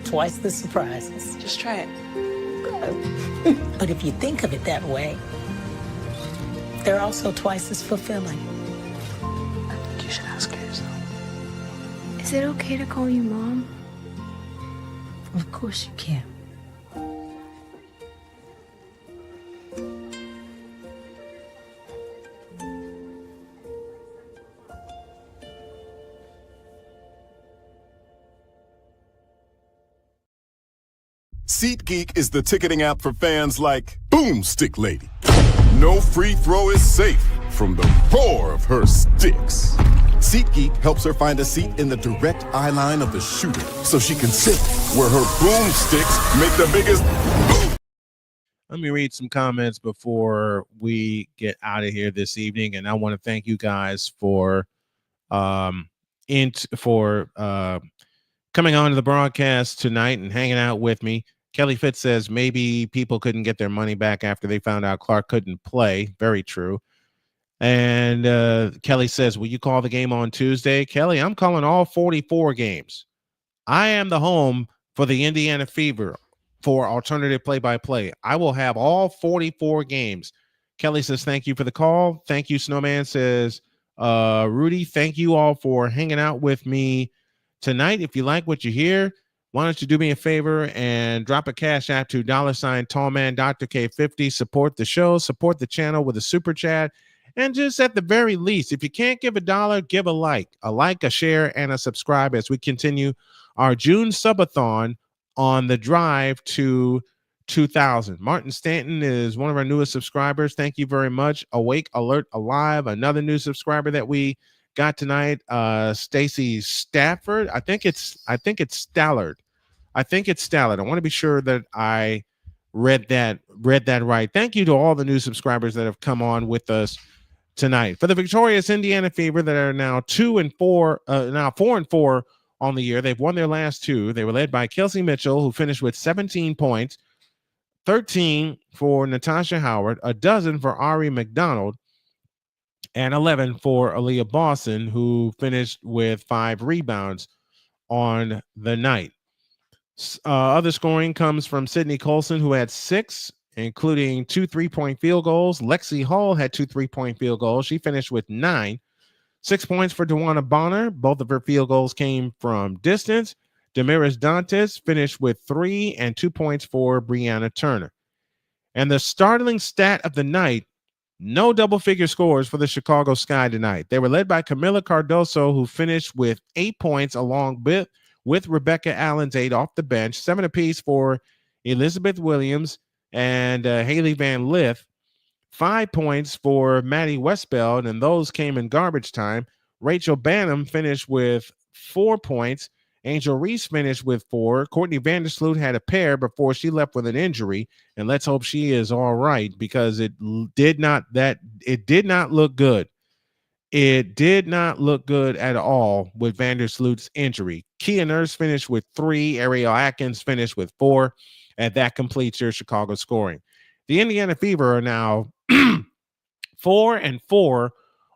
Twice the surprises. Just try it. But if you think of it that way, they're also twice as fulfilling. I think you should ask her yourself. Is it okay to call you Mom? Of course you can. SeatGeek is the ticketing app for fans like Boomstick Lady. No free throw is safe from the roar of her sticks. SeatGeek helps her find a seat in the direct eye line of the shooter so she can sit where her boomsticks make the biggest boom. Let me read some comments before we get out of here this evening, and I want to thank you guys for coming on to the broadcast tonight and hanging out with me. Kelly Fitz says maybe people couldn't get their money back after they found out Clark couldn't play. Very true. And Kelly says, will you call the game on Tuesday? Kelly, I'm calling all 44 games. I am the home for the Indiana Fever for alternative play-by-play. I will have all 44 games. Kelly says, thank you for the call. Thank you, Snowman says, Rudy, thank you all for hanging out with me tonight. If you like what you hear, why don't you do me a favor and drop a cash app to $Tallman Dr. K50. Support the show, support the channel with a super chat. And just at the very least, if you can't give $1, give a like, a share, and a subscribe as we continue our June subathon on the drive to 2,000. Martin Stanton is one of our newest subscribers. Thank you very much. Awake, Alert, Alive, another new subscriber that we got tonight. Stacy Stafford. I think it's Stallard. I want to be sure that I read that right. Thank you to all the new subscribers that have come on with us tonight. For the victorious Indiana Fever that are now 4-4 on the year. They've won their last two. They were led by Kelsey Mitchell, who finished with 17 points, 13 for Natasha Howard, a dozen for Ari McDonald, and 11 for Aaliyah Boston, who finished with 5 rebounds on the night. Other scoring comes from Sydney Colson, who had 6, including 2 3-point field goals. Lexi Hall had 2 3-point field goals. She finished with 9. 6 points for Dewana Bonner. Both of her field goals came from distance. Damaris Dantes finished with 3 and 2 points for Brianna Turner. And the startling stat of the night, no double-figure scores for the Chicago Sky tonight. They were led by Camila Cardoso, who finished with 8 points along with Rebecca Allen's 8 off the bench, 7 apiece for Elizabeth Williams and Haley Van Lith, 5 points for Maddie Westbeld, and those came in garbage time. Rachel Banham finished with 4 points. Angel Reese finished with 4. Courtney Vandersloot had a pair before she left with an injury, and let's hope she is all right because it did not look good. It did not look good at all with Vandersloot's injury. Kia Nurse finished with 3. Ariel Atkins finished with 4, and that completes your Chicago scoring. The Indiana Fever are now 4-4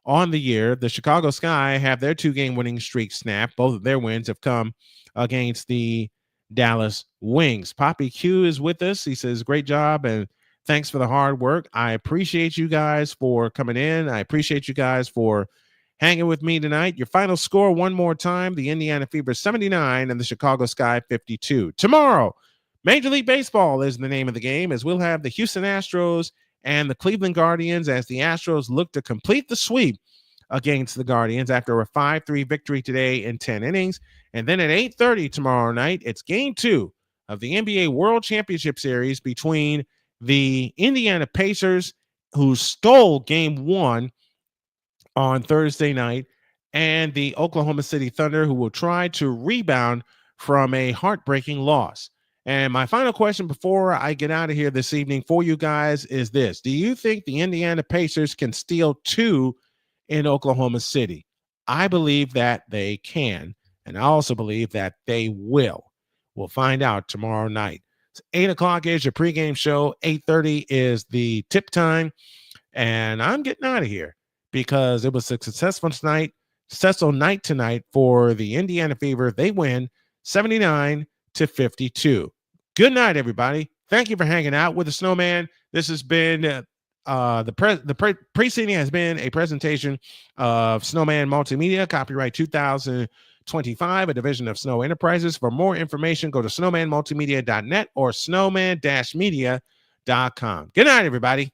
on the year. The Chicago Sky have their 2-game winning streak snapped. Both of their wins have come against the Dallas Wings. Poppy Q is with us. He says, great job and thanks for the hard work. I appreciate you guys for coming in. I appreciate you guys for hanging with me tonight. Your final score one more time, the Indiana Fever 79 and the Chicago Sky 52. Tomorrow, Major League Baseball is the name of the game, as we'll have the Houston Astros and the Cleveland Guardians as the Astros look to complete the sweep against the Guardians after a 5-3 victory today in 10 innings. And then at 8:30 tomorrow night, it's Game 2 of the NBA World Championship Series between the Indiana Pacers, who stole Game 1 on Thursday night, and the Oklahoma City Thunder, who will try to rebound from a heartbreaking loss. And my final question before I get out of here this evening for you guys is this. Do you think the Indiana Pacers can steal 2 in Oklahoma City? I believe that they can, and I also believe that they will. We'll find out tomorrow night. 8 o'clock is your pregame show. 8:30 is the tip time. And I'm getting out of here because it was a successful night tonight for the Indiana Fever. They win 79-52. Good night, everybody. Thank you for hanging out with the Snowman. This has been the preceding has been a presentation of Snowman Multimedia, copyright 2025, a division of Snow Enterprises. For more information, go to snowmanmultimedia.net or snowman-media.com. Good night, everybody.